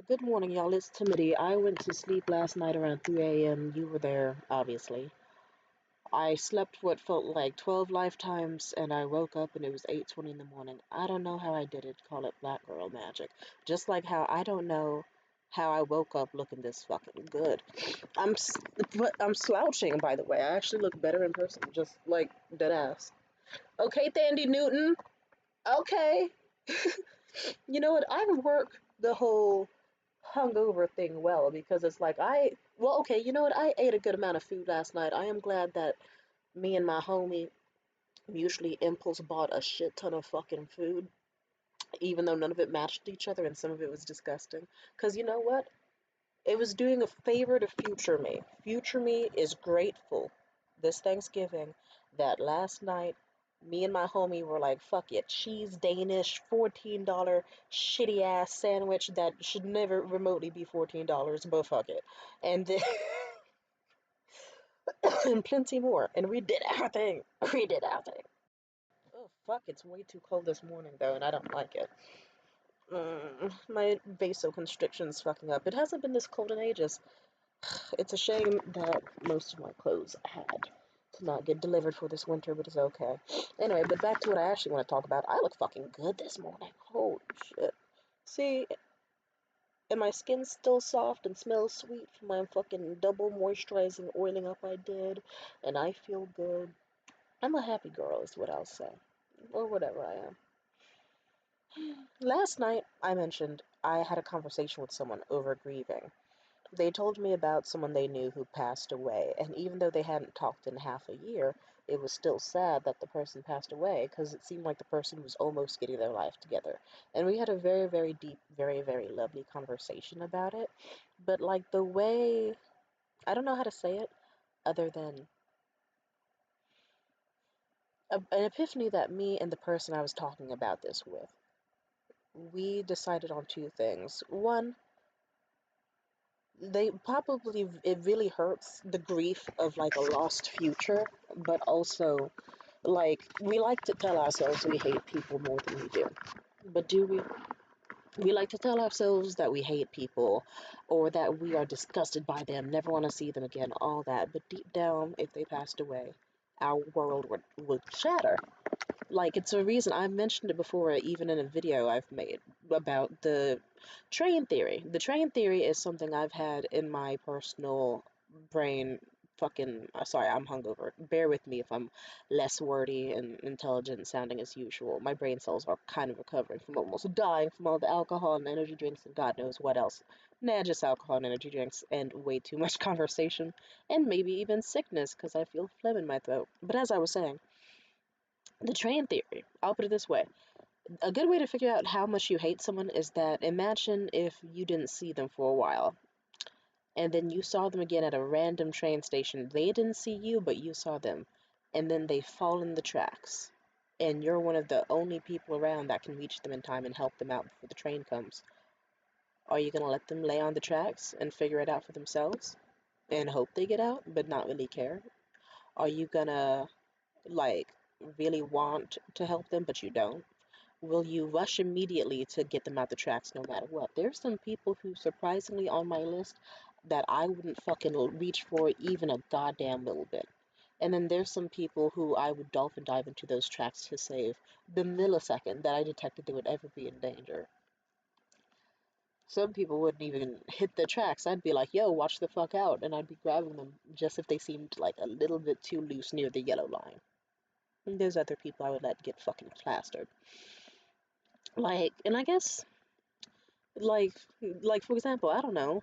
Good morning, y'all. It's Timothy. I went to sleep last night around 3 a.m. You were there, obviously. I slept what felt like 12 lifetimes, and I woke up and it was 8:20 in the morning. I don't know how I did it. Call it black girl magic. Just like how I don't know how I woke up looking this fucking good. But I'm slouching, by the way. I actually look better in person, just like dead ass. Okay, Thandie Newton. Okay. You know what? I work the whole hungover thing well because it's like well, okay, you know what? I ate a good amount of food last night. I am glad that me and my homie mutually impulse bought a shit ton of fucking food, even though none of it matched each other and some of it was disgusting. Because you know what? It was doing a favor to future me. Future me is grateful this Thanksgiving that last night me and my homie were like, fuck it, cheese Danish, $14 shitty ass sandwich that should never remotely be $14, but fuck it. And then and plenty more. And we did our thing. We did our thing. Oh fuck, it's way too cold this morning though, and I don't like it. My vasoconstriction's fucking up. It hasn't been this cold in ages. It's a shame that most of my clothes had to not get delivered for this winter, but it's okay. Anyway, but back to what I actually want to talk about. I look fucking good this morning. Holy shit. See, and my skin's still soft and smells sweet from my fucking double moisturizing oiling up I did, and I feel good. I'm a happy girl, is what I'll say. Or whatever I am. Last night, I mentioned I had a conversation with someone over grieving. They told me about someone they knew who passed away, and even though they hadn't talked in half a year, it was still sad that the person passed away because it seemed like the person was almost getting their life together. And we had a very, very deep, very, very lovely conversation about it. But, like, the way I don't know how to say it other than an epiphany that me and the person I was talking about this with, we decided on two things. One, they probably it really hurts the grief of like a lost future, but also like we like to tell ourselves we hate people more than we do. But do we? We like to tell ourselves that we hate people or that we are disgusted by them, never want to see them again, all that. But deep down, if they passed away, our world would shatter. Like, it's a reason. I've mentioned it before, even in a video I've made about the train theory. The train theory is something I've had in my personal brain. Fucking, sorry, I'm hungover. Bear with me if I'm less wordy and intelligent sounding as usual. My brain cells are kind of recovering from almost dying from all the alcohol and energy drinks and God knows what else. Nah, just alcohol and energy drinks and way too much conversation and maybe even sickness because I feel phlegm in my throat. But as I was saying, the train theory. I'll put it this way. A good way to figure out how much you hate someone is that imagine if you didn't see them for a while and then you saw them again at a random train station. They didn't see you, but you saw them. And then they fall in the tracks. And you're one of the only people around that can reach them in time and help them out before the train comes. Are you going to let them lay on the tracks and figure it out for themselves and hope they get out, but not really care? Are you going to, like, really want to help them, but you don't? Will you rush immediately to get them out the tracks no matter what? There's some people who surprisingly on my list that I wouldn't fucking reach for even a goddamn little bit. And then there's some people who I would dolphin dive into those tracks to save the millisecond that I detected they would ever be in danger. Some people wouldn't even hit the tracks. I'd be like, yo, watch the fuck out. And I'd be grabbing them just if they seemed like a little bit too loose near the yellow line. And there's other people I would let get fucking plastered. Like, and I guess like for example, I don't know.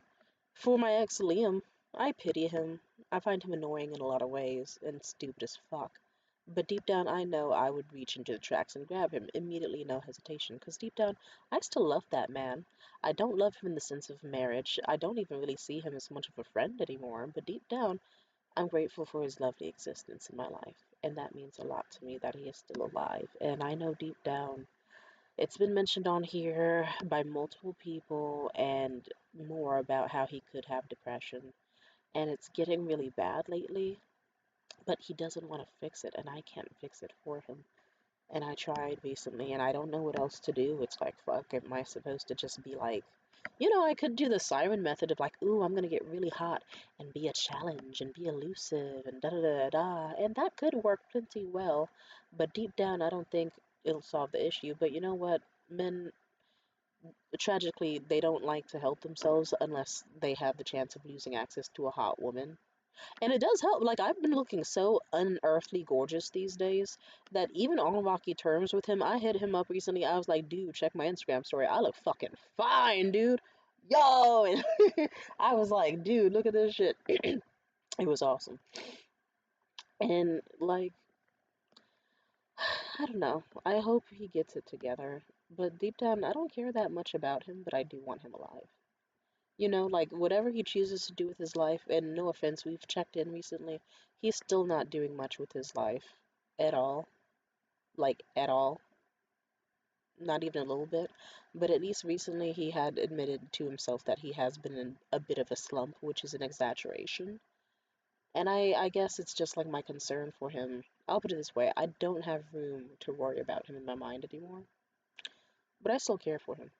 For my ex Liam, I pity him. I find him annoying in a lot of ways and stupid as fuck. But deep down, I know I would reach into the tracks and grab him immediately, no hesitation. Because deep down, I still love that man. I don't love him in the sense of marriage. I don't even really see him as much of a friend anymore. But deep down, I'm grateful for his lovely existence in my life. And that means a lot to me that he is still alive. And I know deep down it's been mentioned on here by multiple people and more about how he could have depression. And it's getting really bad lately, but he doesn't want to fix it, and I can't fix it for him. And I tried recently, and I don't know what else to do. It's like, fuck, am I supposed to just be like You know, I could do the siren method of like, ooh, I'm gonna get really hot and be a challenge and be elusive and da da da da, and that could work plenty well. But deep down, I don't think it'll solve the issue. But you know what? Men, tragically, they don't like to help themselves unless they have the chance of losing access to a hot woman. And it does help. Like, I've been looking so unearthly gorgeous these days that even on rocky terms with him, I hit him up recently. I was like, dude, check my Instagram story. I look fucking fine, dude. Yo! And I was like, dude, look at this shit. It was awesome. And, like, I don't know. I hope he gets it together. But deep down, I don't care that much about him, but I do want him alive. You know, like whatever he chooses to do with his life, and no offense, we've checked in recently, he's still not doing much with his life at all. Like, at all. Not even a little bit. But at least recently he had admitted to himself that he has been in a bit of a slump, which is an exaggeration. And I guess it's just like my concern for him. I'll put it this way, I don't have room to worry about him in my mind anymore. But I still care for him.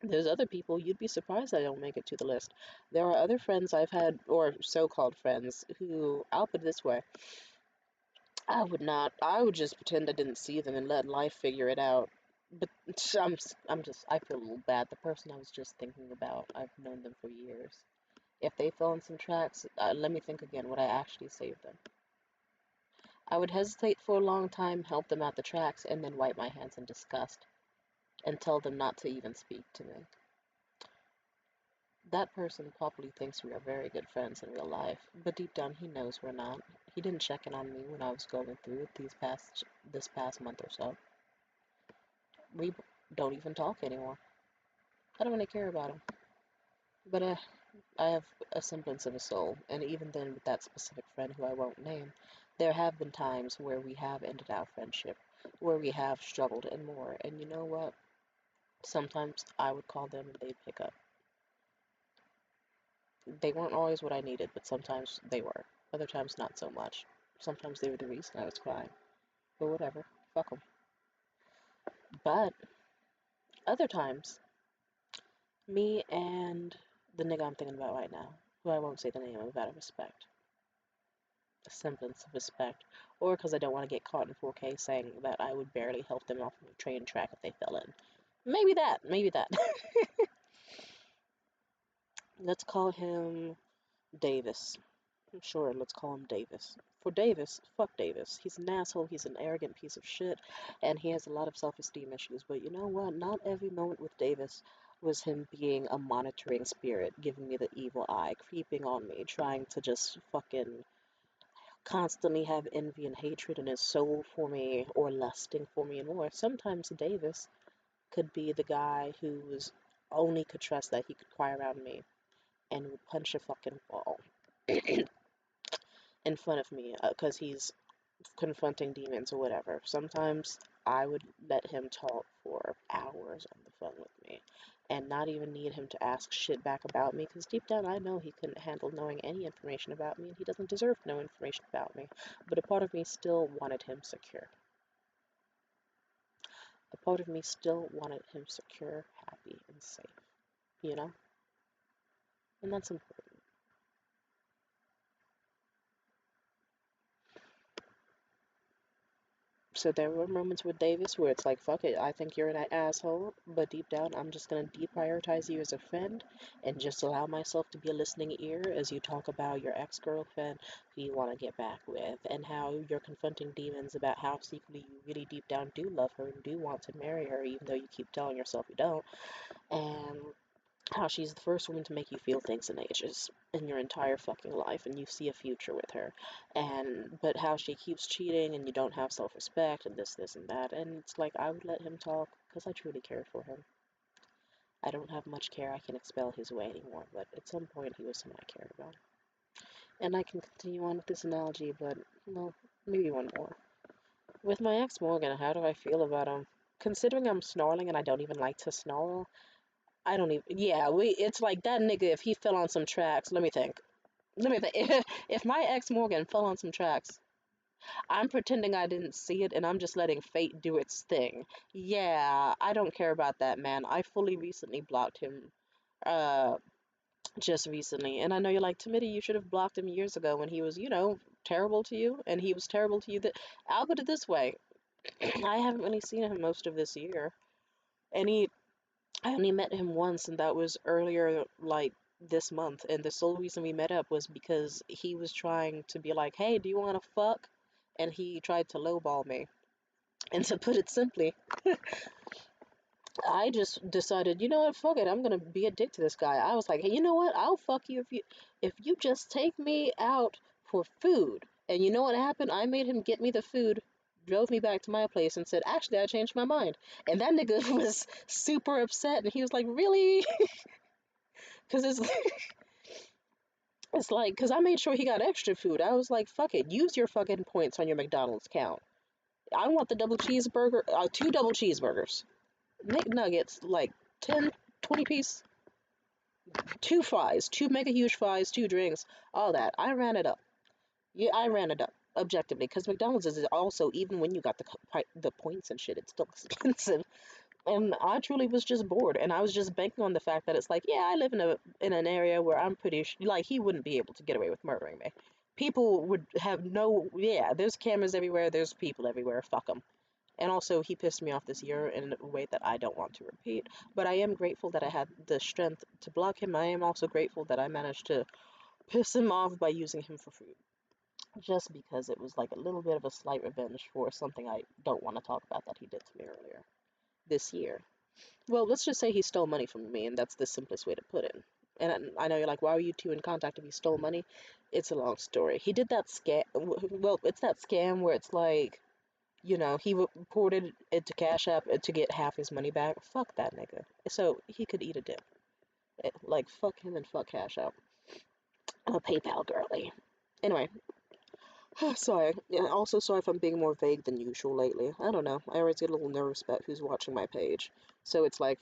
There's other people, you'd be surprised I don't make it to the list. There are other friends I've had, or so-called friends, who, I'll put it this way, I would just pretend I didn't see them and let life figure it out. But I feel a little bad. The person I was just thinking about, I've known them for years. If they fell in some tracks, let me think again, would I actually save them? I would hesitate for a long time, help them out the tracks, and then wipe my hands in disgust and tell them not to even speak to me. That person probably thinks we are very good friends in real life, but deep down he knows we're not. He didn't check in on me when I was going through it this past month or so. We don't even talk anymore. I don't really care about him, but I have a semblance of a soul, and even then, with that specific friend who I won't name, there have been times where we have ended our friendship, where we have struggled and more. And you know what? Sometimes I would call them and they'd pick up. They weren't always what I needed, but sometimes they were. Other times, not so much. Sometimes they were the reason I was crying. But whatever. Fuck them. But other times, me and the nigga I'm thinking about right now, who I won't say the name of out of respect, a semblance of respect, or because I don't want to get caught in 4K saying that I would barely help them off of a train track if they fell in. Maybe that. Maybe that. Let's call him Davis. Sure, let's call him Davis. For Davis, fuck Davis. He's an asshole, he's an arrogant piece of shit, and he has a lot of self-esteem issues. But you know what? Not every moment with Davis was him being a monitoring spirit, giving me the evil eye, creeping on me, trying to just fucking constantly have envy and hatred in his soul for me, or lusting for me and more. Sometimes Davis could be the guy who's only could trust that he could cry around me and would punch a fucking wall in front of me because he's confronting demons or whatever. Sometimes I would let him talk for hours on the phone with me and not even need him to ask shit back about me because deep down I know he couldn't handle knowing any information about me and he doesn't deserve to know information about me. But a part of me still wanted him secure. A part of me still wanted him secure, happy, and safe. You know? And that's important. So there were moments with Davis where it's like, fuck it, I think you're an asshole, but deep down, I'm just gonna deprioritize you as a friend and just allow myself to be a listening ear as you talk about your ex-girlfriend who you want to get back with, and how you're confronting demons about how secretly you really deep down do love her and do want to marry her, even though you keep telling yourself you don't, and how she's the first woman to make you feel things in ages in your entire fucking life and you see a future with her, and but how she keeps cheating and you don't have self-respect and this and that. And it's like I would let him talk because I truly cared for him. I don't have much care I can expel his way anymore, but at some point he was someone I cared about. And I can continue on with this analogy, but well, maybe one more. With my ex Morgan, how do I feel about him? Considering I'm snarling and I don't even like to snarl, I don't even. Yeah, it's like that nigga. If he fell on some tracks, let me think. Let me think. If my ex Morgan fell on some tracks, I'm pretending I didn't see it, and I'm just letting fate do its thing. Yeah, I don't care about that man. I fully recently blocked him uh, just recently. And I know you're like, Timidity, you should have blocked him years ago when he was, terrible to you, and he was terrible to you. That I'll put it this way, I haven't really seen him most of this year, and I only met him once, and that was earlier, like this month. And the sole reason we met up was because he was trying to be like, "Hey, do you want to fuck?" And he tried to lowball me. And to put it simply, I just decided, you know what, fuck it, I'm gonna be a dick to this guy. I was like, hey, you know what? I'll fuck you if you just take me out for food. And you know what happened? I made him get me the food, drove me back to my place, and said, actually, I changed my mind. And that nigga was super upset, and he was like, really? Because it's like, because I made sure he got extra food. I was like, fuck it, use your fucking points on your McDonald's count. I want the double cheeseburger, two double cheeseburgers, McNuggets, like 10, 20 piece, two fries, two mega huge fries, two drinks, all that. I ran it up. Yeah, I ran it up objectively because McDonald's is also, even when you got the points and shit, it's still expensive. And I truly was just bored, and I was just banking on the fact that it's like, yeah, I live in an area where I'm pretty like he wouldn't be able to get away with murdering me. People would have no, yeah. There's cameras everywhere. There's people everywhere. Fuck them. And also, he pissed me off this year in a way that I don't want to repeat. But I am grateful that I had the strength to block him. I am also grateful that I managed to piss him off by using him for food. Just because it was like a little bit of a slight revenge for something I don't want to talk about that he did to me earlier this year. Well, let's just say he stole money from me, and that's the simplest way to put it. And I know you're like, why were you two in contact if he stole money? It's a long story. He did that scam. Well, it's that scam where it's like, he reported it to Cash App to get half his money back. Fuck that nigga. So he could eat a dick. Like, fuck him and fuck Cash App. I'm a PayPal girly. Anyway, sorry. Yeah, also sorry if I'm being more vague than usual lately. I don't know. I always get a little nervous about who's watching my page. So it's like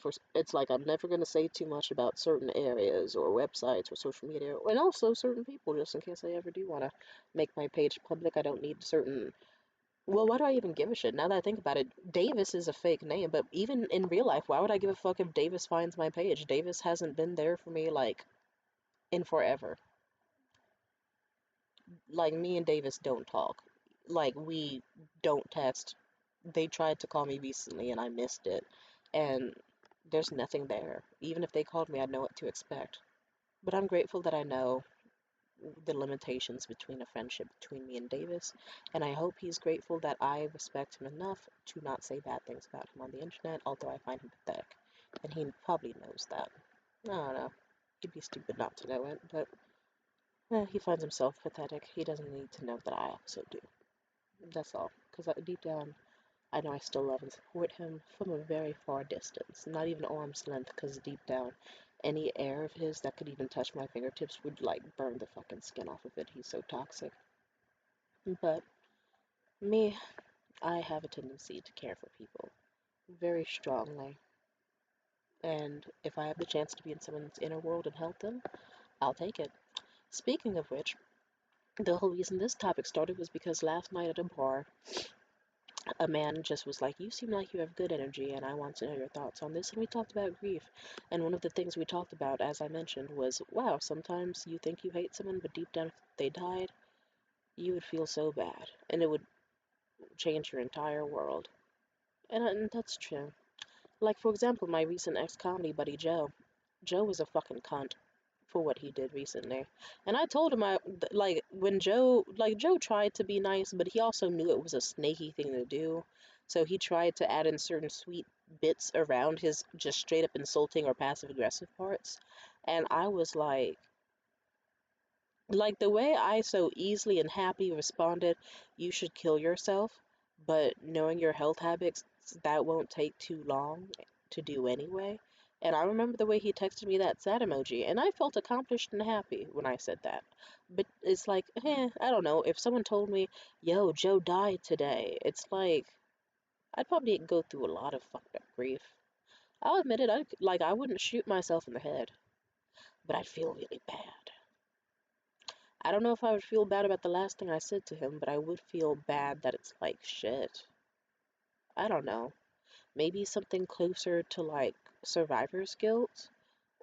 I'm never gonna say too much about certain areas or websites or social media, and also certain people, just in case I ever do want to make my page public. I don't need certain. Well, why do I even give a shit? Now that I think about it, Davis is a fake name, but even in real life, why would I give a fuck if Davis finds my page? Davis hasn't been there for me, like, in forever. Like, me and Davis don't talk. Like, we don't text. They tried to call me recently and I missed it. And there's nothing there. Even if they called me, I'd know what to expect. But I'm grateful that I know the limitations between a friendship between me and Davis, and I hope he's grateful that I respect him enough to not say bad things about him on the internet, although I find him pathetic. And he probably knows that. I don't know. He'd be stupid not to know it, but he finds himself pathetic. He doesn't need to know that I also do. That's all. Because deep down, I know I still love and support him from a very far distance. Not even arm's length, because deep down, any air of his that could even touch my fingertips would, like, burn the fucking skin off of it. He's so toxic. But me, I have a tendency to care for people very strongly. And if I have the chance to be in someone's inner world and help them, I'll take it. Speaking of which, the whole reason this topic started was because last night at a bar, a man just was like, you seem like you have good energy, and I want to know your thoughts on this. And we talked about grief. And one of the things we talked about, as I mentioned, was wow, sometimes you think you hate someone, but deep down, if they died, you would feel so bad. And it would change your entire world. And that's true. Like, for example, my recent ex comedy buddy, Joe. Joe was a fucking cunt for what he did recently. And I told him, when Joe tried to be nice, but he also knew it was a snaky thing to do. So he tried to add in certain sweet bits around his just straight up insulting or passive aggressive parts. And I was like the way I so easily and happily responded, you should kill yourself, but knowing your health habits, that won't take too long to do anyway. And I remember the way he texted me that sad emoji, and I felt accomplished and happy when I said that. But it's like, I don't know. If someone told me, yo, Joe died today, it's like, I'd probably go through a lot of fucked up grief. I'll admit it, I wouldn't shoot myself in the head, but I'd feel really bad. I don't know if I would feel bad about the last thing I said to him, but I would feel bad that it's like shit. I don't know. Maybe something closer to like survivor's guilt.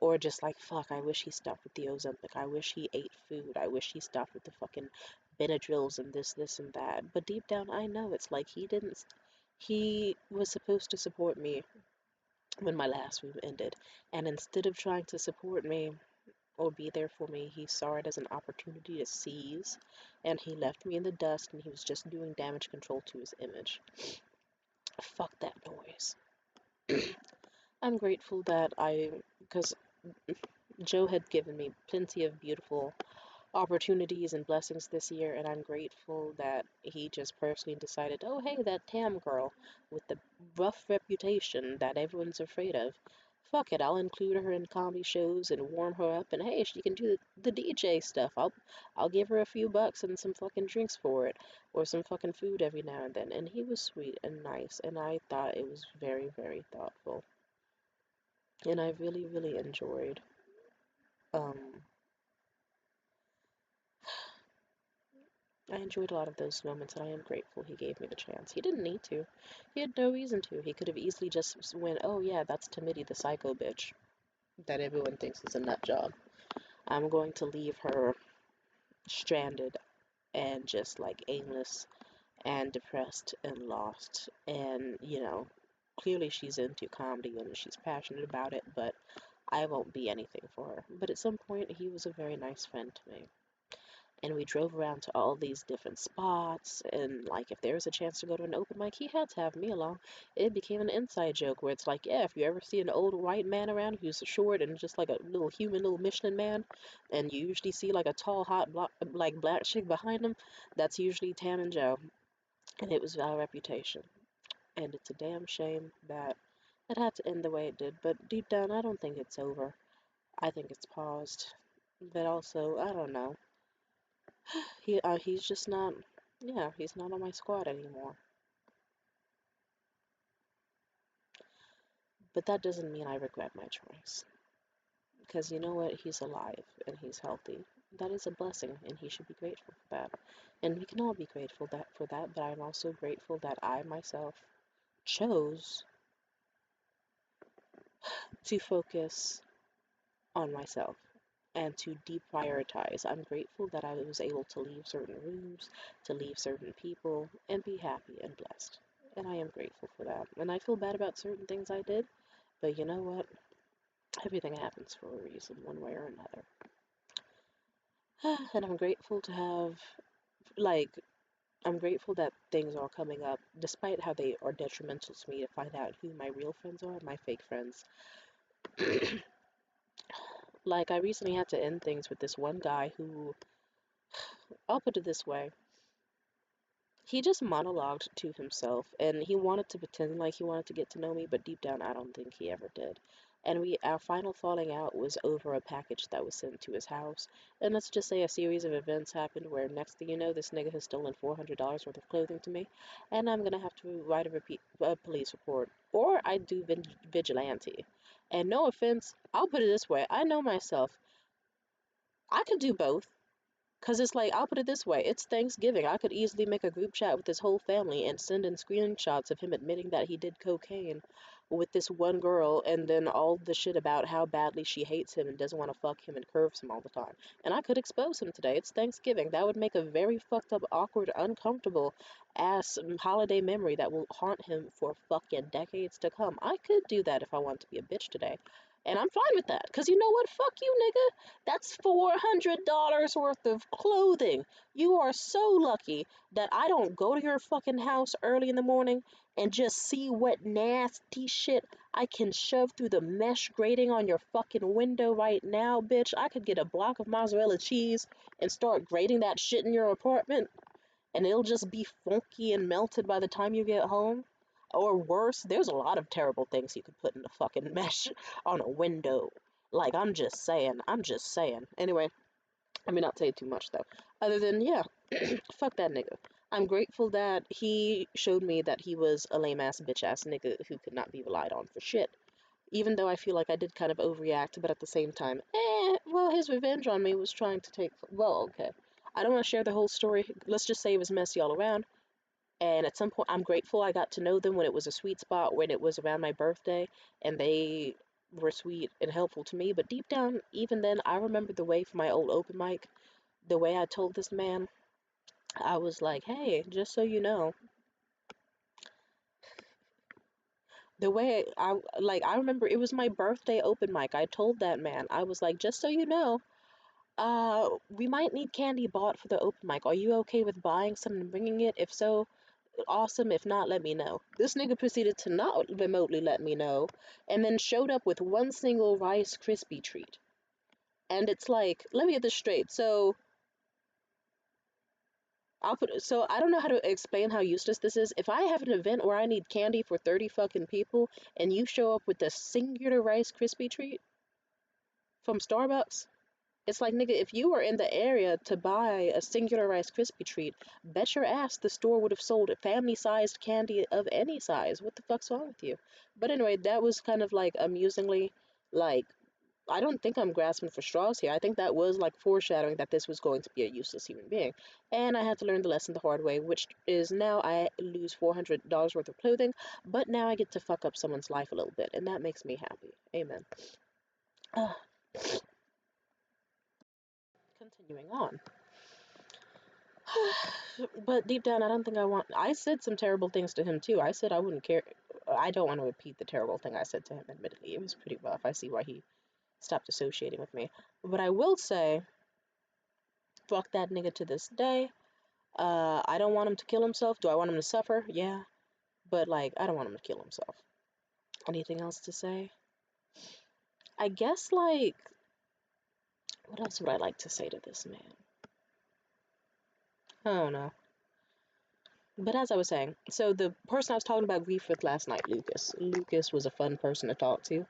Or just like, fuck, I wish he stopped with the Ozempic. I wish he ate food. I wish he stopped with the fucking Benadryls and this, and that. But deep down, I know it's like he didn't. He was supposed to support me when my last room ended. And instead of trying to support me or be there for me, he saw it as an opportunity to seize. And he left me in the dust and he was just doing damage control to his image. Fuck that noise. I'm grateful that because Joe had given me plenty of beautiful opportunities and blessings this year, and I'm grateful that he just personally decided, oh, hey, that Tam girl with the rough reputation that everyone's afraid of. Fuck it, I'll include her in comedy shows and warm her up, and hey, she can do the DJ stuff. I'll give her a few bucks and some fucking drinks for it, or some fucking food every now and then. And he was sweet and nice, and I thought it was very, very thoughtful. And I really, really enjoyed um I enjoyed a lot of those moments, and I am grateful he gave me the chance. He didn't need to. He had no reason to. He could have easily just went, oh yeah, that's Timidity the psycho bitch that everyone thinks is a nut job. I'm going to leave her stranded and just like aimless and depressed and lost. And, clearly she's into comedy and she's passionate about it, but I won't be anything for her. But at some point, he was a very nice friend to me. And we drove around to all these different spots, and like if there was a chance to go to an open mic, he had to have me along. It became an inside joke where it's like, yeah, if you ever see an old white man around who's short and just like a little human little Michelin man, and you usually see like a tall hot like black chick behind him, that's usually Tam and Joe. And it was our reputation, and it's a damn shame that it had to end the way it did. But deep down, I don't think it's over. I think it's paused. But also, I don't know. He's just not, yeah, he's not on my squad anymore. But that doesn't mean I regret my choice. Because you know what? He's alive and he's healthy. That is a blessing, and he should be grateful for that. And we can all be grateful for that, but I'm also grateful that I myself chose to focus on myself and to deprioritize. I'm grateful that I was able to leave certain rooms, to leave certain people, and be happy and blessed. And I am grateful for that. And I feel bad about certain things I did, but you know what? Everything happens for a reason, one way or another. And I'm grateful to have, like, I'm grateful that things are coming up, despite how they are detrimental to me to find out who my real friends are, my fake friends. Like, I recently had to end things with this one guy who, I'll put it this way, he just monologued to himself, and he wanted to pretend like he wanted to get to know me, but deep down, I don't think he ever did. And our final falling out was over a package that was sent to his house. And let's just say a series of events happened where next thing you know, this nigga has stolen $400 worth of clothing to me, and I'm gonna have to write a police report, or I do vigilante. And no offense, I'll put it this way: I know myself. I could do both. Because it's like, I'll put it this way, it's Thanksgiving. I could easily make a group chat with his whole family and send in screenshots of him admitting that he did cocaine with this one girl, and then all the shit about how badly she hates him and doesn't want to fuck him and curves him all the time. And I could expose him today. It's Thanksgiving. That would make a very fucked up, awkward, uncomfortable ass holiday memory that will haunt him for fucking decades to come. I could do that if I want to be a bitch today. And I'm fine with that. Because you know what? Fuck you, nigga. That's $400 worth of clothing. You are so lucky that I don't go to your fucking house early in the morning and just see what nasty shit I can shove through the mesh grating on your fucking window right now, bitch. I could get a block of mozzarella cheese and start grating that shit in your apartment, and it'll just be funky and melted by the time you get home. Or worse, there's a lot of terrible things you could put in the fucking mesh on a window. Like, I'm just saying, I'm just saying. Anyway, I may not say too much though. Other than, yeah, fuck that nigga. I'm grateful that he showed me that he was a lame ass bitch ass nigga who could not be relied on for shit. Even though I feel like I did kind of overreact, but at the same time, well, his revenge on me was trying to take, well, okay. I don't want to share the whole story. Let's just say it was messy all around. And at some point, I'm grateful I got to know them when it was a sweet spot, when it was around my birthday, and they were sweet and helpful to me, but deep down, even then, I remember the way from my old open mic, the way I told this man, I was like, hey, just so you know, the way I remember it was my birthday open mic. I told that man, I was like, just so you know, we might need candy bought for the open mic. Are you okay with buying some and bringing it? If so, awesome. If not, let me know. This nigga proceeded to not remotely let me know, and then showed up with one single Rice Krispie treat. And it's like, let me get this straight. So I don't know how to explain how useless this is. If I have an event where I need candy for 30 fucking people and you show up with a singular Rice Krispie treat from Starbucks, it's like, nigga, if you were in the area to buy a singular Rice Krispie treat, bet your ass the store would have sold family-sized candy of any size. What the fuck's wrong with you? But anyway, that was kind of like amusingly, like, I don't think I'm grasping for straws here. I think that was like foreshadowing that this was going to be a useless human being. And I had to learn the lesson the hard way, which is now I lose $400 worth of clothing, but now I get to fuck up someone's life a little bit, and that makes me happy. Amen. Uh, Continuing on. But deep down, I don't think I want. I said some terrible things to him too. I said I wouldn't care. I don't want to repeat the terrible thing I said to him, admittedly. It was pretty rough. I see why he stopped associating with me. But I will say, fuck that nigga to this day. I don't want him to kill himself. Do I want him to suffer? Yeah. But, like, I don't want him to kill himself. Anything else to say? I guess, like, what else would I like to say to this man? I don't know. But as I was saying, so the person I was talking about grief with last night, Lucas. Lucas was a fun person to talk to.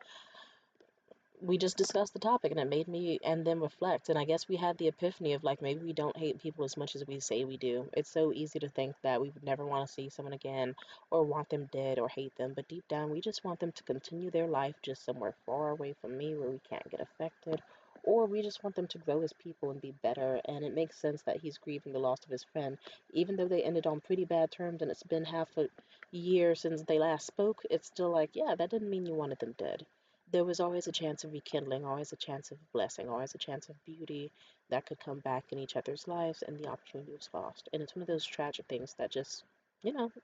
We just discussed the topic and it made me and them reflect. And I guess we had the epiphany of like, maybe we don't hate people as much as we say we do. It's so easy to think that we would never want to see someone again or want them dead or hate them. But deep down, we just want them to continue their life just somewhere far away from me where we can't get affected. Or we just want them to grow as people and be better. And it makes sense that he's grieving the loss of his friend. Even though they ended on pretty bad terms and it's been half a year since they last spoke, it's still like, yeah, that didn't mean you wanted them dead. There was always a chance of rekindling, always a chance of blessing, always a chance of beauty that could come back in each other's lives, and the opportunity was lost. And it's one of those tragic things that just,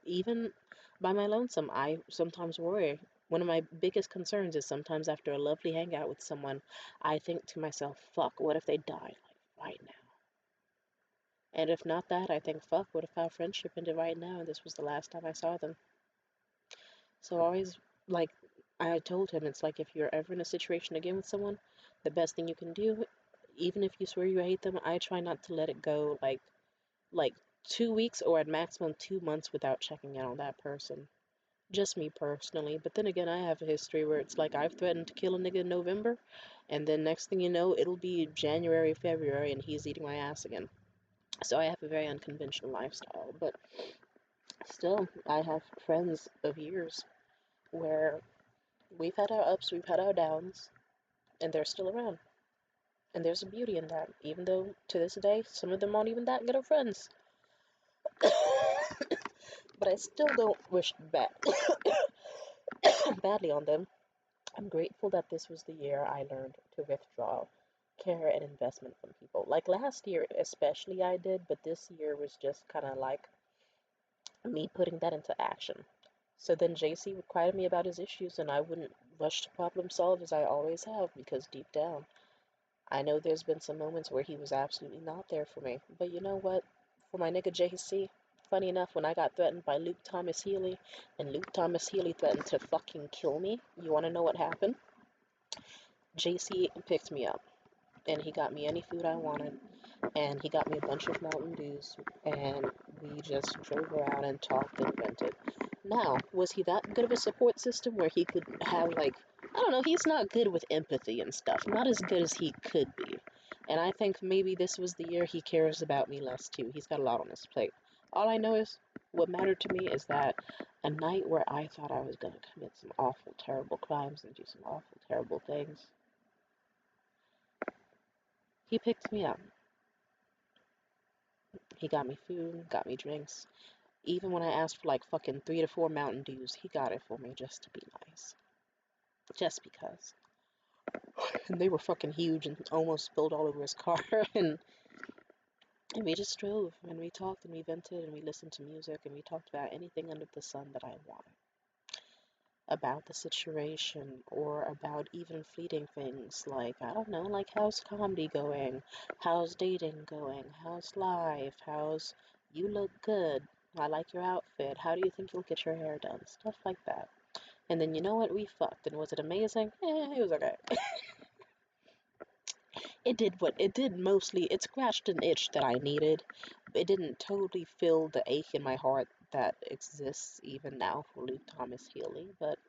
even by my lonesome, I sometimes worry. One of my biggest concerns is sometimes after a lovely hangout with someone, I think to myself, fuck, what if they died like right now? And if not that, I think, fuck, what if our friendship ended right now and this was the last time I saw them? So always, like I told him, it's like if you're ever in a situation again with someone, the best thing you can do, even if you swear you hate them, I try not to let it go like 2 weeks or at maximum 2 months without checking in on that person. Just me personally. But then again, I have a history where it's like I've threatened to kill a nigga in November, and then next thing you know, it'll be January, February, and he's eating my ass again. So I have a very unconventional lifestyle, but still, I have friends of years where we've had our ups, we've had our downs, and they're still around. And there's a beauty in that, even though to this day, some of them aren't even that good of friends. But I still don't wish badly on them. I'm grateful that this was the year I learned to withdraw care and investment from people. Like last year, especially, I did, but this year was just kind of like me putting that into action. So then JC would cry to me about his issues, and I wouldn't rush to problem solve as I always have, because deep down, I know there's been some moments where he was absolutely not there for me. But you know what? For my nigga JC, funny enough, when I got threatened by Luke Thomas Healy, and Luke Thomas Healy threatened to fucking kill me, you wanna know what happened? JC picked me up, and he got me any food I wanted, and he got me a bunch of Mountain Dews, and we just drove around and talked and vented. Now, was he that good of a support system where he could have, like, I don't know, he's not good with empathy and stuff. Not as good as he could be. And I think maybe this was the year he cares about me less, too. He's got a lot on his plate. All I know is, what mattered to me is that a night where I thought I was going to commit some awful, terrible crimes and do some awful, terrible things, he picked me up. He got me food, got me drinks. Even when I asked for like fucking 3 to 4 Mountain Dews, he got it for me just to be nice. Just because. and they were fucking huge and almost spilled all over his car. And we just drove and we talked and we vented and we listened to music and we talked about anything under the sun that I wanted. About the situation or about even fleeting things like, I don't know, like how's comedy going? How's dating going? How's life? How's you look good? I like your outfit. How do you think you'll get your hair done? Stuff like that. And then you know what? We fucked. And was it amazing? It was okay. It did what it did mostly. It scratched an itch that I needed. It didn't totally fill the ache in my heart that exists even now for Luke Healy, but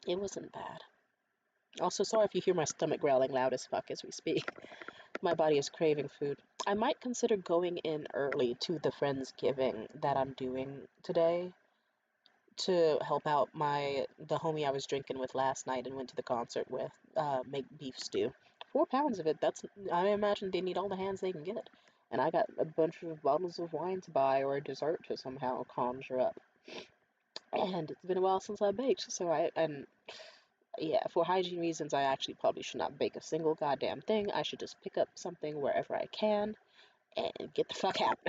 it wasn't bad. Also, sorry if you hear my stomach growling loud as fuck as we speak. My body is craving food. I might consider going in early to the Friendsgiving that I'm doing today to help out the homie I was drinking with last night and went to the concert with, make beef stew. 4 pounds of it, I imagine they need all the hands they can get. And I got a bunch of bottles of wine to buy or a dessert to somehow conjure up. And it's been a while since I baked, yeah, for hygiene reasons, I actually probably should not bake a single goddamn thing. I should just pick up something wherever I can and get the fuck out.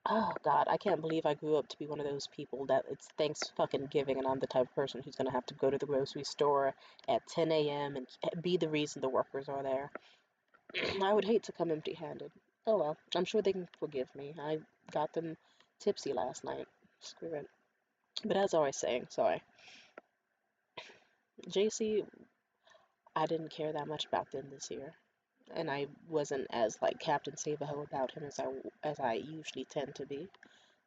Oh God, I can't believe I grew up to be one of those people that it's thanks fucking giving, and I'm the type of person who's gonna have to go to the grocery store at 10 a.m. and be the reason the workers are there. I would hate to come empty-handed. Oh well, I'm sure they can forgive me. I got them tipsy last night. Screw it. But as I was saying, sorry, JC, I didn't care that much about them this year, and I wasn't as like Captain Save-A-Ho about him as I usually tend to be.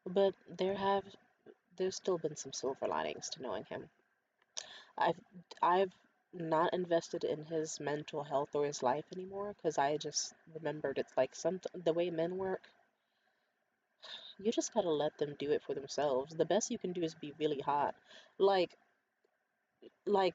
But there's still been some silver linings to knowing him. I've I've not invested in his mental health or his life anymore because I just remembered it's like the way men work. You just gotta let them do it for themselves. The best you can do is be really hot. Like,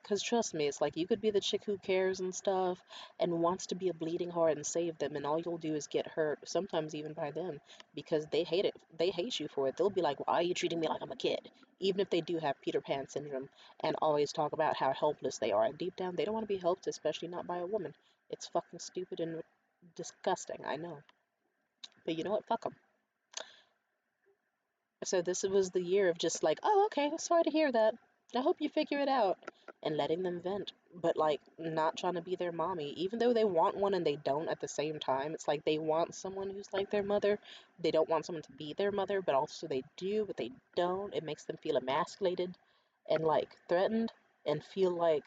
cause trust me, it's like you could be the chick who cares and stuff and wants to be a bleeding heart and save them, and all you'll do is get hurt, sometimes even by them, because they hate it. They hate you for it. They'll be like, why are you treating me like I'm a kid? Even if they do have Peter Pan syndrome and always talk about how helpless they are. And deep down, they don't want to be helped, especially not by a woman. It's fucking stupid and disgusting, I know. But you know what? Fuck them. So this was the year of just like, oh, okay, sorry to hear that. I hope you figure it out. And letting them vent, but like not trying to be their mommy, even though they want one and they don't at the same time. It's like they want someone who's like their mother. They don't want someone to be their mother, but also they do, but they don't. It makes them feel emasculated and like threatened and feel like,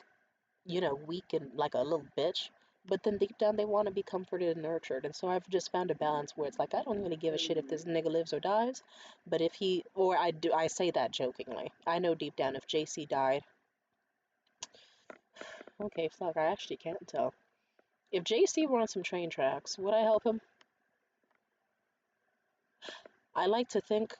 weak and like a little bitch. But then deep down, they want to be comforted and nurtured. And so I've just found a balance where it's like, I don't really give a shit if this nigga lives or dies. But if he, or I say that jokingly. I know deep down if JC died, okay, fuck, I actually can't tell. If JC were on some train tracks, would I help him? I like to think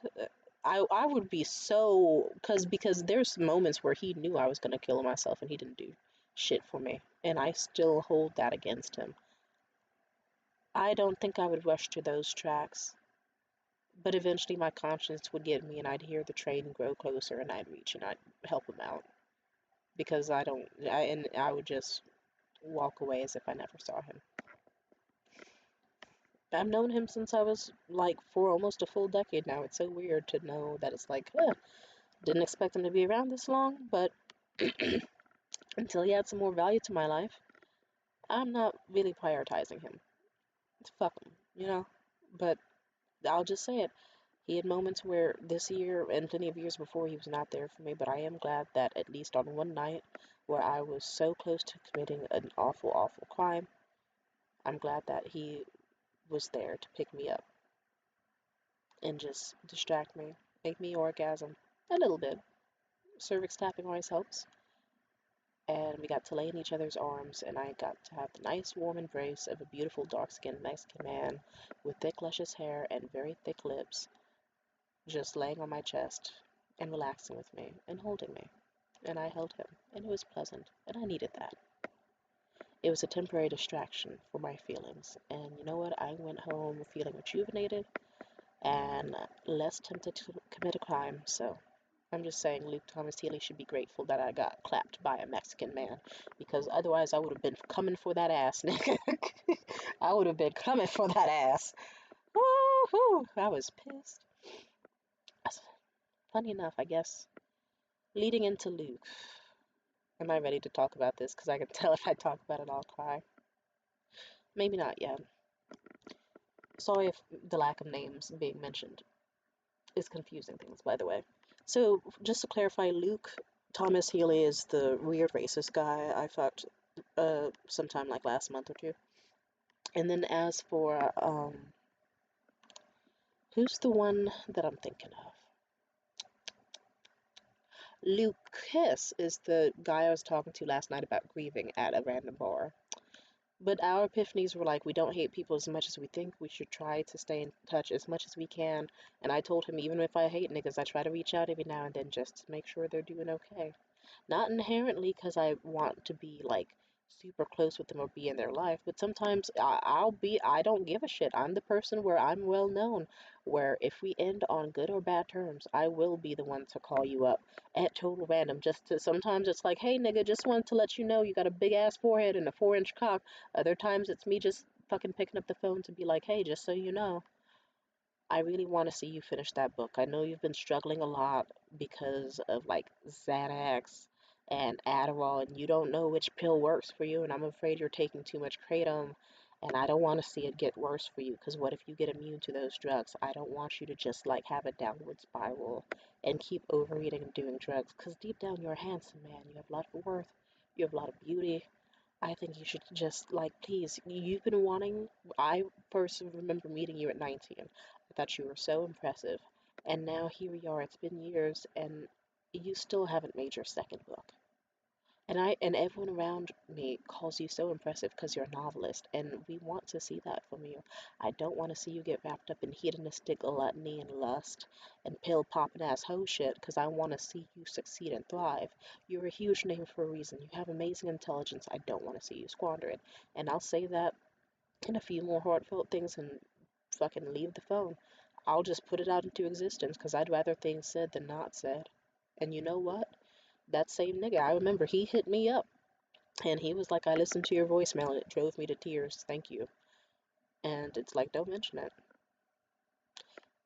I would be so, because there's moments where he knew I was gonna kill myself and he didn't do shit for me. And I still hold that against him. I don't think I would rush to those tracks, but eventually my conscience would get me and I'd hear the train grow closer and I'd reach and I'd help him out because I would just walk away as if I never saw him. I've known him since I was like for almost a full decade now. It's so weird to know that it's like, didn't expect him to be around this long, but until he had some more value to my life, I'm not really prioritizing him. Fuck him, But I'll just say it. He had moments where this year and plenty of years before he was not there for me, but I am glad that at least on one night where I was so close to committing an awful, awful crime, I'm glad that he was there to pick me up and just distract me, make me orgasm a little bit. Cervix tapping always helps. And we got to lay in each other's arms, and I got to have the nice warm embrace of a beautiful dark-skinned Mexican man with thick luscious hair and very thick lips, just laying on my chest and relaxing with me and holding me. And I held him, and it was pleasant, and I needed that. It was a temporary distraction for my feelings, and you know what? I went home feeling rejuvenated and less tempted to commit a crime, so I'm just saying Luke Thomas Healy should be grateful that I got clapped by a Mexican man, because otherwise I would have been coming for that ass, nigga. I would have been coming for that ass. Woo-hoo! I was pissed. Funny enough, I guess, leading into Luke, am I ready to talk about this? Because I can tell if I talk about it, I'll cry. Maybe not yet. Sorry if the lack of names being mentioned is confusing things, by the way. So, just to clarify, Luke Thomas Healy is the weird racist guy I fucked sometime like last month or two. And then as for, who's the one that I'm thinking of? Luke Hiss is the guy I was talking to last night about grieving at a random bar. But our epiphanies were like, we don't hate people as much as we think. We should try to stay in touch as much as we can. And I told him, even if I hate niggas, I try to reach out every now and then just to make sure they're doing okay. Not inherently because I want to be like super close with them or be in their life, but sometimes I don't give a shit. I'm the person where I'm well known, where if we end on good or bad terms, I will be the one to call you up at total random. Just to, sometimes it's like, hey nigga, just wanted to let you know you got a big ass forehead and a 4-inch cock. Other times it's me just fucking picking up the phone to be like, hey, just so you know, I really want to see you finish that book. I know you've been struggling a lot because of like Xanax and Adderall, and you don't know which pill works for you, and I'm afraid you're taking too much kratom, and I don't want to see it get worse for you, because what if you get immune to those drugs? I don't want you to just like have a downward spiral and keep overeating and doing drugs, because deep down you're a handsome man. You have a lot of worth, you have a lot of beauty. I think you should just, like, please, you've been wanting. I first remember meeting you at 19. I thought you were so impressive. And now here we are, it's been years, and you still haven't made your second book. And everyone around me calls you so impressive because you're a novelist, and we want to see that from you. I don't want to see you get wrapped up in hedonistic gluttony and lust and pill popping ass hoe shit, because I want to see you succeed and thrive. You're a huge name for a reason. You have amazing intelligence. I don't want to see you squander it. And I'll say that in a few more heartfelt things and fucking leave the phone. I'll just put it out into existence because I'd rather things said than not said. And you know what? That same nigga, I remember he hit me up and he was like, I listened to your voicemail and it drove me to tears. Thank you. And it's like, don't mention it.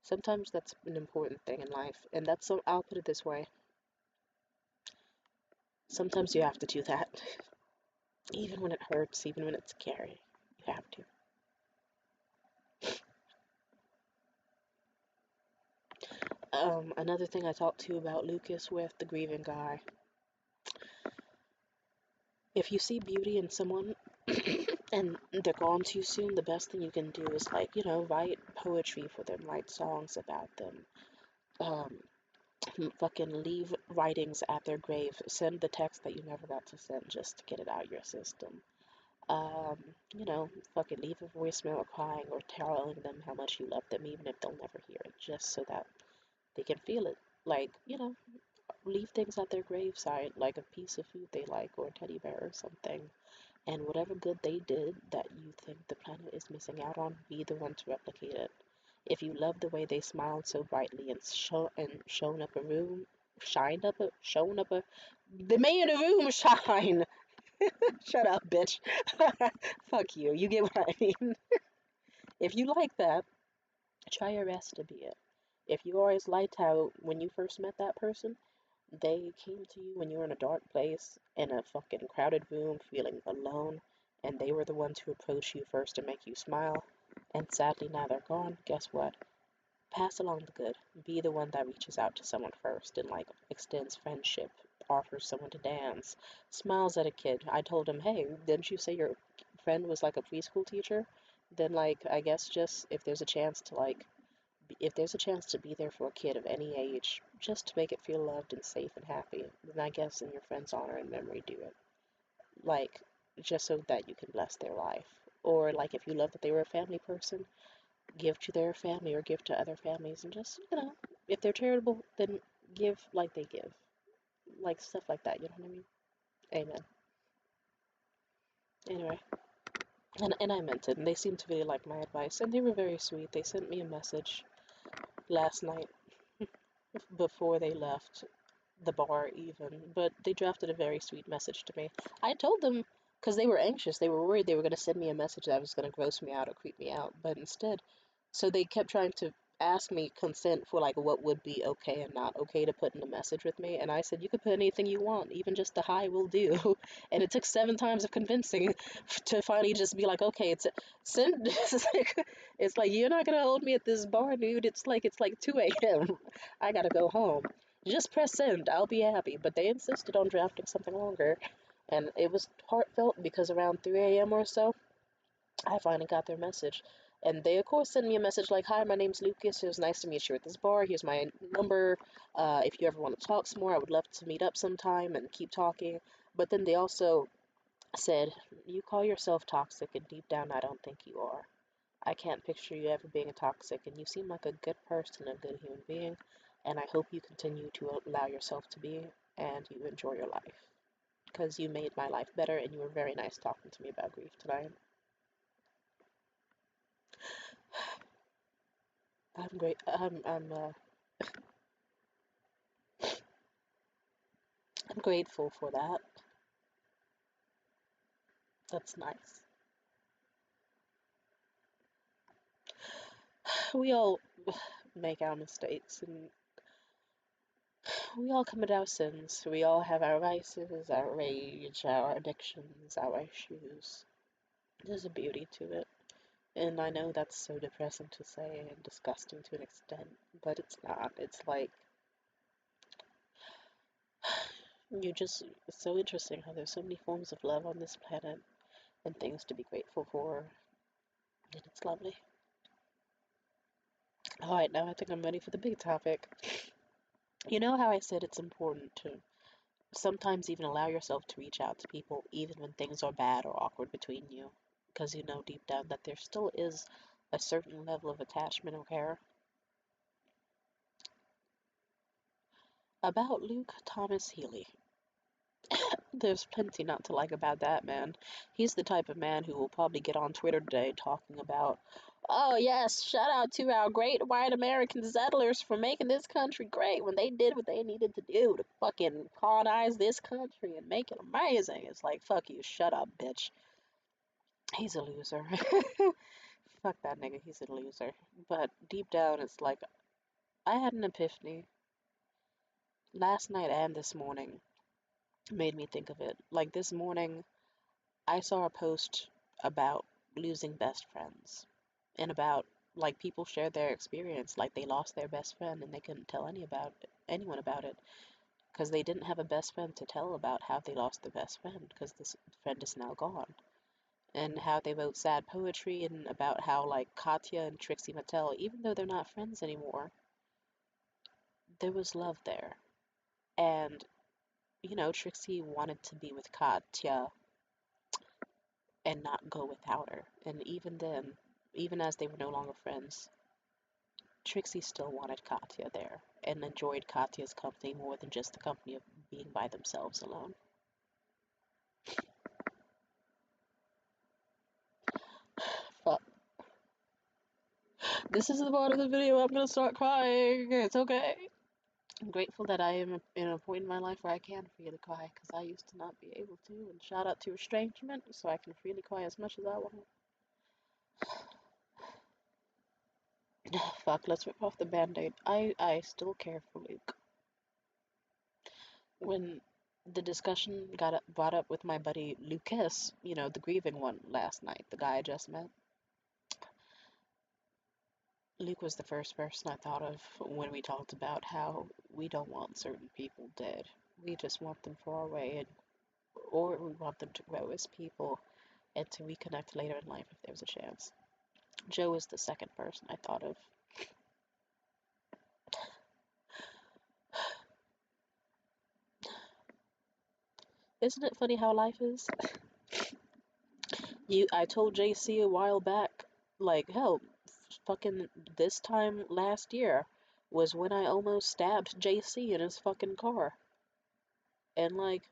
Sometimes that's an important thing in life. And that's, so I'll put it this way. Sometimes you have to do that. Even when it hurts, even when it's scary. You have to. Another thing I talked to about Lucas with the grieving guy. If you see beauty in someone and they're gone too soon, the best thing you can do is, like, write poetry for them, write songs about them, um, fucking leave writings at their grave, send the text that you never got to send just to get it out of your system. Um, fucking leave a voicemail crying or telling them how much you love them, even if they'll never hear it, just so that they can feel it. Like, leave things at their graveside, like a piece of food they like or a teddy bear or something. And whatever good they did that you think the planet is missing out on, be the one to replicate it. If you love the way they smiled so brightly and shown up a room, shown up a, they made a room shine. Shut up, bitch. Fuck you. You get what I mean. If you like that, try your best to be it. If you are as light out when you first met that person, they came to you when you were in a dark place, in a fucking crowded room, feeling alone, and they were the ones who approached you first to make you smile. And sadly, now they're gone. Guess what? Pass along the good. Be the one that reaches out to someone first and, like, extends friendship, offers someone to dance, smiles at a kid. I told him, hey, didn't you say your friend was like a preschool teacher? Then, like, I guess just if there's a chance to, like, if there's a chance to be there for a kid of any age, just to make it feel loved and safe and happy, then I guess in your friend's honor and memory, do it. Like, just so that you can bless their life. Or, like, if you love that they were a family person, give to their family or give to other families, and just, if they're charitable, then give like they give. Like, stuff like that, you know what I mean? Amen. Anyway, and I meant it, and they seemed to really like my advice, and they were very sweet. They sent me a message last night before they left, the bar even, but they drafted a very sweet message to me. I told them because they were anxious, they were worried they were going to send me a message that was going to gross me out or creep me out, but instead, so they kept trying to ask me consent for like what would be okay and not okay to put in a message with me, and I said you could put anything you want, even just the hi will do. And it took 7 times of convincing to finally just be like, okay, send. It's like you're not gonna hold me at this bar, dude. It's like 2 a.m. I gotta go home. Just press send. I'll be happy. But they insisted on drafting something longer, and it was heartfelt because around 3 a.m. or so, I finally got their message. And they, of course, sent me a message like, hi, my name's Lucas. It was nice to meet you at this bar. Here's my number. If you ever want to talk some more, I would love to meet up sometime and keep talking. But then they also said, you call yourself toxic, and deep down, I don't think you are. I can't picture you ever being a toxic, and you seem like a good person, a good human being, and I hope you continue to allow yourself to be, and you enjoy your life. Because you made my life better, and you were very nice talking to me about grief tonight. I'm great. I'm grateful for that. That's nice. We all make our mistakes, and we all commit our sins. We all have our vices, our rage, our addictions, our issues. There's a beauty to it. And I know that's so depressing to say and disgusting to an extent, but it's not. It's like, it's so interesting how there's so many forms of love on this planet and things to be grateful for, and it's lovely. Alright, now I think I'm ready for the big topic. You know how I said it's important to sometimes even allow yourself to reach out to people even when things are bad or awkward between you? Because you know deep down that there still is a certain level of attachment or care. About Luke Thomas Healy. There's plenty not to like about that man. He's the type of man who will probably get on Twitter today talking about, oh yes, shout out to our great white American settlers for making this country great when they did what they needed to do to fucking colonize this country and make it amazing. It's like, fuck you, shut up, bitch. He's a loser. Fuck that nigga, he's a loser. But deep down, it's like, I had an epiphany last night and this morning. Made me think of it. Like this morning, I saw a post about losing best friends and about like people shared their experience like they lost their best friend and they couldn't tell anyone about it because they didn't have a best friend to tell about how they lost their best friend because this friend is now gone, and how they wrote sad poetry and about how like Katya and Trixie Mattel, even though they're not friends anymore, there was love there. And Trixie wanted to be with Katya and not go without her. And even then, even as they were no longer friends, Trixie still wanted Katya there and enjoyed Katya's company more than just the company of being by themselves alone. But this is the part of the video I'm gonna start crying. It's okay. I'm grateful that I am in a point in my life where I can freely cry because I used to not be able to. And shout out to estrangement so I can freely cry as much as I want. Fuck, let's rip off the band-aid. I still care for Luke. When the discussion brought up with my buddy Lucas, the grieving one last night, the guy I just met, Luke was the first person I thought of when we talked about how we don't want certain people dead. We just want them far away, or we want them to grow as people and to reconnect later in life if there's a chance. Joe is the second person I thought of. Isn't it funny how life is? I told JC a while back, like, hell, fucking this time last year was when I almost stabbed JC in his fucking car. And like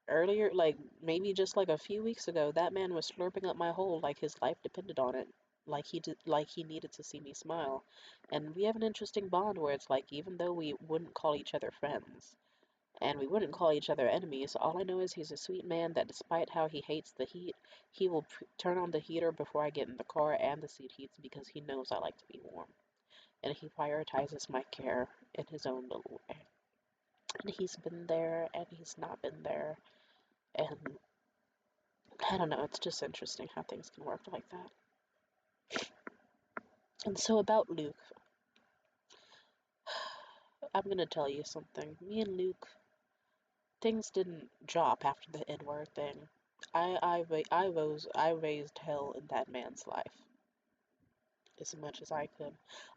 earlier, like maybe just like a few weeks ago, that man was slurping up my whole like his life depended on it. Like he needed to see me smile. And we have an interesting bond where it's like even though we wouldn't call each other friends, and we wouldn't call each other enemies. All I know is he's a sweet man that, despite how he hates the heat, he will turn on the heater before I get in the car and the seat heats because he knows I like to be warm. And he prioritizes my care in his own little way. And he's been there and he's not been there. And I don't know, it's just interesting how things can work like that. And so about Luke, I'm gonna tell you something. Me and Luke, things didn't drop after the N-word thing. I raised hell in that man's life as much as I could.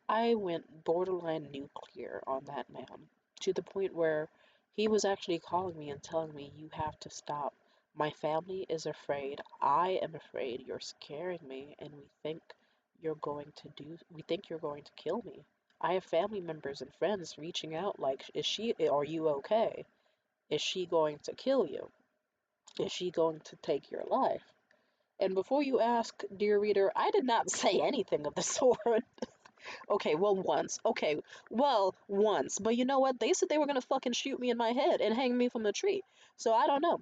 I went borderline nuclear on that man to the point where he was actually calling me and telling me, "You have to stop. My family is afraid. I am afraid. You're scaring me, and we think you're going to kill me." I have family members and friends reaching out like, are you okay? Is she going to kill you? Is she going to take your life? And before you ask, dear reader, I did not say anything of the sort. Okay, well, once. Okay, well, once. But you know what? They said they were gonna fucking shoot me in my head and hang me from a tree. So I don't know.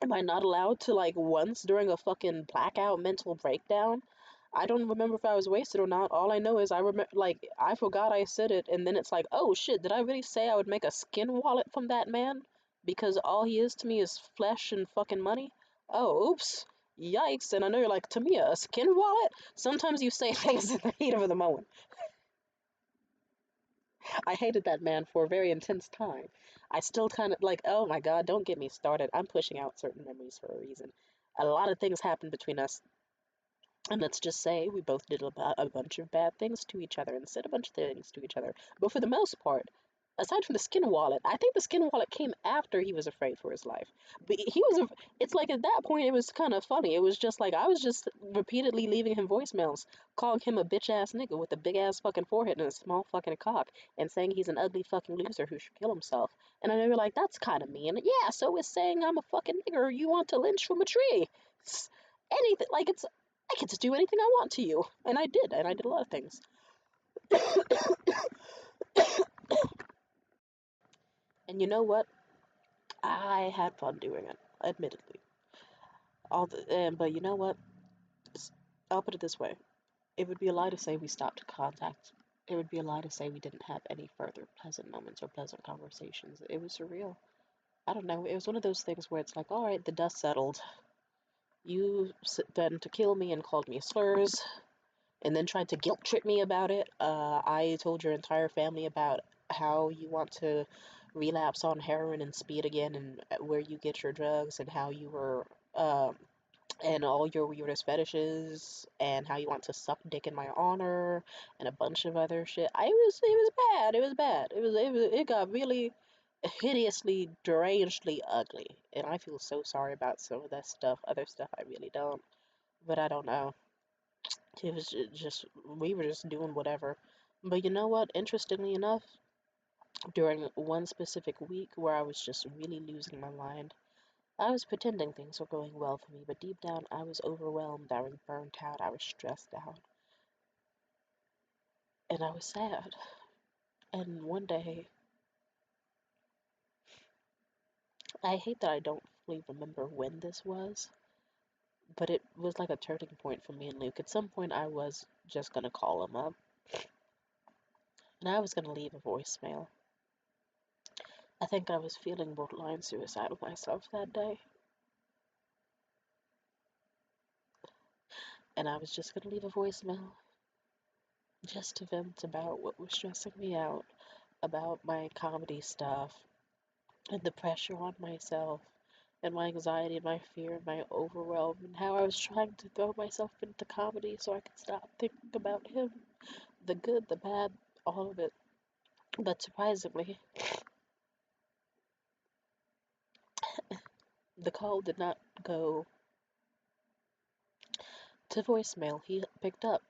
Am I not allowed to, like, once during a fucking blackout mental breakdown? I don't remember if I was wasted or not. All I know is I remember, like, I forgot I said it, and then it's like, oh shit, did I really say I would make a skin wallet from that man? Because all he is to me is flesh and fucking money? Oh, oops. Yikes. And I know you're like, Tamia, a skin wallet? Sometimes you say things in the heat of the moment. I hated that man for a very intense time. I still kind of like, oh my God, don't get me started. I'm pushing out certain memories for a reason. A lot of things happened between us, and let's just say we both did a bunch of bad things to each other and said a bunch of things to each other. But for the most part, aside from the skin wallet, I think the skin wallet came after he was afraid for his life. But it's like at that point, it was kind of funny. It was just like I was just repeatedly leaving him voicemails, calling him a bitch ass nigga with a big ass fucking forehead and a small fucking cock, and saying he's an ugly fucking loser who should kill himself. And I were like, that's kind of mean. Yeah, so it's saying I'm a fucking nigger you want to lynch from a tree. Anything, like, it's I get to do anything I want to you. And I did a lot of things. And you know what? I had fun doing it, admittedly. But you know what? I'll put it this way. It would be a lie to say we stopped contact. It would be a lie to say we didn't have any further pleasant moments or pleasant conversations. It was surreal. I don't know. It was one of those things where it's like, all right, the dust settled. You threatened to kill me and called me slurs, and then tried to guilt trip me about it. I told your entire family about how you want to relapse on heroin and speed again, and where you get your drugs, and how you were, and all your weirdest fetishes, and how you want to suck dick in my honor, and a bunch of other shit. It was bad. It was bad. It got really hideously, derangedly ugly, and I feel so sorry about some of that stuff. Other stuff I really don't, but I don't know. It was just, we were just doing whatever. But you know what? Interestingly enough, during one specific week where I was just really losing my mind, I was pretending things were going well for me, but deep down I was overwhelmed, I was burnt out, I was stressed out, and I was sad. And one day, I hate that I don't fully remember when this was, but it was like a turning point for me and Luke. At some point, I was just gonna call him up, and I was gonna leave a voicemail. I think I was feeling borderline suicidal myself that day, and I was just gonna leave a voicemail just to vent about what was stressing me out, about my comedy stuff, and the pressure on myself, and my anxiety, and my fear, and my overwhelm, and how I was trying to throw myself into comedy so I could stop thinking about him, the good, the bad, all of it. But surprisingly, the call did not go to voicemail. He picked up,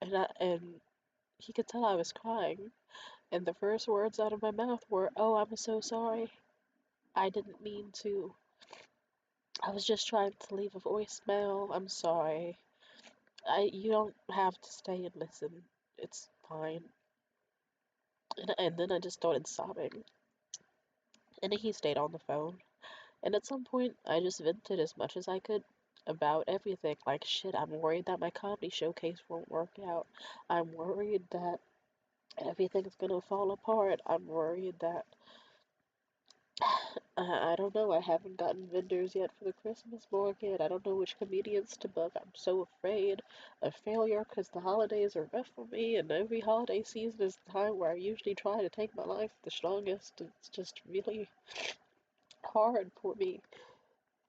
and he could tell I was crying. And the first words out of my mouth were, "Oh, I'm so sorry. I didn't mean to. I was just trying to leave a voicemail. I'm sorry. You don't have to stay and listen. It's fine." And then I just started sobbing. And he stayed on the phone. And at some point, I just vented as much as I could about everything. Like, shit, I'm worried that my comedy showcase won't work out. I'm worried that everything's gonna fall apart. I'm worried that I don't know. I haven't gotten vendors yet for the Christmas market. I don't know which comedians to book. I'm so afraid of failure because the holidays are rough for me, and every holiday season is the time where I usually try to take my life the strongest. It's just really hard for me.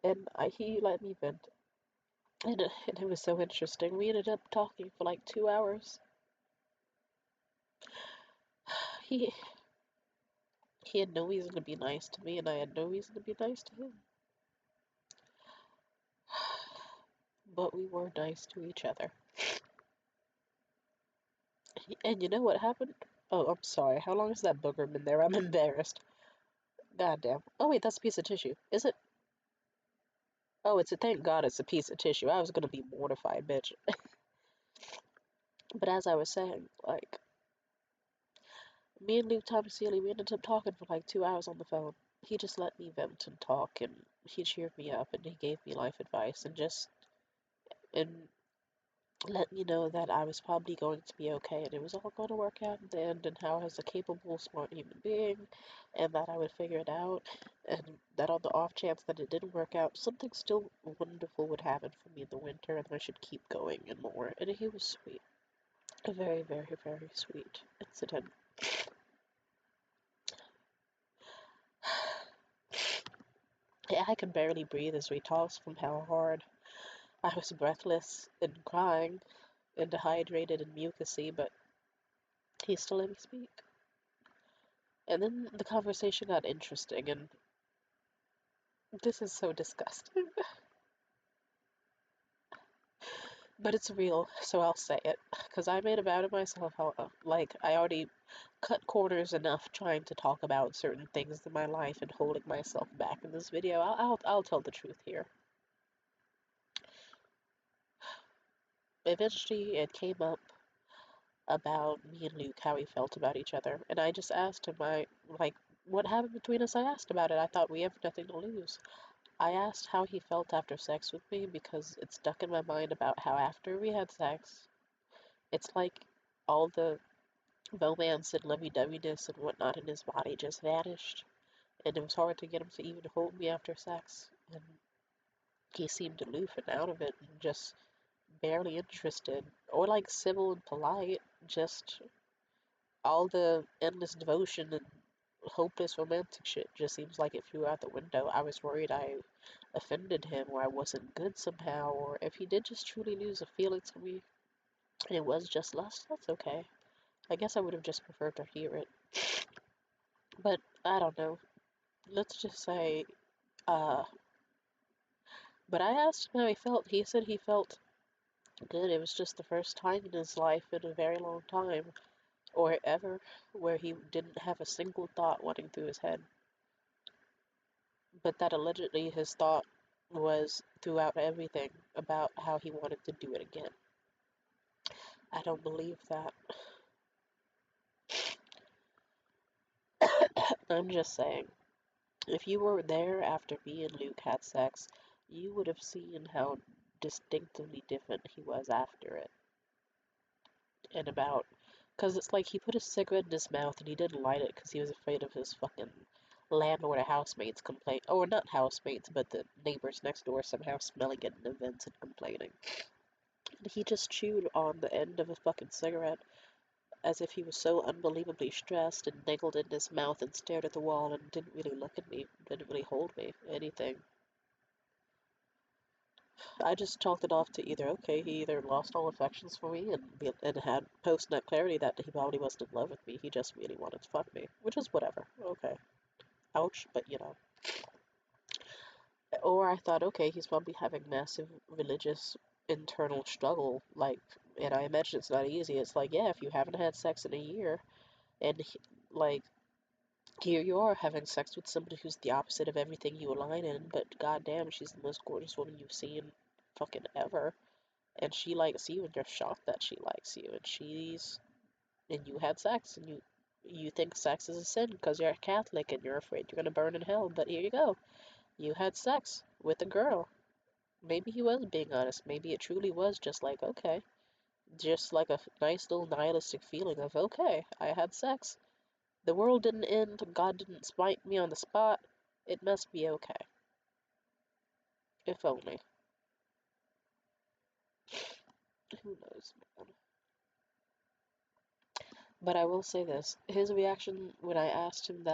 And he let me vent. And it was so interesting. We ended up talking for like 2 hours. He he had no reason to be nice to me, and I had no reason to be nice to him. But we were nice to each other. And you know what happened? Oh, I'm sorry. How long has that booger been there? I'm embarrassed. Goddamn. Oh wait, that's a piece of tissue. Is it? Oh, thank God it's a piece of tissue. I was gonna be mortified, bitch. But as I was saying, like, me and Luke Healy, we ended up talking for like 2 hours on the phone. He just let me vent and talk, and he cheered me up, and he gave me life advice, and let me know that I was probably going to be okay, and it was all going to work out in the end, and how I was a capable, smart human being, and that I would figure it out, and that on the off chance that it didn't work out, something still wonderful would happen for me in the winter, and I should keep going and more. And he was sweet. A very, very, very sweet incident. Yeah, I could barely breathe as we talked from how hard I was breathless and crying and dehydrated and mucusy, but he still let me speak. And then the conversation got interesting, and this is so disgusting. But it's real, so I'll say it. Because I made a vow to myself how, like, I already cut corners enough trying to talk about certain things in my life and holding myself back in this video. I'll tell the truth here. Eventually, it came up about me and Luke, how we felt about each other. And I just asked him, like, what happened between us? I asked about it. I thought we have nothing to lose. I asked how he felt after sex with me because it stuck in my mind about how after we had sex, it's like all the romance and lovey-doveyness and whatnot in his body just vanished. And it was hard to get him to even hold me after sex. And he seemed aloof and out of it and just barely interested. Or like civil and polite, just all the endless devotion and hopeless romantic shit just seems like it flew out the window. I was worried I offended him or I wasn't good somehow, or if he did just truly lose a feeling to me and it was just lust, that's okay. I guess I would have just preferred to hear it. But I don't know. Let's just say, uh, but I asked him how he felt. He said he felt good. It was just the first time in his life in a very long time, or ever, where he didn't have a single thought running through his head. But that allegedly his thought was throughout everything about how he wanted to do it again. I don't believe that. I'm just saying, if you were there after me and Luke had sex, you would have seen how distinctively different he was after it. And about, because it's like he put a cigarette in his mouth and he didn't light it because he was afraid of his fucking landlord or housemates complain, or not housemates, but the neighbors next door somehow smelling it in the vents and complaining. And he just chewed on the end of a fucking cigarette as if he was so unbelievably stressed and niggled in his mouth and stared at the wall and didn't really look at me, didn't really hold me, anything. I just chalked it off to either, okay, he either lost all affections for me and had post-nut clarity that he probably wasn't in love with me, he just really wanted to fuck me, which is whatever, okay. Ouch, but you know. Or I thought, okay, he's probably having massive religious internal struggle, like, and I imagine it's not easy. It's like, yeah, if you haven't had sex in a year, and like, here you are having sex with somebody who's the opposite of everything you align in, but goddamn, she's the most gorgeous woman you've seen fucking ever, and she likes you, and you're shocked that she likes you, and you had sex, and You think sex is a sin because you're a Catholic and you're afraid you're gonna burn in hell, but here you go. You had sex with a girl. Maybe he was being honest. Maybe it truly was just like, okay, just like a nice little nihilistic feeling of, okay, I had sex. The world didn't end. God didn't smite me on the spot. It must be okay. If only. Who knows, man? But I will say this. His reaction when I asked him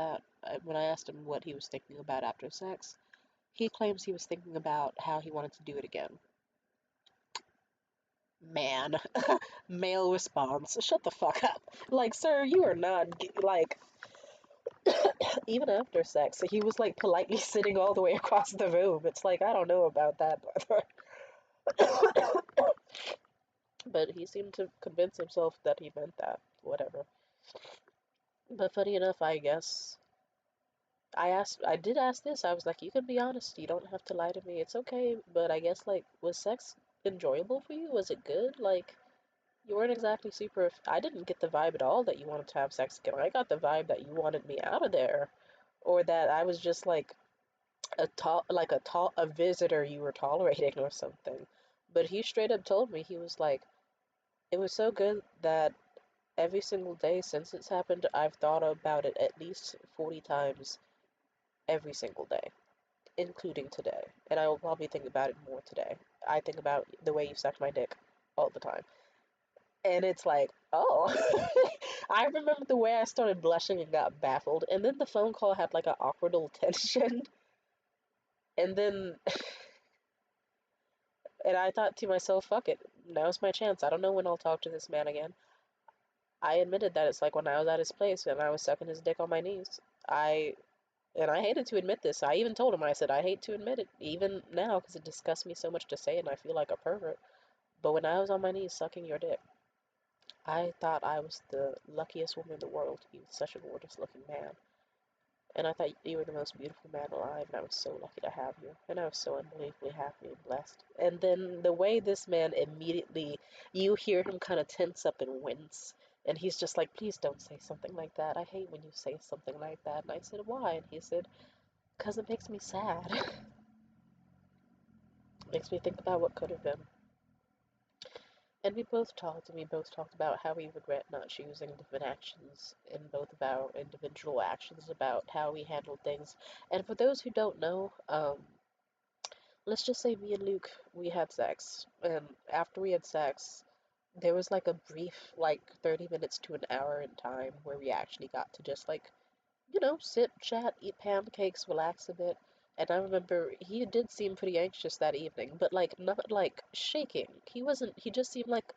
when I asked him what he was thinking about after sex, he claims he was thinking about how he wanted to do it again. Man. Male response. Shut the fuck up. Like, sir, you are not, like, even after sex, he was, like, politely sitting all the way across the room. It's like, I don't know about that, brother. But he seemed to convince himself that he meant that. Whatever. But funny enough, I guess I did ask this. I was like, you can be honest. You don't have to lie to me. It's okay. But I guess, like, was sex enjoyable for you? Was it good? Like, you weren't exactly super. I didn't get the vibe at all that you wanted to have sex again. I got the vibe that you wanted me out of there, or that I was just like a visitor you were tolerating or something. But he straight up told me, he was like, it was so good that every single day since it's happened, I've thought about it at least 40 times every single day, including today. And I will probably think about it more today. I think about the way you sucked my dick all the time. And it's like, oh. I remember the way I started blushing and got baffled. And then the phone call had like an awkward little tension. And then, and I thought to myself, fuck it. Now's my chance. I don't know when I'll talk to this man again. I admitted that it's like when I was at his place and I was sucking his dick on my knees. I And I hated to admit this. I even told him, I said, I hate to admit it, even now, because it disgusts me so much to say it and I feel like a pervert. But when I was on my knees sucking your dick, I thought I was the luckiest woman in the world to be with such a gorgeous looking man. And I thought you were the most beautiful man alive, and I was so lucky to have you. And I was so unbelievably happy and blessed. And then the way this man immediately, you hear him kind of tense up and wince. And he's just like, please don't say something like that. I hate when you say something like that. And I said, why? And he said, because it makes me sad. Makes me think about what could have been. And we both talked about how we regret not choosing different actions in both of our individual actions, about how we handled things. And for those who don't know, let's just say me and Luke, we had sex. And after we had sex, there was like a brief, like 30 minutes to an hour in time where we actually got to just like, sit, chat, eat pancakes, relax a bit. And I remember he did seem pretty anxious that evening, but like not like shaking. He just seemed like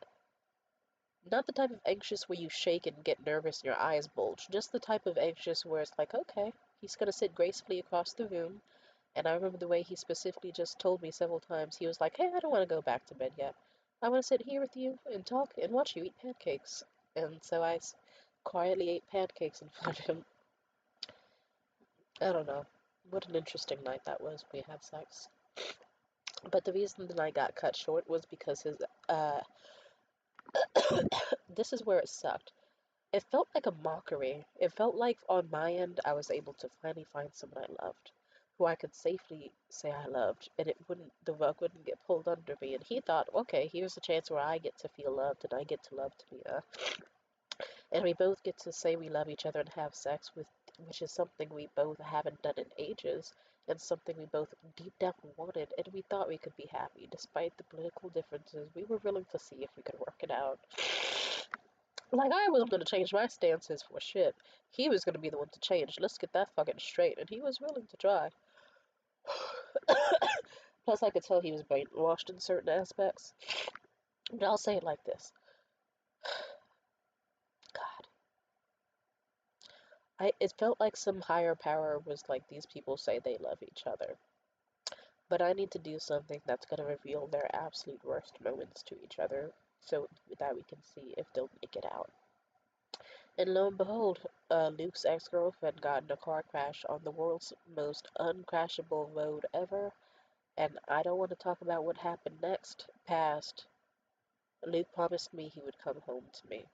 not the type of anxious where you shake and get nervous and your eyes bulge. Just the type of anxious where it's like, okay, he's gonna sit gracefully across the room. And I remember the way he specifically just told me several times, he was like, hey, I don't want to go back to bed yet. I want to sit here with you and talk and watch you eat pancakes. And so quietly ate pancakes in front of him. I don't know. What an interesting night that was. We had sex. But the reason the night got cut short was because uh, this is where it sucked. It felt like a mockery. It felt like on my end, I was able to finally find someone I loved, who I could safely say I loved, and the rug wouldn't get pulled under me. And he thought, okay, here's a chance where I get to feel loved and I get to love Tamia. And we both get to say we love each other and have sex which is something we both haven't done in ages, and something we both deep down wanted, and we thought we could be happy despite the political differences. We were willing to see if we could work it out. Like, I wasn't gonna change my stances for shit. He was gonna be the one to change. Let's get that fucking straight, and he was willing to try. Plus, I could tell he was brainwashed in certain aspects. But I'll say it like this. God. It felt like some higher power was like, these people say they love each other. But I need to do something that's going to reveal their absolute worst moments to each other so that we can see if they'll make it out. And lo and behold, Luke's ex-girlfriend got in a car crash on the world's most uncrashable road ever. And I don't want to talk about what happened next, past Luke promised me he would come home to me.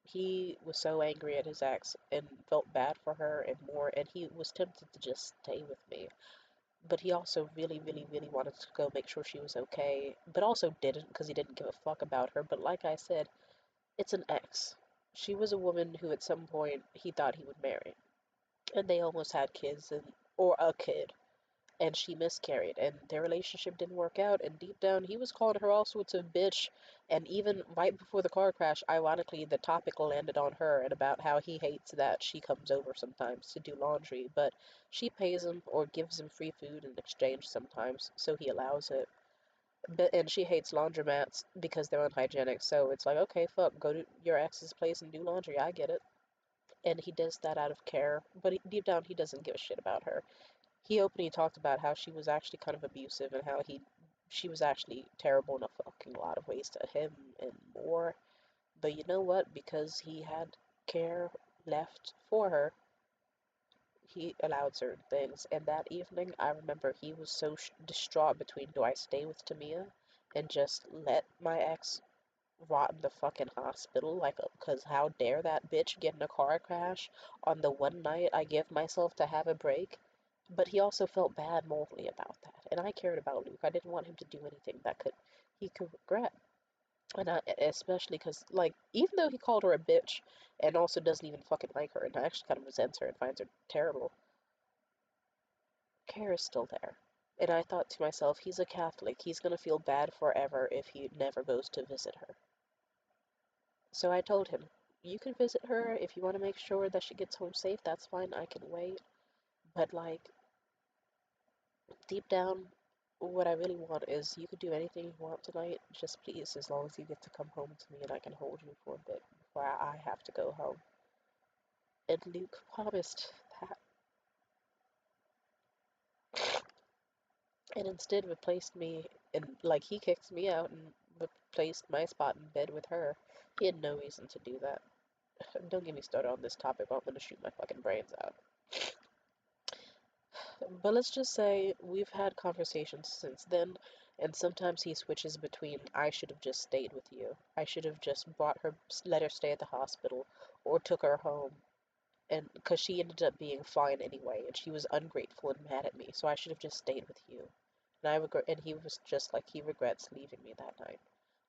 He was so angry at his ex and felt bad for her and more, and he was tempted to just stay with me. But he also really, really, really wanted to go make sure she was okay, but also didn't because he didn't give a fuck about her. But like I said, it's an ex. She was a woman who at some point he thought he would marry, and they almost had kids and or a kid, and she miscarried, and their relationship didn't work out, and deep down he was calling her all sorts of bitch. And even right before the car crash, ironically, the topic landed on her and about how he hates that she comes over sometimes to do laundry, but she pays him or gives him free food in exchange sometimes, so he allows it. But and she hates laundromats because they're unhygienic, so it's like, okay, fuck, go to your ex's place and do laundry, I get it. And he does that out of care, but deep down he doesn't give a shit about her. He openly talked about how she was actually kind of abusive and how she was actually terrible in a fucking lot of ways to him and more. But you know what? Because he had care left for her, he allowed certain things. And that evening, I remember he was so distraught between do I stay with Tamia and just let my ex rot in the fucking hospital, like, because how dare that bitch get in a car crash on the one night I give myself to have a break? But he also felt bad morally about that, and I cared about Luke. I didn't want him to do anything that he could regret, and especially because, like, even though he called her a bitch and also doesn't even fucking like her and actually kind of resents her and finds her terrible, care is still there. And I thought to myself, he's a Catholic. He's gonna feel bad forever if he never goes to visit her. So I told him, you can visit her if you want to make sure that she gets home safe. That's fine. I can wait. But, like, deep down, what I really want is you could do anything you want tonight. Just please, as long as you get to come home to me and I can hold you for a bit before I have to go home. And Luke promised that, and instead replaced me, and like he kicked me out and replaced my spot in bed with her. He had no reason to do that. Don't get me started on this topic, or I'm gonna shoot my fucking brains out. But let's just say we've had conversations since then, and sometimes he switches between I should have just stayed with you, I should have just brought her, let her stay at the hospital, or took her home, and because she ended up being fine anyway, and she was ungrateful and mad at me, so I should have just stayed with you. And I regret, and he was just like he regrets leaving me that night.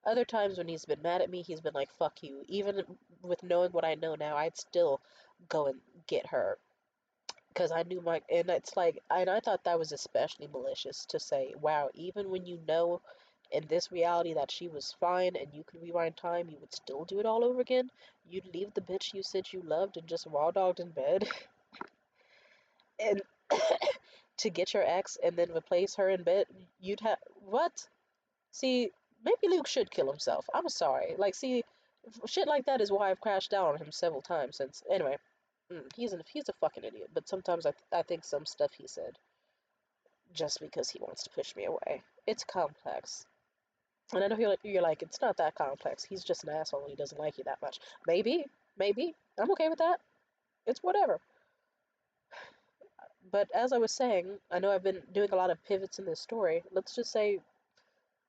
Other times when he's been mad at me, he's been like, fuck you. Even with knowing what I know now, I'd still go and get her because I knew my, and it's like, and I thought that was especially malicious to say, wow, even when you know in this reality that she was fine and you could rewind time, you would still do it all over again. You'd leave the bitch you said you loved and just raw dogged in bed and to get your ex and then replace her in bed. You'd have, what? See, maybe Luke should kill himself. I'm sorry. Like, see, shit like that is why I've crashed out on him several times since. Anyway, he's a fucking idiot. But sometimes I think some stuff he said just because he wants to push me away. It's complex. And I know you're like, it's not that complex. He's just an asshole and he doesn't like you that much. Maybe. I'm okay with that. It's whatever. But as I was saying, I know I've been doing a lot of pivots in this story. Let's just say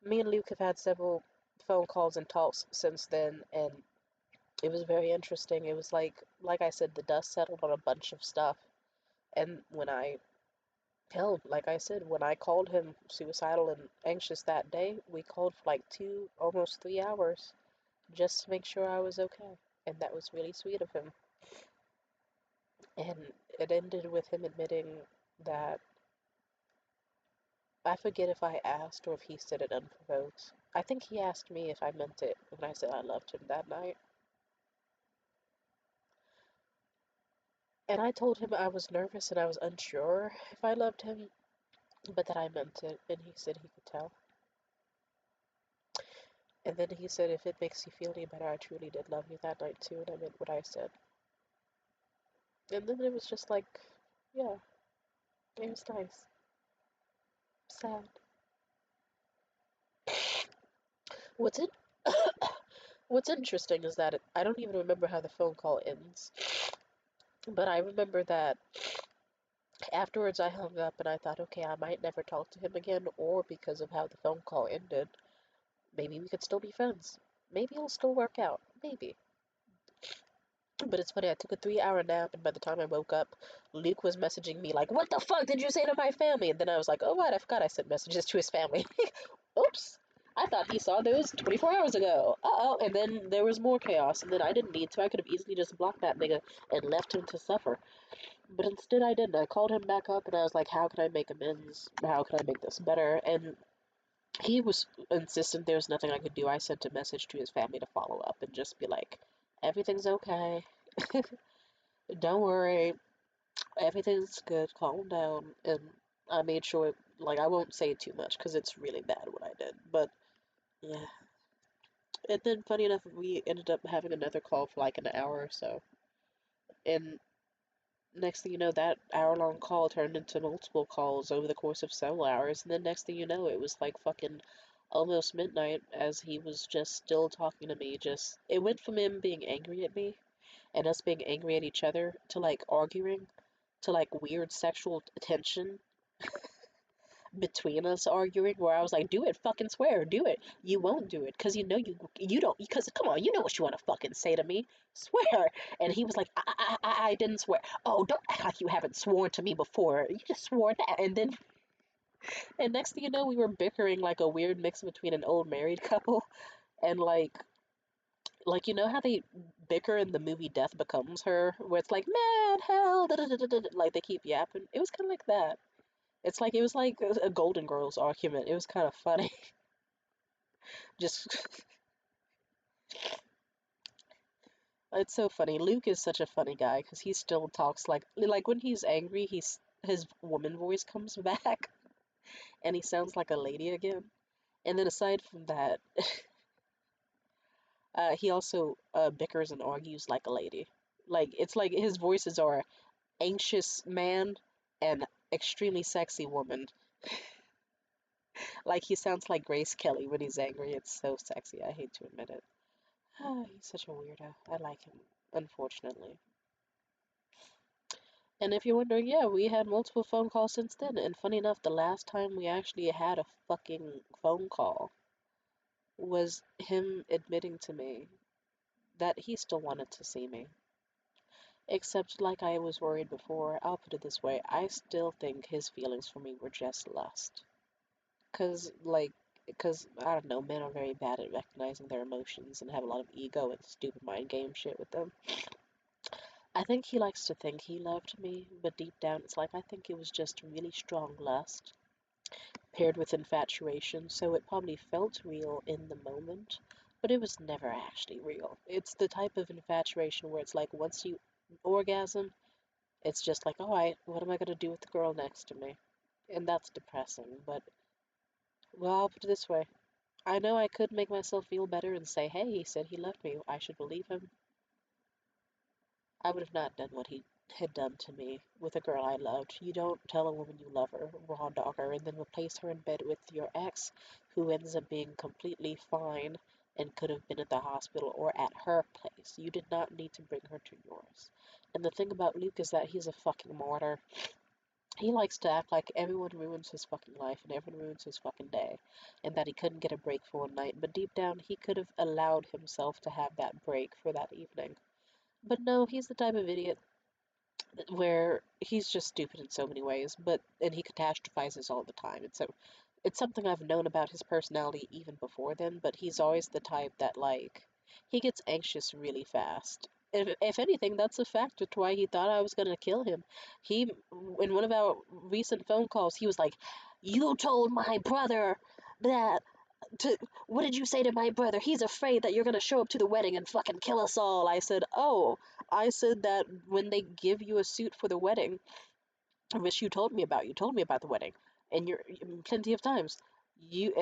me and Luke have had several phone calls and talks since then, and it was very interesting. It was like I said, the dust settled on a bunch of stuff. And when I hell, like I said, when I called him suicidal and anxious that day, we called for like 2, almost 3 hours just to make sure I was okay. And that was really sweet of him. And it ended with him admitting that I forget if I asked or if he said it unprovoked. I think he asked me if I meant it when I said I loved him that night. And I told him I was nervous and I was unsure if I loved him, but that I meant it. And he said he could tell. And then he said, if it makes you feel any better, I truly did love you that night too, and I meant what I said. And then it was just like, yeah, it was nice. Sad. What's it? What's interesting is that I don't even remember how the phone call ends, but I remember that afterwards I hung up and I thought, okay, I might never talk to him again, or because of how the phone call ended, maybe we could still be friends. Maybe it'll still work out. Maybe. But it's funny, I took a 3 hour nap, and by the time I woke up, Luke was messaging me like, "What the fuck did you say to my family?" And then I was like, "Oh, right, I forgot I sent messages to his family." Oops. I thought he saw those 24 hours ago. Uh-oh. And then there was more chaos, and then I didn't need to. I could have easily just blocked that nigga and left him to suffer. But instead I didn't. I called him back up, and I was like, "How can I make amends? How can I make this better?" And he was insistent there's nothing I could do. I sent a message to his family to follow up and just be like, "Everything's okay. Don't worry. Everything's good. Calm down." And I made sure, like, I won't say too much because it's really bad what I did. But yeah. And then, funny enough, we ended up having another call for like an hour or so. And next thing you know, that hour-long call turned into multiple calls over the course of several hours. And then next thing you know, it was like fucking almost midnight as he was just still talking to me. Just, it went from him being angry at me and us being angry at each other to like arguing to like weird sexual tension between us arguing where I was like, "Do it, fucking swear, do it." You won't do it because you know you don't, because come on, you know what you want to fucking say to me. Swear. And he was like, I didn't swear." "Oh, don't act like you haven't sworn to me before. You just swore that." And next thing you know, we were bickering like a weird mix between an old married couple and like you know how they bicker in the movie Death Becomes Her, where it's like mad hell, da, da, da, da, da, like they keep yapping. It was kind of like that. It's like it was like a Golden Girls argument. It was kind of funny. Just it's so funny. Luke is such a funny guy because he still talks like when he's angry, his woman voice comes back and he sounds like a lady again. And then aside from that, he also bickers and argues like a lady. Like it's like his voices are anxious man and extremely sexy woman. Like he sounds like Grace Kelly when he's angry. It's so sexy. I hate to admit it. He's such a weirdo. I like him, unfortunately. And if you're wondering, yeah, we had multiple phone calls since then. And funny enough, the last time we actually had a fucking phone call was him admitting to me that he still wanted to see me. Except, like I was worried before, I'll put it this way, I still think his feelings for me were just lust. Because, I don't know, men are very bad at recognizing their emotions and have a lot of ego and stupid mind game shit with them. I think he likes to think he loved me, but deep down it's like I think it was just really strong lust paired with infatuation, so it probably felt real in the moment, but it was never actually real. It's the type of infatuation where it's like once you orgasm, it's just like, alright, what am I gonna do with the girl next to me? And that's depressing, but, well, I'll put it this way. I know I could make myself feel better and say, "Hey, he said he loved me. I should believe him." I would have not done what he had done to me with a girl I loved. You don't tell a woman you love her, raw dog her, and then replace her in bed with your ex, who ends up being completely fine and could have been at the hospital or at her place. You did not need to bring her to yours. And the thing about Luke is that he's a fucking martyr. He likes to act like everyone ruins his fucking life and everyone ruins his fucking day, and that he couldn't get a break for one night, but deep down he could have allowed himself to have that break for that evening. But no, he's the type of idiot where he's just stupid in so many ways, but and he catastrophizes all the time. It's something I've known about his personality even before then, but he's always the type that like he gets anxious really fast. If anything, that's a factor to why he thought I was gonna kill him. He, in one of our recent phone calls, he was like, "You told my brother that to what did you say to my brother? He's afraid that you're gonna show up to the wedding and fucking kill us all." I said, "Oh, I said that when they give you a suit for the wedding, which you told me about the wedding, and you're plenty of times.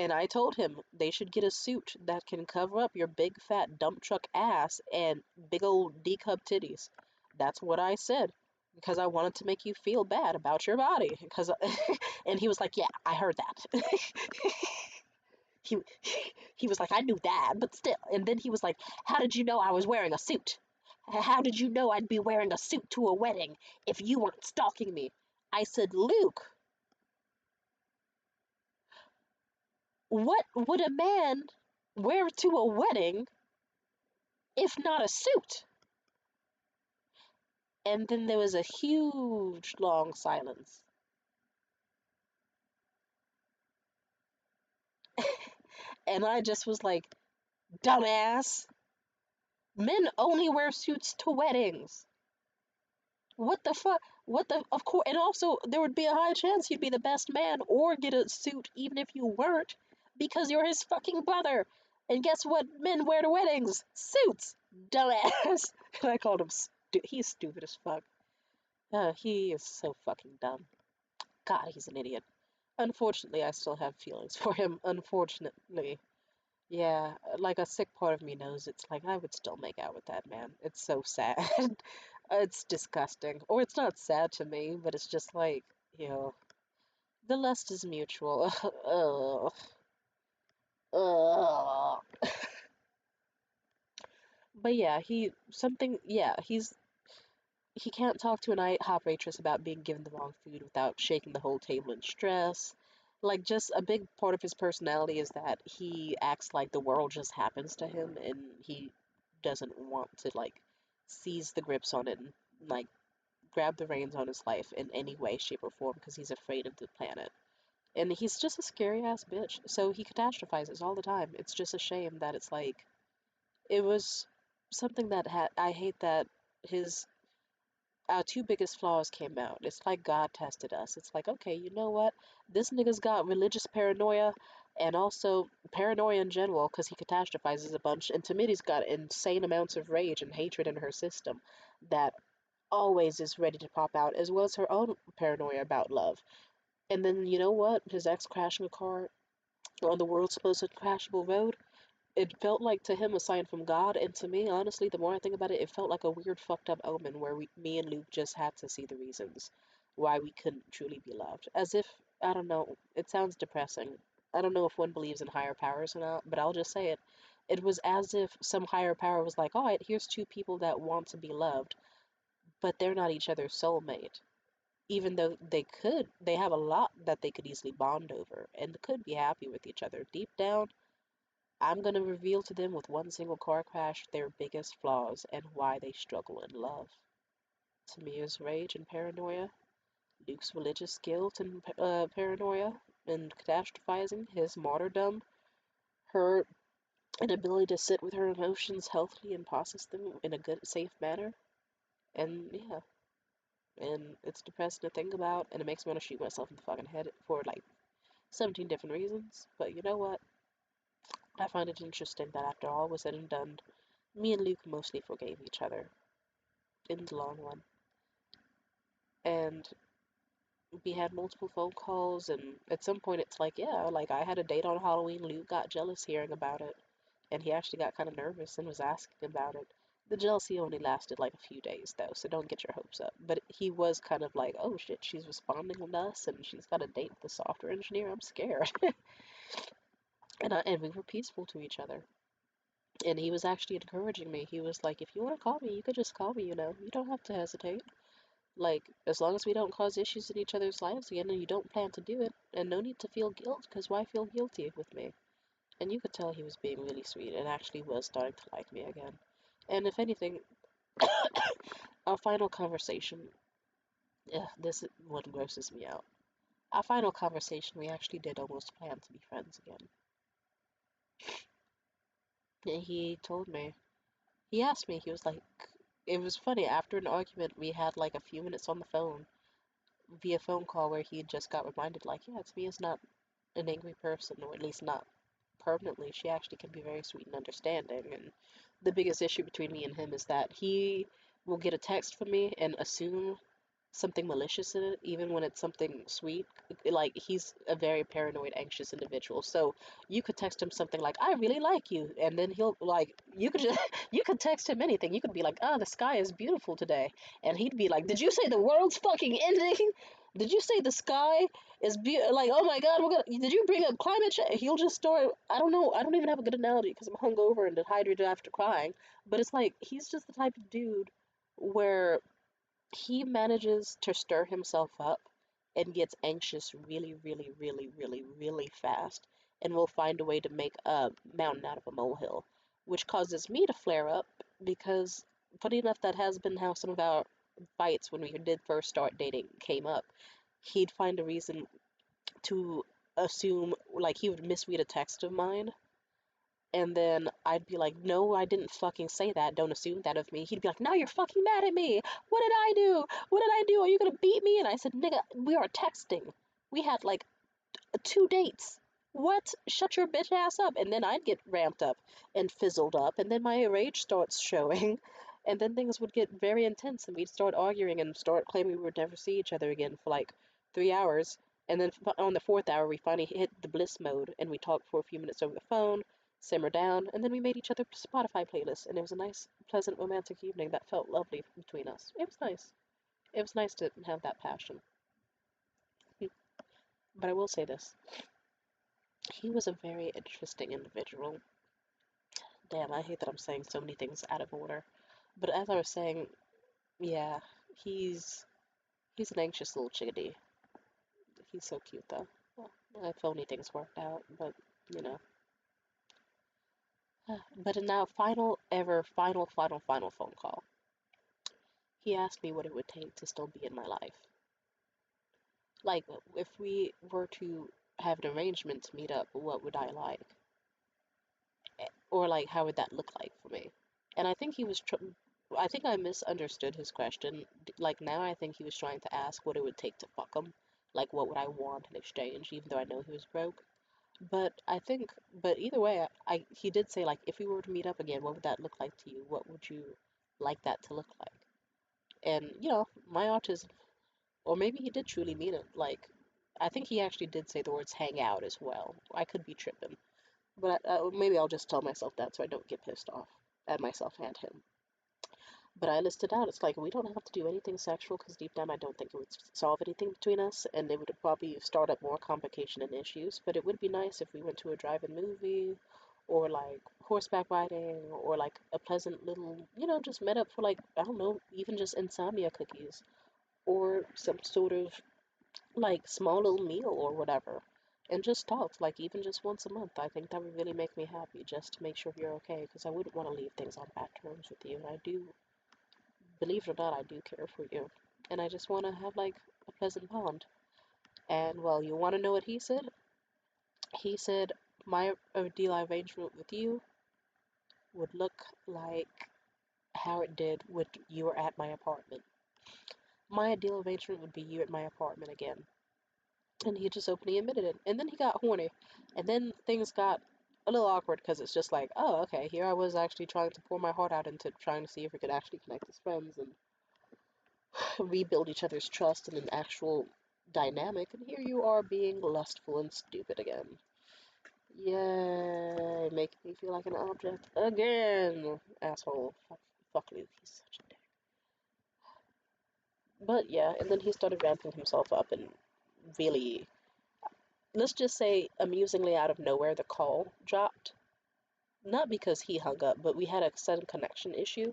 I told him they should get a suit that can cover up your big fat dump truck ass and big old D cup titties. That's what I said." Because I wanted to make you feel bad about your body. Because, and he was like, "Yeah, I heard that." he he was like, "I knew that, but still." And then he was like, "How did you know I was wearing a suit? How did you know I'd be wearing a suit to a wedding if you weren't stalking me?" I said, "Luke, what would a man wear to a wedding if not a suit?" And then there was a huge long silence. And I just was like, dumbass, men only wear suits to weddings. What the fuck? What the? Of course. And also, there would be a high chance you'd be the best man or get a suit even if you weren't, because you're his fucking brother. And guess what men wear to weddings? Suits! Dumbass! And I called him he's stupid as fuck. He is so fucking dumb. God, he's an idiot. Unfortunately, I still have feelings for him. Unfortunately. Yeah, like a sick part of me knows it's like I would still make out with that man. It's so sad. It's disgusting. Or it's not sad to me, but it's just like, you know, the lust is mutual. Ugh. Ugh. But yeah, he can't talk to an IHOP waitress about being given the wrong food without shaking the whole table in stress. Like, just a big part of his personality is that he acts like the world just happens to him and he doesn't want to, like, seize the grips on it and, like, grab the reins on his life in any way, shape, or form because he's afraid of the planet. And he's just a scary ass bitch. So he catastrophizes all the time. It's just a shame that it's like, it was something that I hate that his our two biggest flaws came out. It's like God tested us. It's like, okay, you know what? This nigga's got religious paranoia and also paranoia in general because he catastrophizes a bunch. And Tamidi's got insane amounts of rage and hatred in her system that always is ready to pop out, as well as her own paranoia about love. And then, you know what? His ex crashing a car on the world's most crashable road, it felt like to him a sign from God, and to me, honestly, the more I think about it, it felt like a weird, fucked up omen where me and Luke just had to see the reasons why we couldn't truly be loved. As if, I don't know, it sounds depressing. I don't know if one believes in higher powers or not, but I'll just say it. It was as if some higher power was like, all right, here's two people that want to be loved, but they're not each other's soulmate. Even though they have a lot that they could easily bond over and could be happy with each other. Deep down, I'm going to reveal to them with one single car crash their biggest flaws and why they struggle in love. Tamia's rage and paranoia, Luke's religious guilt and paranoia and catastrophizing, his martyrdom, her inability to sit with her emotions healthily and process them in a good, safe manner. And yeah, and it's depressing to think about, and it makes me want to shoot myself in the fucking head for like 17 different reasons. But you know what? I find it interesting that after all was said and done, me and Luke mostly forgave each other in the long run. And we had multiple phone calls, and at some point it's like, yeah, like I had a date on Halloween. Luke got jealous hearing about it, and he actually got kind of nervous and was asking about it. The jealousy only lasted like a few days, though, so don't get your hopes up. But he was kind of like, oh shit, she's responding with us, and she's got a date with the software engineer. I'm scared. And we were peaceful to each other. And he was actually encouraging me. He was like, if you want to call me, you could just call me, you know. You don't have to hesitate. Like, as long as we don't cause issues in each other's lives again and you don't plan to do it, and no need to feel guilt, because why feel guilty with me? And you could tell he was being really sweet and actually was starting to like me again. And if anything, our final conversation, this one grosses me out. Our final conversation, we actually did almost plan to be friends again. And he told me, he asked me, he was like, it was funny, after an argument, we had like a few minutes on the phone via phone call where he just got reminded, like, yeah, it's me is not an angry person, or at least not permanently. She actually can be very sweet and understanding. And the biggest issue between me and him is that he will get a text from me and assume something malicious in it, even when it's something sweet. Like, he's a very paranoid, anxious individual. So you could text him something like, I really like you. And then he'll, like, you could just, you could text him anything. You could be like, oh, the sky is beautiful today. And he'd be like, did you say the world's fucking ending? Did you say the sky is like, oh my god, did you bring up climate change? He'll just start, I don't know, I don't even have a good analogy because I'm hungover and dehydrated after crying. But it's like, he's just the type of dude where he manages to stir himself up and gets anxious really, really, really, really, really fast and will find a way to make a mountain out of a molehill, which causes me to flare up because, funny enough, that has been how some of our fights when we did first start dating came up, he'd find a reason to assume, like, he would misread a text of mine, and then I'd be like, no, I didn't fucking say that. Don't assume that of me. He'd be like, now you're fucking mad at me. What did I do? What did I do? Are you gonna beat me? And I said, nigga, we are texting. We had like 2 dates. What? Shut your bitch ass up. And then I'd get ramped up and fizzled up, and then my rage starts showing, and then things would get very intense, and we'd start arguing and start claiming we would never see each other again for like 3 hours. And then on the fourth hour, we finally hit the bliss mode, and we talked for a few minutes over the phone, simmer down, and then we made each other Spotify playlists, and it was a nice, pleasant, romantic evening that felt lovely between us. It was nice. It was nice to have that passion. But I will say this. He was a very interesting individual. Damn, I hate that I'm saying so many things out of order. But as I was saying, yeah, he's he's an anxious little chickadee. He's so cute though. Well, if only things worked out, but you know. But in now final phone call, he asked me what it would take to still be in my life. Like, if we were to have an arrangement to meet up, what would I like? Or like, how would that look like for me? And I think he was I think I misunderstood his question. Like now, I think he was trying to ask what it would take to fuck him. Like, what would I want in exchange, even though I know he was broke. But either way, he did say like, if we were to meet up again, what would that look like to you? What would you like that to look like? And my autism, or maybe he did truly mean it. Like, I think he actually did say the words "hang out" as well. I could be tripping, but maybe I'll just tell myself that so I don't get pissed off at myself and him. But I listed out, it's like, we don't have to do anything sexual because deep down I don't think it would solve anything between us, and it would probably start up more complication and issues. But it would be nice if we went to a drive-in movie, or like horseback riding, or like a pleasant little, just met up for like, I don't know, even just insomnia cookies, or some sort of like small little meal or whatever. And just talk, like even just once a month. I think that would really make me happy, just to make sure you're okay, because I wouldn't want to leave things on bad terms with you. And I do, believe it or not, I do care for you. And I just want to have like a pleasant bond. And well, you want to know what he said? He said, my ideal arrangement with you would look like how it did when you were at my apartment. My ideal arrangement would be you at my apartment again. And he just openly admitted it. And then he got horny. And then things got a little awkward because it's just like, oh, okay, here I was actually trying to pour my heart out into trying to see if we could actually connect as friends and rebuild each other's trust in an actual dynamic, and here you are being lustful and stupid again. Yay, making me feel like an object again, asshole. Fuck Luke, he's such a dick. But yeah, and then he started ramping himself up and really, let's just say, amusingly out of nowhere, the call dropped. Not because he hung up, but we had a sudden connection issue.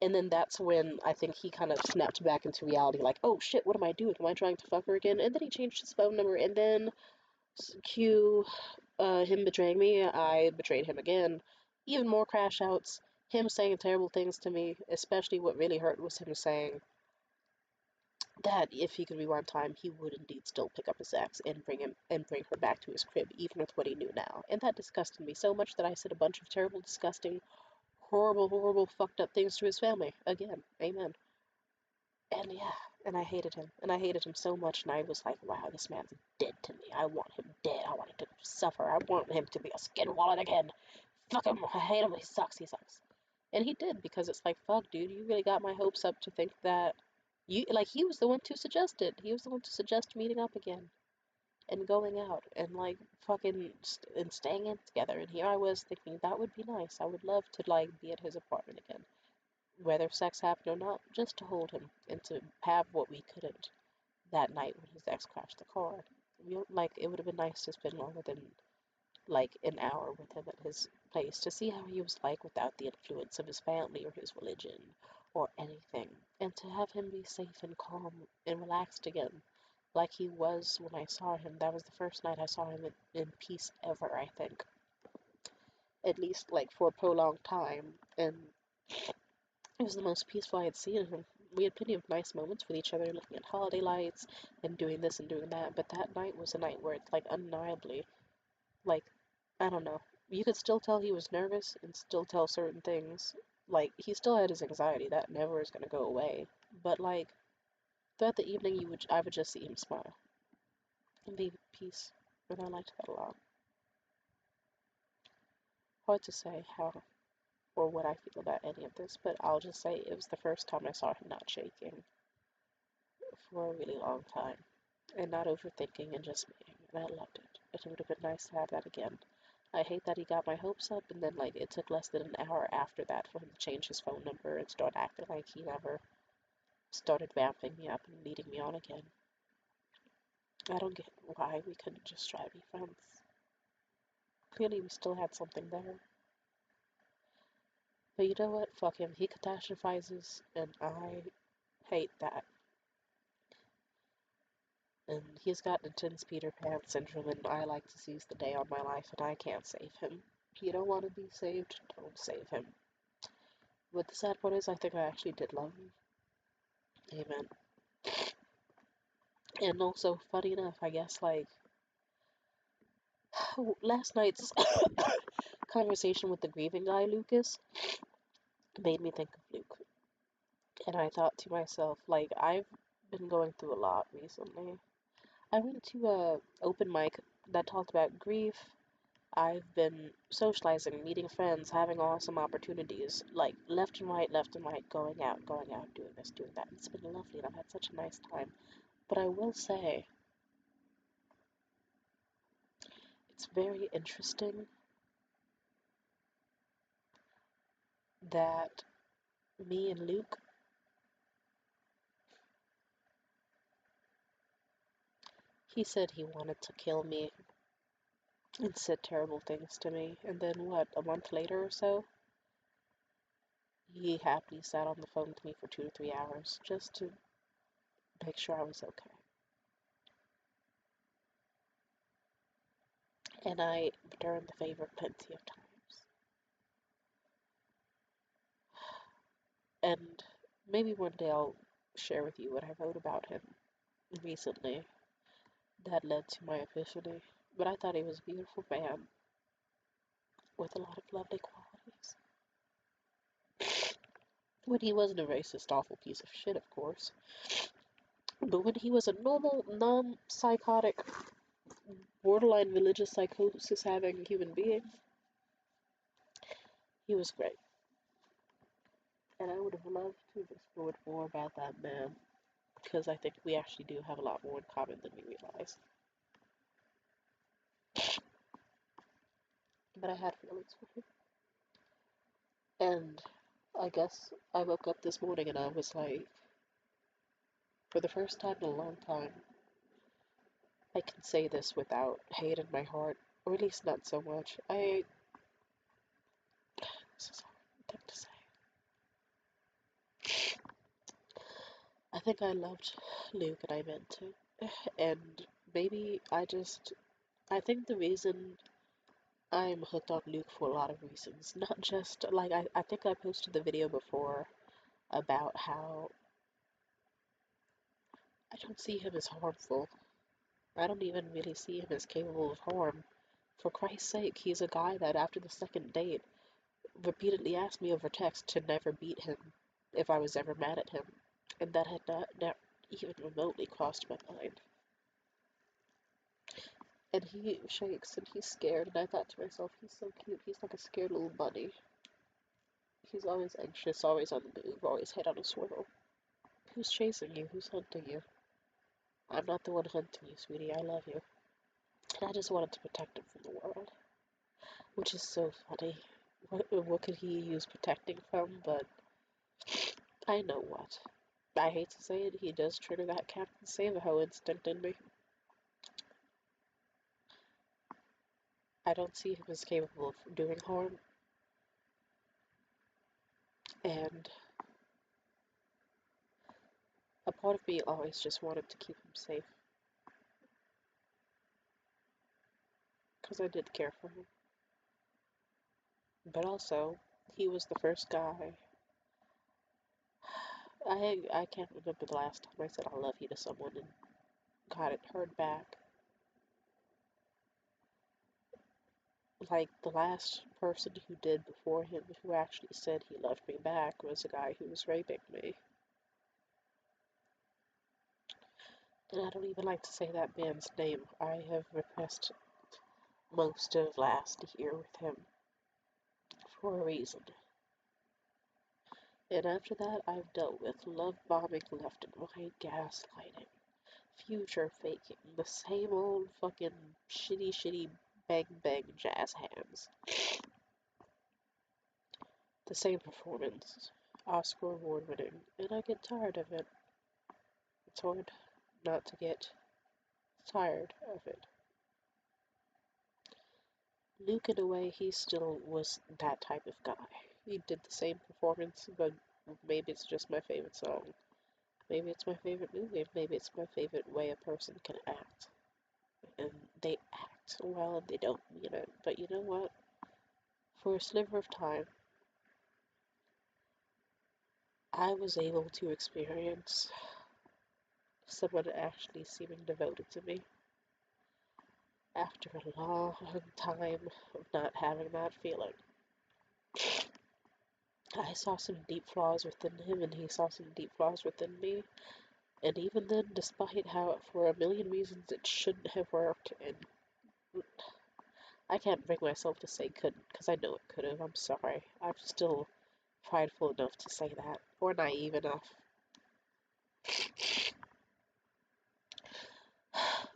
And then that's when I think he kind of snapped back into reality, like, oh shit, what am I doing? Am I trying to fuck her again? And then he changed his phone number, and then cue him betraying me, I betrayed him again. Even more crash outs, him saying terrible things to me, especially what really hurt was him saying that if he could rewind time, he would indeed still pick up his ex and bring her back to his crib, even with what he knew now. And that disgusted me so much that I said a bunch of terrible, disgusting, horrible, horrible, fucked up things to his family. Again, amen. And yeah, and I hated him. And I hated him so much, and I was like, wow, this man's dead to me. I want him dead. I want him to suffer. I want him to be a skin wallet again. Fuck him. I hate him. He sucks. He sucks. And he did, because it's like, fuck, dude, you really got my hopes up to think that he was the one to suggest it. He was the one to suggest meeting up again and going out and like fucking and staying in together. And here I was thinking that would be nice. I would love to like be at his apartment again, whether sex happened or not, just to hold him and to have what we couldn't that night when his ex crashed the car. Like, it would have been nice to spend longer than like an hour with him at his place to see how he was like without the influence of his family or his religion or anything, and to have him be safe and calm and relaxed again, like he was when I saw him. That was the first night I saw him in peace ever, I think. At least, like, for a prolonged time. And it was the most peaceful I had seen him we had plenty of nice moments with each other, looking at holiday lights and doing this and doing that. But that night was a night where it's like undeniably, like, I don't know. You could still tell he was nervous and still tell certain things. Like, he still had his anxiety. That never is going to go away. But, like, throughout the evening, I would just see him smile and be at peace. And I liked that a lot. Hard to say how or what I feel about any of this, but I'll just say it was the first time I saw him not shaking for a really long time and not overthinking and just being. And I loved it. It would have been nice to have that again. I hate that he got my hopes up, and then, like, it took less than an hour after that for him to change his phone number and start acting like he never started vamping me up and leading me on again. I don't get why we couldn't just try to be friends. Clearly, we still had something there. But you know what? Fuck him. He catastrophizes, and I hate that. And he's got intense Peter Pan syndrome, and I like to seize the day on my life, and I can't save him. If you don't want to be saved, don't save him. But the sad part is, I think I actually did love him. Amen. And also, funny enough, I guess, like, last night's conversation with the grieving guy, Lucas, made me think of Luke. And I thought to myself, like, I've been going through a lot recently. I went to a open mic that talked about grief. I've been socializing, meeting friends, having awesome opportunities, like left and right, going out, doing this, doing that. It's been lovely and I've had such a nice time. But I will say, it's very interesting that me and Luke, he said he wanted to kill me and said terrible things to me. And then, what, a month later or so, he happily sat on the phone to me for 2 to 3 hours just to make sure I was okay. And I returned the favor plenty of times. And maybe one day I'll share with you what I wrote about him recently that led to my epiphany. But I thought he was a beautiful man with a lot of lovely qualities. When he wasn't a racist, awful piece of shit, of course. But when he was a normal, non-psychotic, borderline religious psychosis having human being, he was great. And I would have loved to have explored more about that man, because I think we actually do have a lot more in common than we realize. But I had feelings for him. And I guess I woke up this morning and I was like, for the first time in a long time, I can say this without hate in my heart, or at least not so much. This is a hard thing to say. I think I loved Luke and I meant to. And maybe I think the reason I'm hooked on Luke for a lot of reasons. Not just, like, I think I posted the video before about how I don't see him as harmful. I don't even really see him as capable of harm. For Christ's sake, he's a guy that after the second date repeatedly asked me over text to never beat him if I was ever mad at him. And that had not even remotely crossed my mind. And he shakes and he's scared, and I thought to myself, he's so cute. He's like a scared little bunny. He's always anxious, always on the move, always head on a swivel. Who's chasing you? Who's hunting you? I'm not the one hunting you, sweetie. I love you. And I just wanted to protect him from the world. Which is so funny. What could he use protecting from? But I know what. I hate to say it, he does trigger that Captain Save-A-Ho instinct in me. I don't see him as capable of doing harm. And a part of me always just wanted to keep him safe. Because I did care for him. But also, he was the first guy I can't remember the last time I said I love you to someone and got it heard back. Like the last person who did before him who actually said he loved me back was a guy who was raping me. And I don't even like to say that man's name. I have repressed most of last year with him for a reason. And after that, I've dealt with love bombing left and right, gaslighting, future faking, the same old fucking shitty bang bang jazz hands. The same performance, Oscar award winning, and I get tired of it. It's hard not to get tired of it. Luke, in a way, he still was that type of guy. He did the same performance, but maybe it's just my favorite song. Maybe it's my favorite movie. Maybe it's my favorite way a person can act. And they act well and they don't mean it. But you know what? For a sliver of time, I was able to experience someone actually seeming devoted to me after a long time of not having that feeling. I saw some deep flaws within him, and he saw some deep flaws within me. And even then, despite how, for a million reasons, it shouldn't have worked, and I can't bring myself to say couldn't, because I know it could have. I'm sorry. I'm still prideful enough to say that, or naive enough.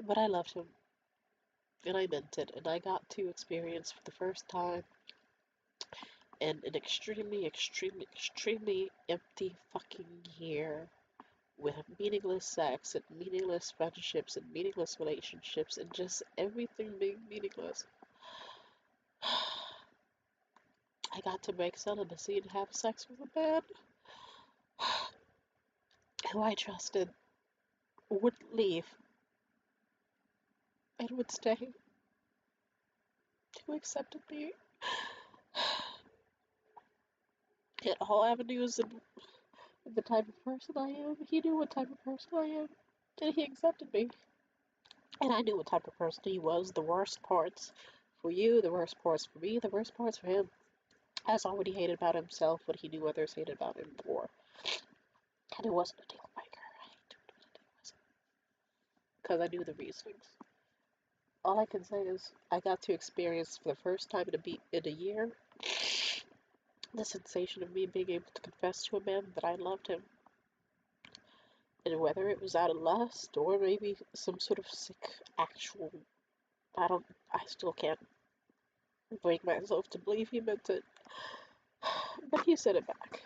But I loved him, and I meant it, and I got to experience for the first time in an extremely empty fucking year with meaningless sex and meaningless friendships and meaningless relationships and just everything being meaningless. I got to break celibacy and have sex with a man who I trusted wouldn't leave and would stay, who accepted me in all avenues and the type of person I am. He knew what type of person I am, and he accepted me. And I knew what type of person he was. The worst parts for you, the worst parts for me, the worst parts for him. I saw what he hated about himself, what he knew others hated about him for. And it wasn't a deal breaker. I hate to admit it wasn't. Because I knew the reasonings. All I can say is I got to experience for the first time in a year the sensation of me being able to confess to a man that I loved him. And whether it was out of lust or maybe some sort of sick actual, I still can't bring myself to believe he meant it. But he said it back.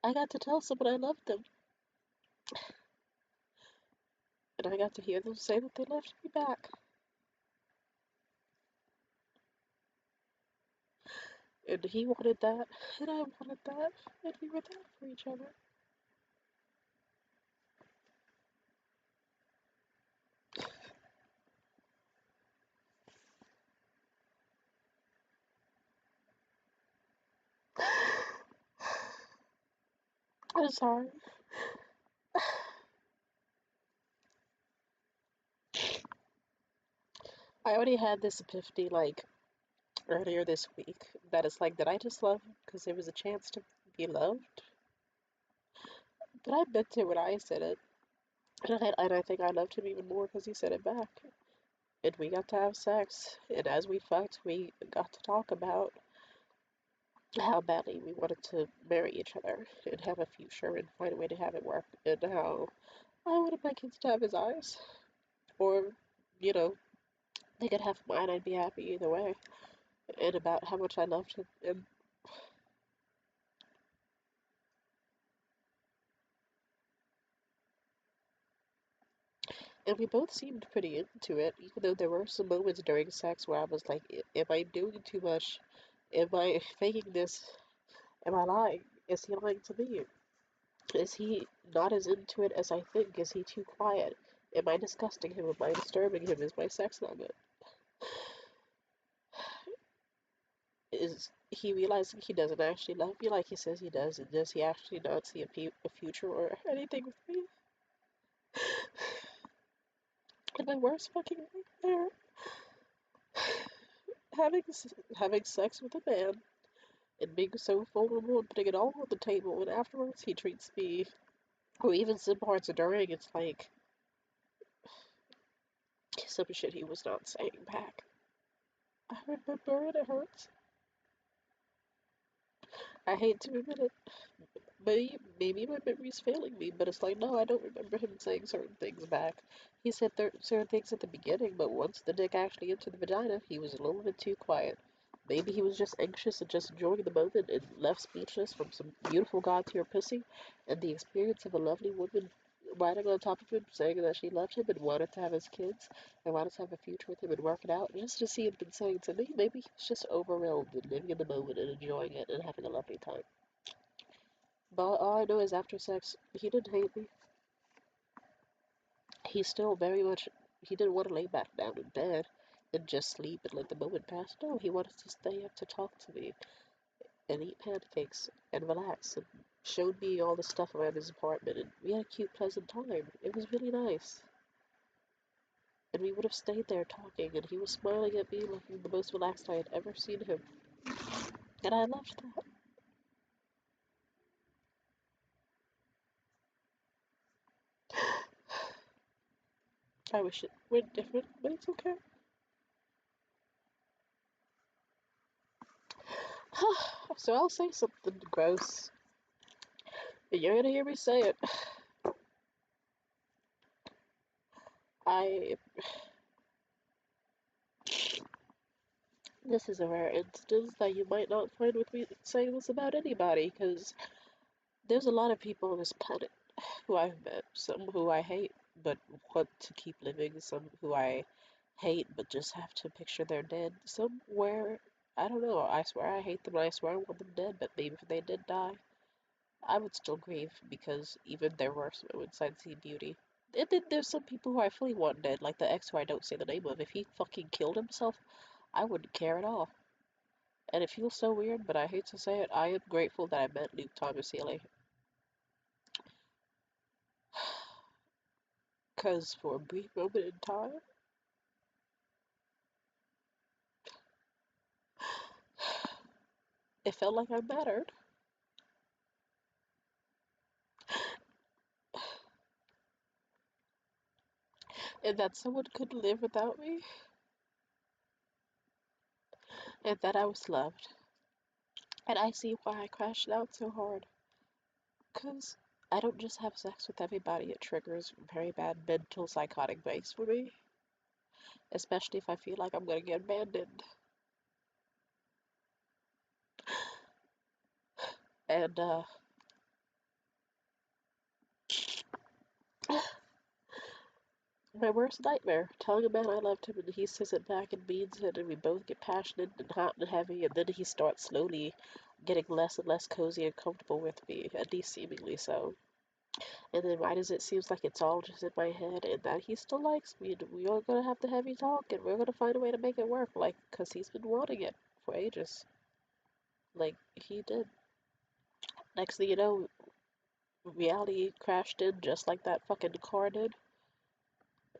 I got to tell someone I loved them. And I got to hear them say that they loved me back. And he wanted that, and I wanted that, and we were there for each other. I'm sorry. I already had this epiphany, like, earlier this week, that it's like, did I just love him because there was a chance to be loved? But I meant it when I said it. And I think I loved him even more because he said it back. And we got to have sex. And as we fucked, we got to talk about how badly we wanted to marry each other and have a future and find a way to have it work. And how I wanted my kids to have his eyes. Or, you know, they could have mine. I'd be happy either way. And about how much I loved him. And we both seemed pretty into it, even though there were some moments during sex where I was like, am I doing too much? Am I faking this? Am I lying? Is he lying to me? Is he not as into it as I think? Is he too quiet? Am I disgusting him? Am I disturbing him? Is my sex not good? Is he realizing he doesn't actually love me like he says he does? And does he actually not see a future or anything with me? And my worst fucking nightmare, having having sex with a man and being so vulnerable and putting it all on the table, and afterwards he treats me, or even some parts during, it's like some shit he was not saying back. I remember and it hurts. I hate to admit it. Maybe my memory's failing me, but it's like, no, I don't remember him saying certain things back. He said certain things at the beginning, but once the dick actually entered the vagina, he was a little bit too quiet. Maybe he was just anxious and just enjoying the moment and left speechless from some beautiful god-tier pussy and the experience of a lovely woman riding on top of him, saying that she loved him and wanted to have his kids and wanted to have a future with him and work it out. Just to see him been saying to me, maybe he was just overwhelmed and living in the moment and enjoying it and having a lovely time. But all I know is after sex, he didn't hate me. He still very much, he didn't want to lay back down in bed and just sleep and let the moment pass. No, he wanted to stay up to talk to me and eat pancakes and relax and showed me all the stuff around his apartment and we had a cute, pleasant time. It was really nice. And we would have stayed there talking and he was smiling at me looking the most relaxed I had ever seen him. And I loved that. I wish it went different, but it's okay. So I'll say something gross. And you're gonna hear me say it. I This is a rare instance that you might not find with me saying this about anybody, because there's a lot of people on this planet who I've met, some who I hate but want to keep living, some who I hate but just have to picture they're dead, some where, I don't know, I swear I hate them and I swear I want them dead, but maybe if they did die, I would still grieve because even their worst moments I'd see beauty. And then there's some people who I fully want dead, like the ex who I don't say the name of. If he fucking killed himself, I wouldn't care at all. And it feels so weird, but I hate to say it, I am grateful that I met Luke Healy. Because for a brief moment in time, it felt like I mattered. And that someone could live without me. And that I was loved. And I see why I crashed out so hard. Because I don't just have sex with everybody, it triggers very bad mental psychotic breaks for me. Especially if I feel like I'm gonna get abandoned. And, my worst nightmare, telling a man I loved him and he says it back and means it, and we both get passionate and hot and heavy, and then he starts slowly getting less and less cozy and comfortable with me, at least seemingly so. And then why does it seem like it's all just in my head and that he still likes me and we are gonna have the heavy talk and we're gonna find a way to make it work, like, cause he's been wanting it for ages. Like, he did. Next thing you know, reality crashed in just like that fucking car did.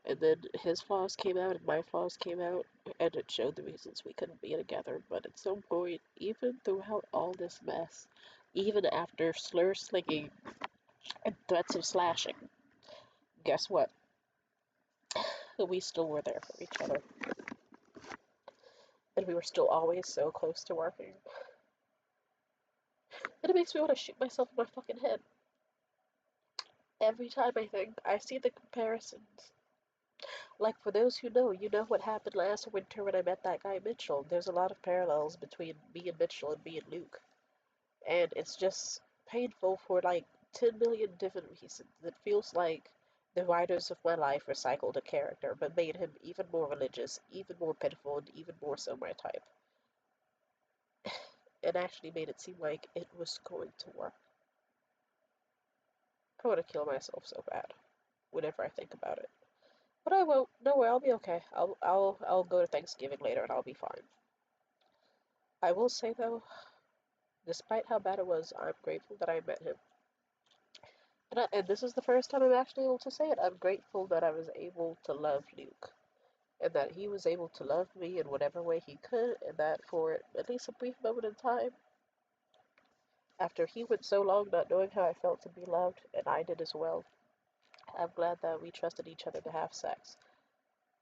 And then his flaws came out and my flaws came out, and it showed the reasons we couldn't be together. But at some point, even throughout all this mess, even after slur slinging and threats of slashing, guess what? We still were there for each other. And we were still always so close to working. And it makes me want to shoot myself in my fucking head. Every time I see the comparisons. Like, for those who know, you know what happened last winter when I met that guy Mitchell. There's a lot of parallels between me and Mitchell and me and Luke. And it's just painful for like 10 million different reasons. It feels like the writers of my life recycled a character, but made him even more religious, even more pitiful, and even more so my type. And actually made it seem like it was going to work. I want to kill myself so bad whenever I think about it. But I won't. Don't worry, I'll be okay. I'll go to Thanksgiving later and I'll be fine. I will say though, despite how bad it was, I'm grateful that I met him. And this is the first time I'm actually able to say it. I'm grateful that I was able to love Luke, and that he was able to love me in whatever way he could, and that for at least a brief moment in time, after he went so long not knowing how I felt to be loved, and I did as well, I'm glad that we trusted each other to have sex.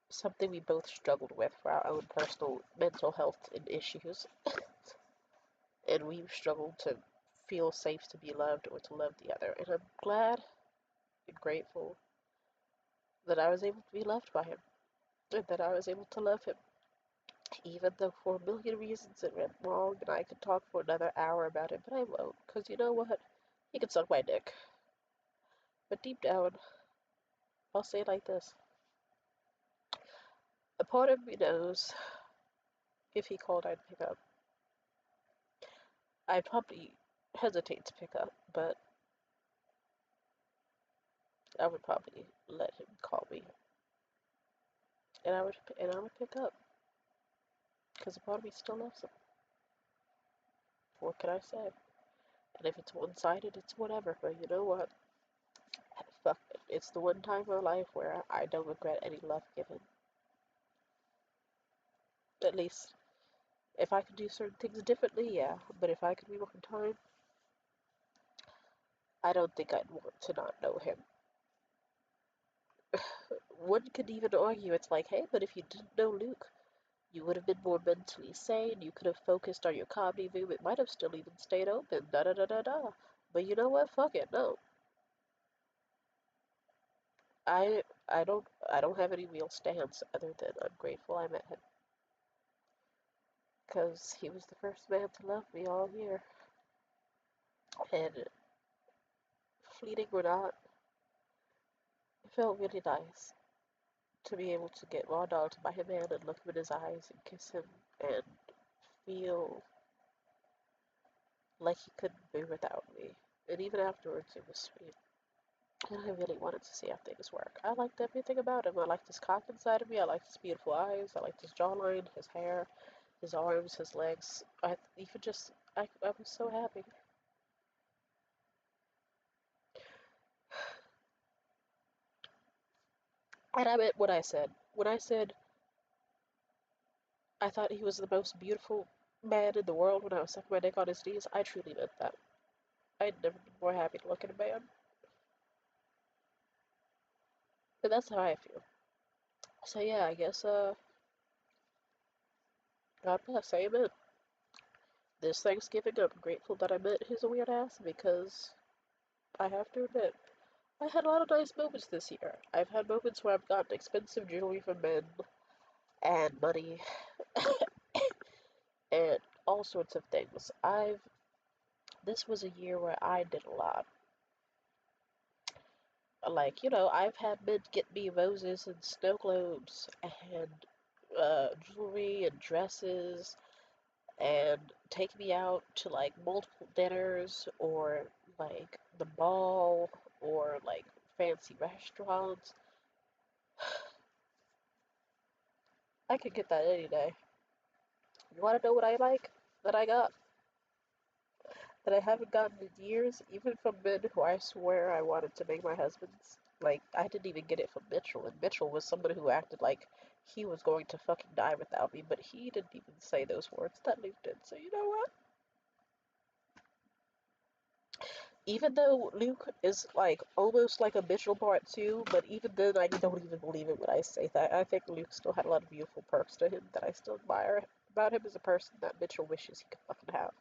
Something we both struggled with for our own personal mental health and issues, and we've struggled to feel safe to be loved or to love the other. And I'm glad and grateful that I was able to be loved by him, and that I was able to love him, even though for a million reasons it went wrong, and I could talk for another hour about it, but I won't, because you know what? He can suck my dick. But deep down, I'll say it like this. A part of me knows if he called, I'd pick up. I'd probably hesitate to pick up, but I would probably let him call me, and I would pick up, because a part of me still loves him. What can I say? And if it's one-sided, it's whatever. But you know what? Fuck it. It's the one time in my life where I don't regret any love given. At least, if I could do certain things differently, yeah. But if I could rewind time, I don't think I'd want to not know him. One could even argue it's like, hey, but if you didn't know Luke, you would have been more mentally sane. You could have focused on your comedy room. It might have still even stayed open. Da da da da da. But you know what? Fuck it. No, I I don't have any real stance other than I'm grateful I met him, because he was the first man to love me all year. And fleeting or not, it felt really nice to be able to get raw dogged by him and look him in his eyes and kiss him and feel like he couldn't be without me. And even afterwards, it was sweet. And I really wanted to see how things work. I liked everything about him. I liked his cock inside of me. I liked his beautiful eyes. I liked his jawline, his hair, his arms, his legs. I was so happy. And I meant what I said. When I said I thought he was the most beautiful man in the world when I was sucking my dick on his knees, I truly meant that. I'd never been more happy to look at a man. And that's how I feel. So yeah, I guess, God bless, amen. This Thanksgiving, I'm grateful that I met his weird ass, because I have to admit, I had a lot of nice moments this year. I've had moments where I've gotten expensive jewelry from men, and money, and all sorts of things. This was a year where I did a lot. Like, I've had men get me roses and snow globes and jewelry and dresses and take me out to like multiple dinners or like the ball or like fancy restaurants. I could get that any day. You want to know what I like that I got that I haven't gotten in years, even from men who I swear I wanted to make my husbands? Like, I didn't even get it from Mitchell, and Mitchell was somebody who acted like he was going to fucking die without me, but he didn't even say those words that Luke did. So you know what? Even though Luke is like almost like a Mitchell part two, but even then I don't even believe it when I say that. I think Luke still had a lot of beautiful perks to him that I still admire about him as a person that Mitchell wishes he could fucking have.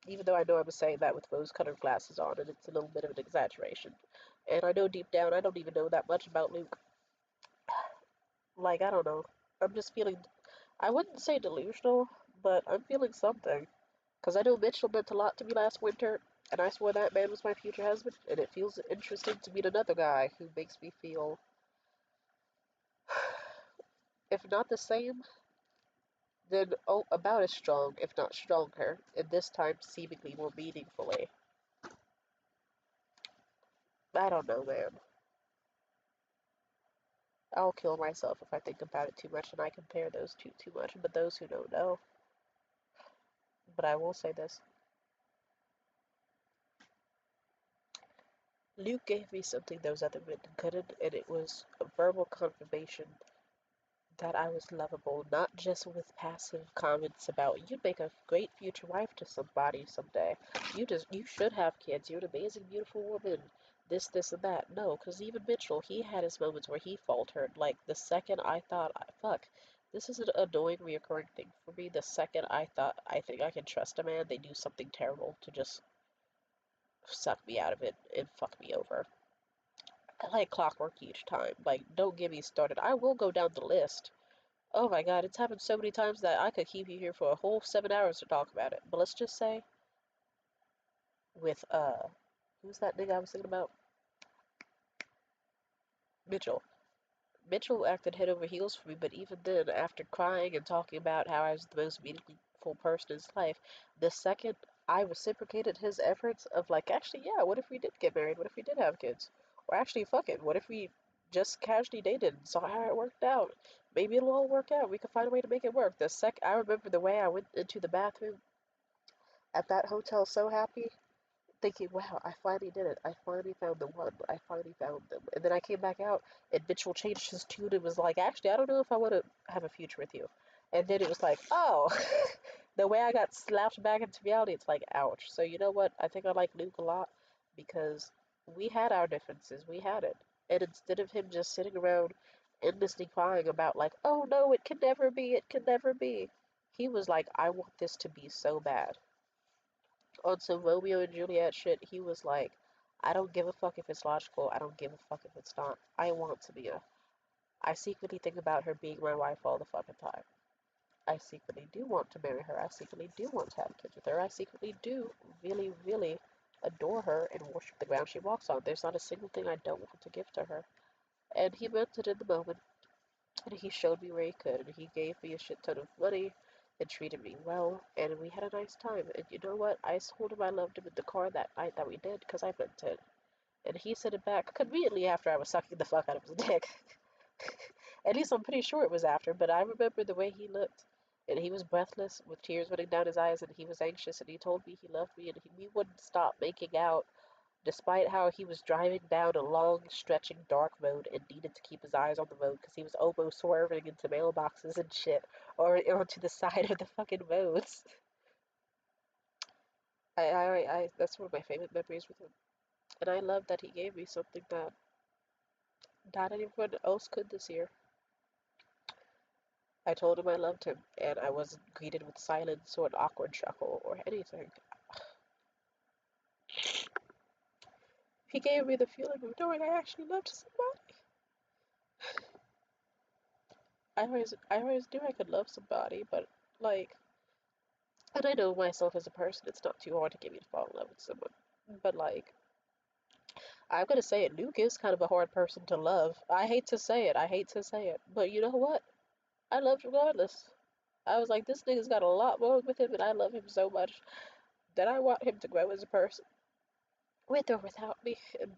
Even though I know I'm saying that with rose-colored glasses on, and it's a little bit of an exaggeration. And I know deep down I don't even know that much about Luke. Like, I don't know. I'm just feeling, I wouldn't say delusional, but I'm feeling something. Because I know Mitchell meant a lot to me last winter, and I swore that man was my future husband, and it feels interesting to meet another guy who makes me feel, if not the same, then about as strong, if not stronger, and this time seemingly more meaningfully. I don't know, man. I'll kill myself if I think about it too much and I compare those two too much. But those who don't know, but I will say this. Luke gave me something those other men couldn't, and it was a verbal confirmation that I was lovable, not just with passive comments about you'd make a great future wife to somebody someday. You should have kids. You're an amazing, beautiful woman. This, and that. No, because even Mitchell, he had his moments where he faltered. Like the second I thought, fuck, this is an annoying, reoccurring thing for me. The second I thought I think I can trust a man, they do something terrible to just suck me out of it and fuck me over. I like clockwork each time. Like, don't get me started. I will go down the list. Oh my god, it's happened so many times that I could keep you here for a whole 7 hours to talk about it. But let's just say, with, who's that nigga I was thinking about? Mitchell. Mitchell acted head over heels for me, but even then, after crying and talking about how I was the most meaningful person in his life, the second I reciprocated his efforts of like, actually, yeah, what if we did get married? What if we did have kids? Or actually, fuck it, what if we just casually dated and saw how it worked out? Maybe it'll all work out. We could find a way to make it work. I remember the way I went into the bathroom at that hotel so happy, thinking, wow, I finally did it. I finally found the one. I finally found them. And then I came back out, and Mitchell changed his tune and was like, actually, I don't know if I want to have a future with you. And then it was like, oh, the way I got slapped back into reality, it's like, ouch. So you know what? I think I like Luke a lot because we had our differences. We had it. And instead of him just sitting around endlessly crying about, like, oh no, it can never be, it can never be, he was like, I want this to be so bad on some Romeo and Juliet shit, he was like, I don't give a fuck if it's logical. I don't give a fuck if it's not. I want to be a. I secretly think about her being my wife all the fucking time. I secretly do want to marry her. I secretly do want to have kids with her. I secretly do really, really adore her and worship the ground she walks on. There's not a single thing I don't want to give to her. And he meant it in the moment. And he showed me where he could, and he gave me a shit ton of money and treated me well, and we had a nice time. And you know what? I told him I loved him in the car that night that we did, because I meant it. And he said it back conveniently after I was sucking the fuck out of his dick. At least I'm pretty sure it was after, but I remember the way he looked. And he was breathless, with tears running down his eyes, and he was anxious, and he told me he loved me, and we wouldn't stop making out despite how he was driving down a long, stretching dark road and needed to keep his eyes on the road because he was almost swerving into mailboxes and shit or onto the side of the fucking roads. That's one of my favorite memories with him. And I love that he gave me something that not anyone else could this year. I told him I loved him, and I wasn't greeted with silence or an awkward chuckle or anything. He gave me the feeling of knowing I actually loved somebody. I always knew I could love somebody, but like, and I know myself as a person, it's not too hard to get me to fall in love with someone. But like, I'm gonna say it, Luke is kind of a hard person to love. I hate to say it, I hate to say it, but you know what? I loved regardless. I was like, this nigga's got a lot wrong with him, and I love him so much that I want him to grow as a person, with or without me, and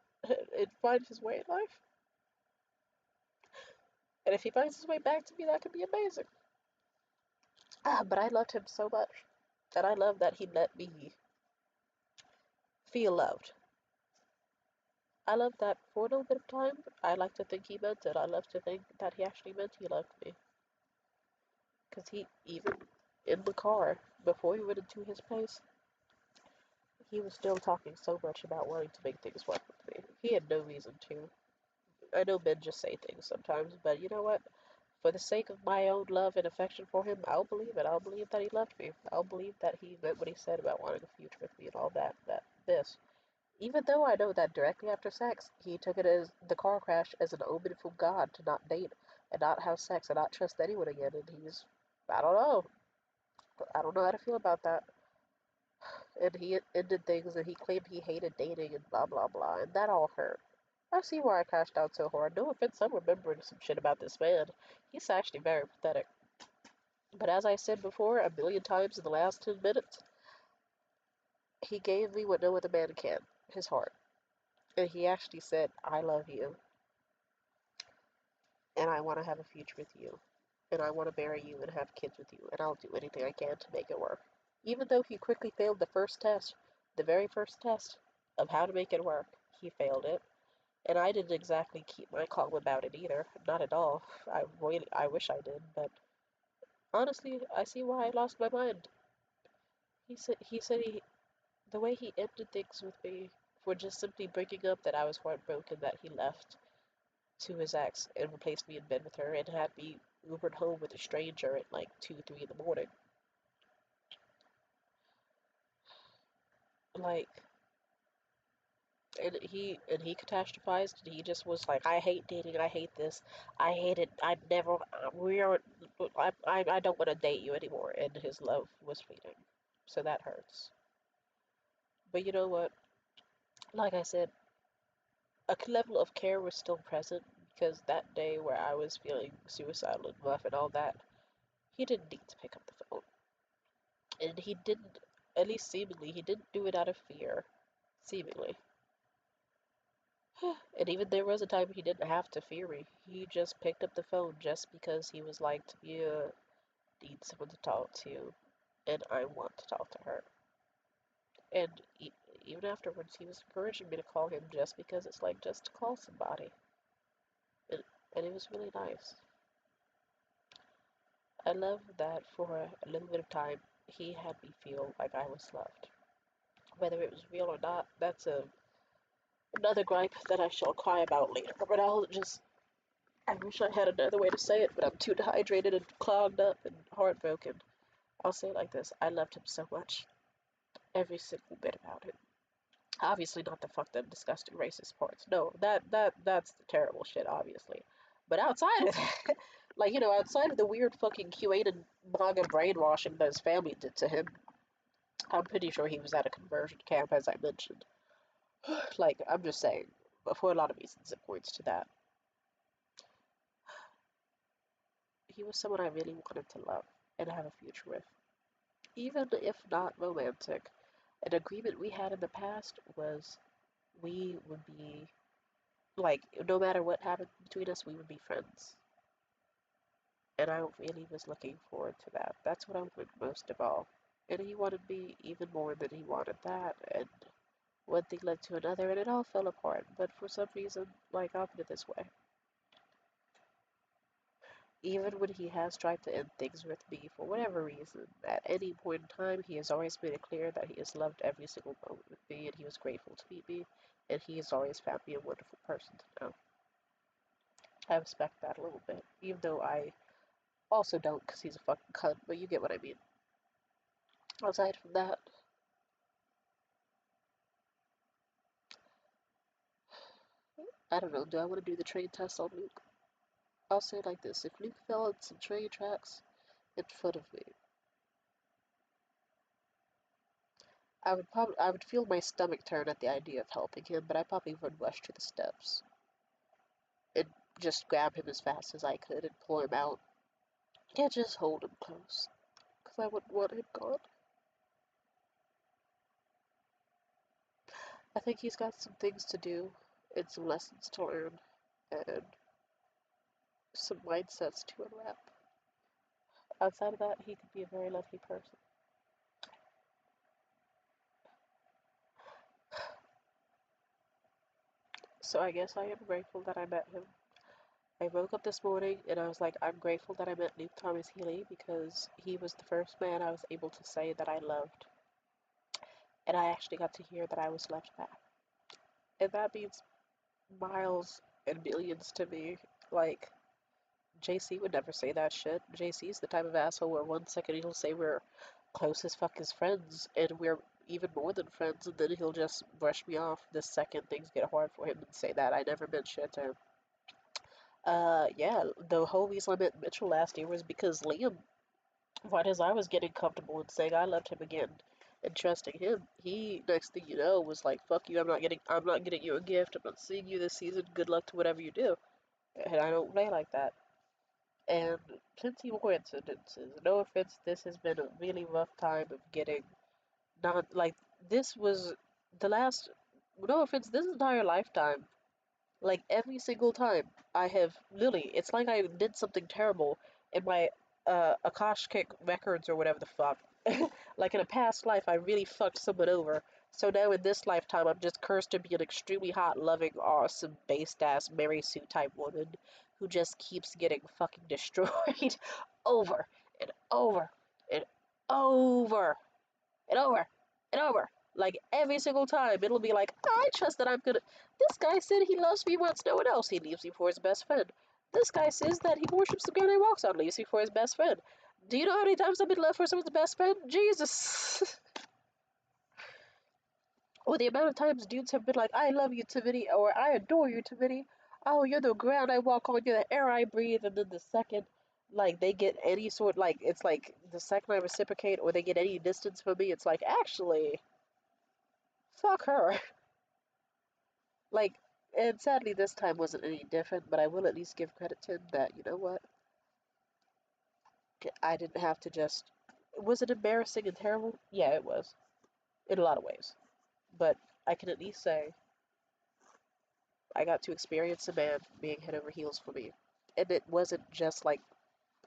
find his way in life. And if he finds his way back to me, that could be amazing. But I loved him so much, and I love that he let me feel loved. I love that for a little bit of time. I like to think he meant it. I love to think that he actually meant he loved me. Because he, even in the car, before he went into his place, he was still talking so much about wanting to make things work with me. He had no reason to. I know men just say things sometimes, but you know what? For the sake of my own love and affection for him, I'll believe it. I'll believe that he loved me. I'll believe that he meant what he said about wanting a future with me and all that, this. Even though I know that directly after sex, he took it as the car crash as an omen from God to not date and not have sex and not trust anyone again. And I don't know. I don't know how to feel about that. And he ended things and he claimed he hated dating and blah blah blah. And that all hurt. I see why I crashed out so hard. No offense, I'm remembering some shit about this man. He's actually very pathetic. But as I said before a million times in the last 10 minutes, he gave me what no other man can, his heart. And he actually said, I love you. and I want to have a future with you, and I want to marry you and have kids with you, and I'll do anything I can to make it work. Even though he quickly failed the first test, the very first test of how to make it work, he failed it. And I didn't exactly keep my calm about it either. Not at all. I wish I did, but honestly, I see why I lost my mind. He said the way he ended things with me for just simply bringing up that I was heartbroken that he left to his ex and replaced me in bed with her and had me Ubered home with a stranger at like 2, 3 in the morning. Like, and he catastrophized and he just was like, I hate dating, I hate this, I hate it, I never, we are, I don't want to date you anymore. And his love was fleeting, so that hurts. But you know what? Like I said, a level of care was still present because that day where I was feeling suicidal and rough and all that, he didn't need to pick up the phone. And he didn't, at least seemingly, he didn't do it out of fear. Seemingly. And even there was a time he didn't have to fear me. He just picked up the phone just because he was like, Tabia needs someone to talk to, and I want to talk to her. And even afterwards, he was encouraging me to call him just because it's like just to call somebody. And, and it was really nice. I love that for a little bit of time, he had me feel like I was loved. Whether it was real or not, that's another gripe that I shall cry about later. But I'll just I wish I had another way to say it, but I'm too dehydrated and clogged up and heartbroken. I'll say it like this. I loved him so much. Every single bit about it. Obviously not the fucked up, disgusting racist parts. No, that's the terrible shit, obviously. But outside of that, like, outside of the weird fucking QA manga brainwashing that his family did to him, I'm pretty sure he was at a conversion camp, as I mentioned. Like, I'm just saying, but for a lot of reasons, it points to that. He was someone I really wanted to love and have a future with. Even if not romantic, an agreement we had in the past was we would be, like, no matter what happened between us, we would be friends. And I really was looking forward to that. That's what I wanted most of all. And he wanted me even more than he wanted that. And one thing led to another, and it all fell apart. But for some reason, like, I'll put it this way. Even when he has tried to end things with me for whatever reason, at any point in time, he has always made it clear that he has loved every single moment with me and he was grateful to meet me, and he has always found me a wonderful person to know. I respect that a little bit, even though I also don't because he's a fucking cunt, but you get what I mean. Aside from that, I don't know, do I want to do the train test on Luke? I'll say it like this, if Luke fell on some train tracks in front of me, I would feel my stomach turn at the idea of helping him, but I probably would rush to the steps and just grab him as fast as I could and pull him out and just hold him close because I wouldn't want him gone. I think he's got some things to do and some lessons to learn and some mindsets to unwrap. Outside of that, he could be a very lovely person. So I guess I am grateful that I met him. I woke up this morning and I was like, I'm grateful that I met Luke Thomas Healy because he was the first man I was able to say that I loved. And I actually got to hear that I was loved back. And that means miles and millions to me. Like, JC would never say that shit. JC's the type of asshole where one second he'll say we're close as fuck as friends and we're even more than friends, and then he'll just brush me off the second things get hard for him and say that I never meant shit to him. Yeah, the whole reason I met Mitchell last year was because Liam, right as I was getting comfortable and saying I loved him again and trusting him, he, next thing you know, was like, fuck you, I'm not getting you a gift, I'm not seeing you this season, good luck to whatever you do. And I don't play like that. And plenty more incidences. No offense, this has been a really rough time of getting not like this was the last. No offense, this entire lifetime. Like every single time I have literally, it's like I did something terrible in my Akashic records or whatever the fuck. Like in a past life, I really fucked someone over. So now in this lifetime, I'm just cursed to be an extremely hot, loving, awesome, based ass Mary Sue type woman who just keeps getting fucking destroyed over and over and over and over and over. Like every single time, it'll be like, I trust that I'm gonna. This guy said he loves me once no one else. He leaves me for his best friend. This guy says that he worships the ground he walks on, leaves me for his best friend. Do you know how many times I've been left for someone's best friend? Jesus. Or the amount of times dudes have been like, I love you, Timothy, or I adore you, Timothy. Oh, you're the ground I walk on, you're the air I breathe, and then the second, like, they get any sort, like, it's like the second I reciprocate or they get any distance from me, it's like, actually, fuck her. Like, and sadly, this time wasn't any different, but I will at least give credit to him that, you know what? I didn't have to just. Was it embarrassing and terrible? Yeah, it was. In a lot of ways. But I can at least say I got to experience a man being head over heels for me. And it wasn't just like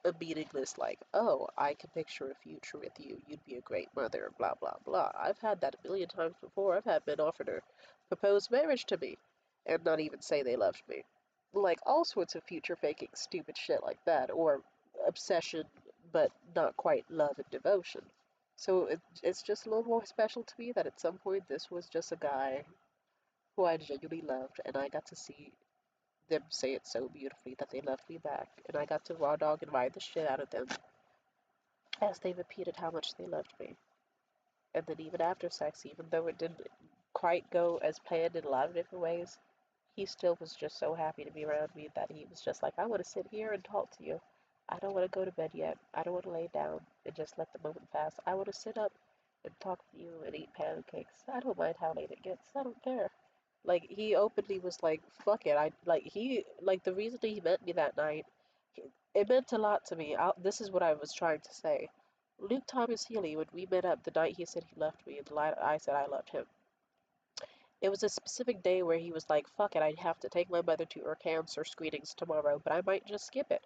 a meaningless, like, oh, I can picture a future with you. You'd be a great mother, blah, blah, blah. I've had that a million times before. I've had men offer to propose marriage to me and not even say they loved me. Like, all sorts of future faking stupid shit like that, or obsession, but not quite love and devotion. So it's just a little more special to me that at some point this was just a guy who I genuinely loved, and I got to see them say it so beautifully that they loved me back, and I got to raw dog and ride the shit out of them as they repeated how much they loved me. And then even after sex, even though it didn't quite go as planned in a lot of different ways, he still was just so happy to be around me that he was just like, I want to sit here and talk to you. I don't want to go to bed yet. I don't want to lay down and just let the moment pass. I want to sit up and talk with you and eat pancakes. I don't mind how late it gets. I don't care. Like he openly was like, "Fuck it." I like he like the reason that he met me that night. It meant a lot to me. This is what I was trying to say. Luke Thomas Healy, when we met up the night he said he left me, and the night I said I loved him. It was a specific day where he was like, "Fuck it, I'd have to take my mother to her cancer screenings tomorrow, but I might just skip it."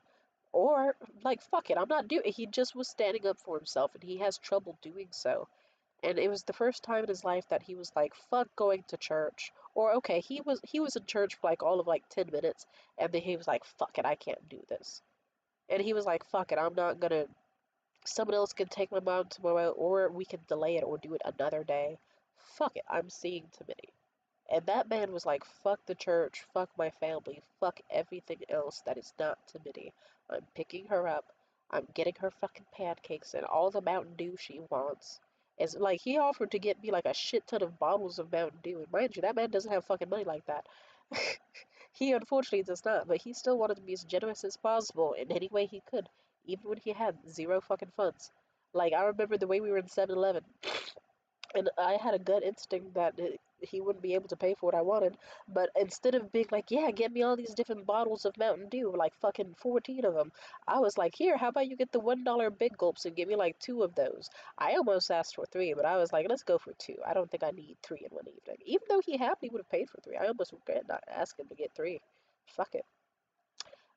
Or like, "Fuck it, I'm not doing." He just was standing up for himself, and he has trouble doing so. And it was the first time in his life that he was like, fuck going to church. Or okay, he was in church for like all of like 10 minutes and then he was like, fuck it, I can't do this. And he was like, fuck it, I'm not gonna someone else can take my mom tomorrow or we can delay it or do it another day. Fuck it, I'm seeing Timothy. And that man was like, fuck the church, fuck my family, fuck everything else that is not Timothy. I'm picking her up. I'm getting her fucking pancakes and all the Mountain Dew she wants. It's like he offered to get me like a shit ton of bottles of Mountain Dew. And mind you, that man doesn't have fucking money like that. He unfortunately does not, but he still wanted to be as generous as possible in any way he could, even when he had zero fucking funds. Like, I remember the way we were in 7-Eleven and I had a gut instinct that he wouldn't be able to pay for what I wanted. But instead of being like, yeah, get me all these different bottles of Mountain Dew, like fucking 14 of them, I was like, here, how about you get the $1 big gulps and give me like two of those? I almost asked for three, but I was like, let's go for two. I don't think I need three in one evening. Even though he happily would have paid for three, I almost regret not asking him to get three. Fuck it.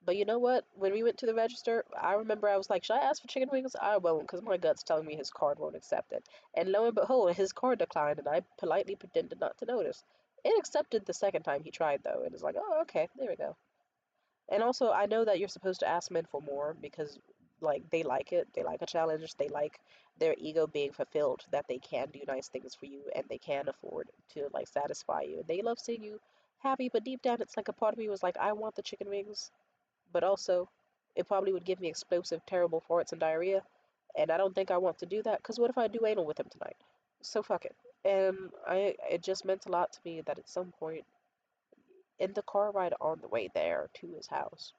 But you know what? When we went to the register, I remember I was like, should I ask for chicken wings? I won't, because my gut's telling me his card won't accept it. And lo and behold, his card declined, and I politely pretended not to notice. It accepted the second time he tried, though, and it's like, oh, okay, there we go. And also, I know that you're supposed to ask men for more because, like, they like it. They like a challenge. They like their ego being fulfilled, that they can do nice things for you and they can afford to, like, satisfy you. And they love seeing you happy, but deep down, it's like a part of me was like, I want the chicken wings, but also it probably would give me explosive, terrible farts and diarrhea. And I don't think I want to do that because what if I do anal with him tonight? So fuck it. And it just meant a lot to me that at some point in the car ride on the way there to his house,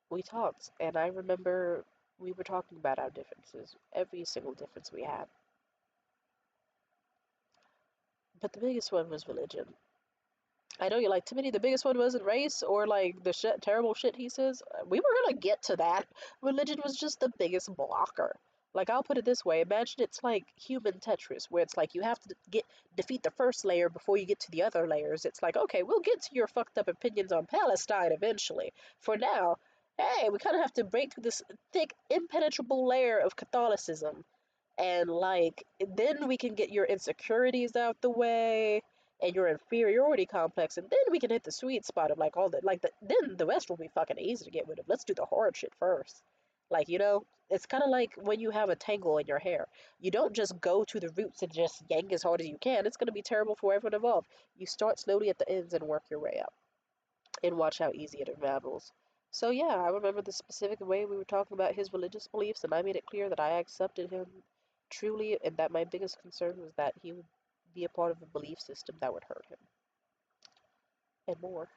we talked. And I remember we were talking about our differences, every single difference we had. But the biggest one was religion. I know you're like, Timothy, the biggest one wasn't race or like the terrible shit he says. We were gonna get to that. Religion was just the biggest blocker. Like, I'll put it this way, imagine it's like human Tetris, where it's like you have to defeat the first layer before you get to the other layers. It's like, okay, we'll get to your fucked up opinions on Palestine eventually. For now, hey, we kind of have to break through this thick, impenetrable layer of Catholicism, and like then we can get your insecurities out the way and your inferiority complex, and then we can hit the sweet spot of like all the like the then the rest will be fucking easy to get rid of. Let's do the hard shit first. Like, it's kind of like when you have a tangle in your hair. You don't just go to the roots and just yank as hard as you can. It's going to be terrible for everyone involved. You start slowly at the ends and work your way up, and watch how easy it unravels. So yeah, I remember the specific way we were talking about his religious beliefs, and I made it clear that I accepted him truly, and that my biggest concern was that he would be a part of a belief system that would hurt him, and more.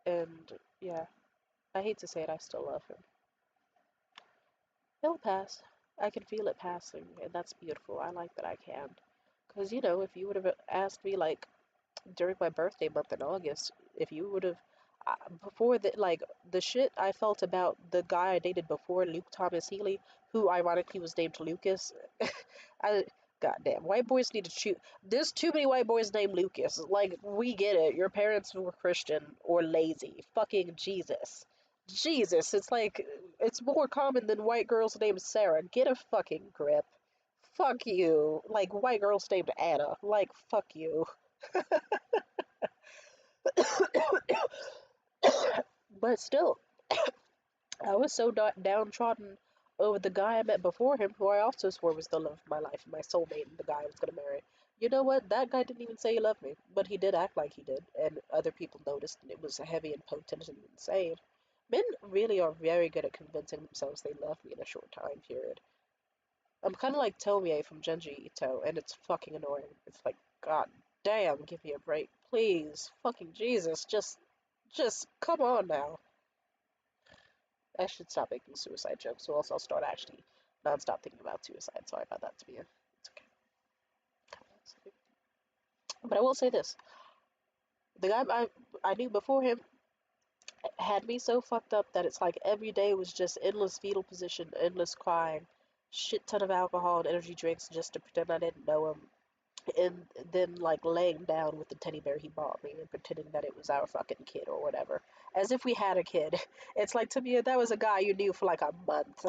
And yeah, I hate to say it, I still love him. He'll pass. I can feel it passing, and that's beautiful. I like that I can. Because, if you would have asked me, like, during my birthday month in August, if you would have before the like the shit I felt about the guy I dated before, Luke Thomas Healy, who ironically was named Lucas. I Goddamn, white boys need to choose. There's too many white boys named Lucas. Like, we get it. Your parents were Christian or lazy. Fucking Jesus. Jesus, it's like it's more common than white girls named Sarah. Get a fucking grip. Fuck you. Like white girls named Anna. Like, fuck you. But still, I was so downtrodden over the guy I met before him, who I also swore was the love of my life, my soulmate, and the guy I was gonna marry. You know what? That guy didn't even say he loved me, but he did act like he did, and other people noticed, and it was heavy and potent and insane. Men really are very good at convincing themselves they love me in a short time period. I'm kind of like Tomie from Genji Ito, and it's fucking annoying. It's like, god damn, give me a break, please, fucking Jesus, just come on now. I should stop making suicide jokes, or else I'll start actually non-stop thinking about suicide. Sorry about that, to be. It's okay. But I will say this: the guy I knew before him had me so fucked up that it's like every day was just endless fetal position, endless crying, shit ton of alcohol and energy drinks just to pretend I didn't know him, and then like laying down with the teddy bear he bought me and pretending that it was our fucking kid or whatever, as if we had a kid. It's like, to me, that was a guy you knew for like a month.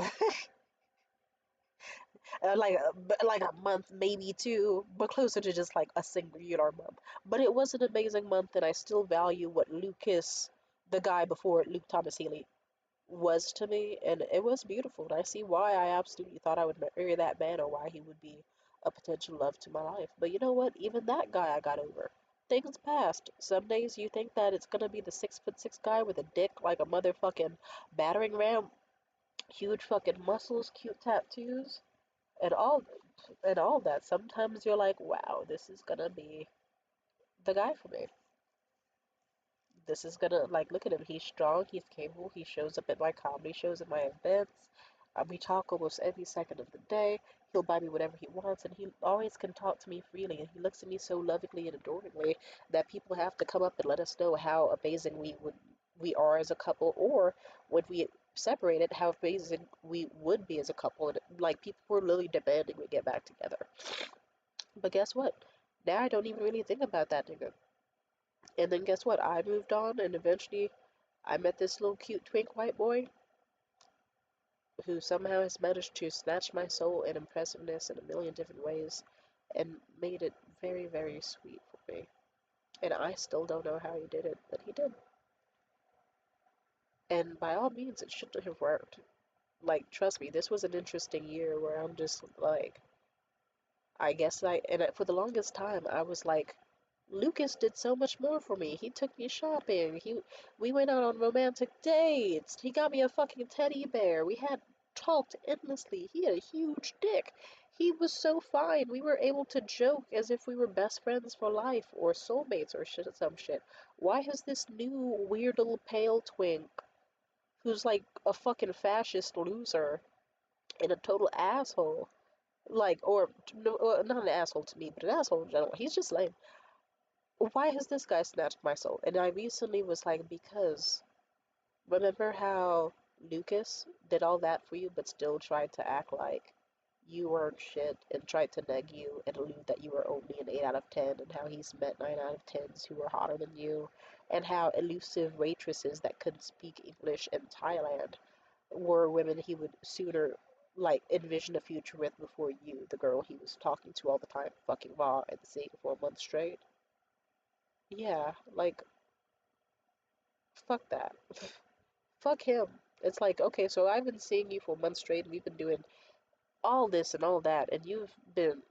Like a month, maybe two, but closer to just like a singular month. But it was an amazing month, and I still value what Lucas, the guy before Luke Thomas Healy, was to me, and it was beautiful. And I see why I absolutely thought I would marry that man, or why he would be a potential love to my life. But you know what? Even that guy I got over. Things passed. Some days you think that it's gonna be the 6'6" guy with a dick like a motherfucking battering ram, huge fucking muscles, cute tattoos, and all that. Sometimes you're like, wow, this is gonna be the guy for me. This is gonna, like, look at him. He's strong, he's capable, he shows up at my comedy shows and my events. We talk almost every second of the day. He'll buy me whatever he wants, and he always can talk to me freely. And he looks at me so lovingly and adoringly that people have to come up and let us know how amazing we are as a couple, or when we separated, how amazing we would be as a couple. And like, people were literally demanding we get back together. But guess what? Now I don't even really think about that nigga. And then guess what? I moved on, and eventually I met this little cute twink white boy who somehow has managed to snatch my soul and impressiveness in a million different ways and made it very, very sweet for me. And I still don't know how he did it, but he did. And by all means, it shouldn't have worked. Like, trust me, this was an interesting year where I'm just like, I guess for the longest time, I was like, Lucas did so much more for me. He took me shopping. We went out on romantic dates. He got me a fucking teddy bear. We had talked endlessly. He had a huge dick. He was so fine. We were able to joke as if we were best friends for life or soulmates or some shit. Why has this new weird little pale twink who's like a fucking fascist loser and a total asshole, like, or no, not an asshole to me, but an asshole in general. He's just lame. Why has this guy snatched my soul? And I recently was like, because remember how Lucas did all that for you but still tried to act like you weren't shit and tried to neg you and allude that you were only an 8 out of 10, and how he's met 9 out of 10s who were hotter than you, and how elusive waitresses that couldn't speak English in Thailand were women he would sooner like envision a future with before you, the girl he was talking to all the time, fucking raw and seeing for a month straight. Yeah, like fuck that. Fuck him. It's like, okay, so I've been seeing you for a month straight and we've been doing all this and all that, and you've been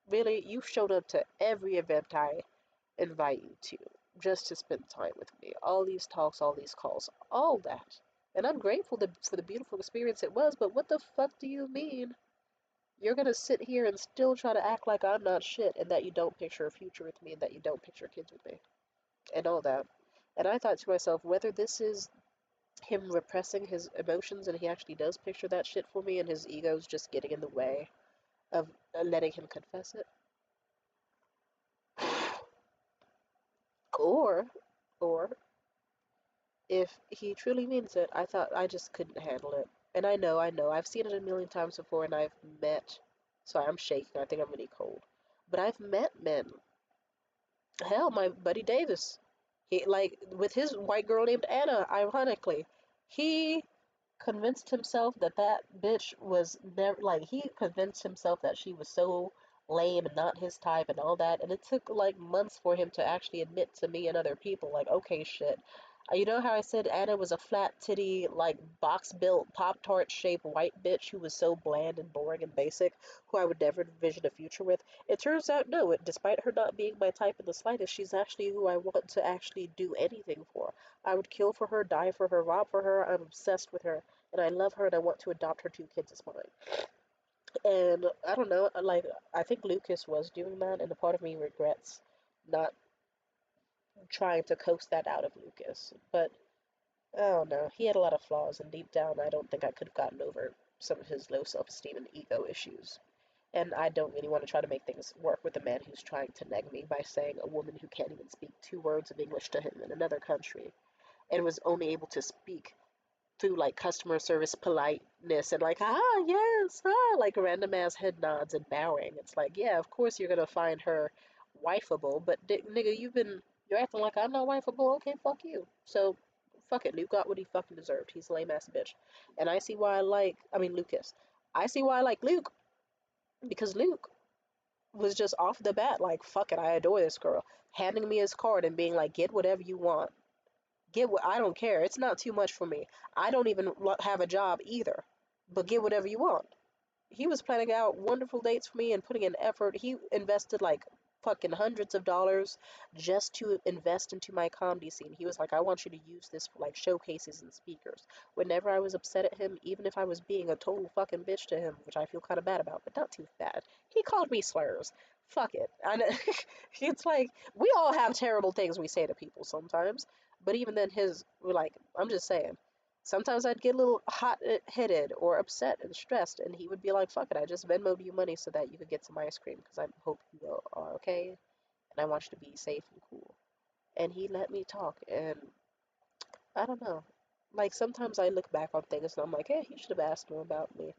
really, you've showed up to every event I invite you to just to spend time with me. All these talks, all these calls, all that. And I'm grateful for the beautiful experience it was, but what the fuck do you mean? You're gonna sit here and still try to act like I'm not shit and that you don't picture a future with me and that you don't picture kids with me and all that. And I thought to myself, whether this is him repressing his emotions and he actually does picture that shit for me and his ego's just getting in the way of letting him confess it, or, or if he truly means it, I thought I just couldn't handle it. And I know, I've seen it a million times before and I've met, sorry, I'm shaking, I think I'm really cold. But I've met men. Hell, my buddy Davis, he like with his white girl named Anna, ironically, he convinced himself that that bitch was never like he convinced himself that she was so lame and not his type and all that, and it took like months for him to actually admit to me and other people like, okay, shit. You know how I said Anna was a flat titty, like box built, Pop Tart shaped white bitch who was so bland and boring and basic, who I would never envision a future with? It turns out, no, despite her not being my type in the slightest, she's actually who I want to actually do anything for. I would kill for her, die for her, rob for her. I'm obsessed with her and I love her and I want to adopt her 2 kids as mine. And I don't know, like I think Lucas was doing that, and a part of me regrets not trying to coax that out of Lucas. But I don't know, he had a lot of flaws, and deep down, I don't think I could have gotten over some of his low self-esteem and ego issues. And I don't really want to try to make things work with a man who's trying to neg me by saying a woman who can't even speak 2 words of English to him in another country and was only able to speak through like customer service politeness and like yes like random ass head nods and bowing. It's like, yeah, of course you're gonna find her wifeable, but nigga, you're acting like I'm not wifeable. Okay, fuck you. So fuck it, Luke got what he fucking deserved. He's a lame ass bitch. And I see why Lucas, I see why I like Luke, because Luke was just off the bat like, fuck it, I adore this girl, handing me his card and being like, get whatever you want. Get what, I don't care. It's not too much for me. I don't even have a job either. But get whatever you want. He was planning out wonderful dates for me and putting in effort. He invested like fucking hundreds of dollars just to invest into my comedy scene. He was like, I want you to use this for like showcases and speakers. Whenever I was upset at him, even if I was being a total fucking bitch to him, which I feel kind of bad about, but not too bad, he called me slurs. Fuck it. I know. It's like, we all have terrible things we say to people sometimes. But even then, like, I'm just saying, sometimes I'd get a little hot-headed or upset and stressed, and he would be like, fuck it, I just Venmoed you money so that you could get some ice cream because I hope you are okay, and I want you to be safe and cool. And he let me talk, and I don't know. Like, sometimes I look back on things and I'm like, hey, he should have asked more about me.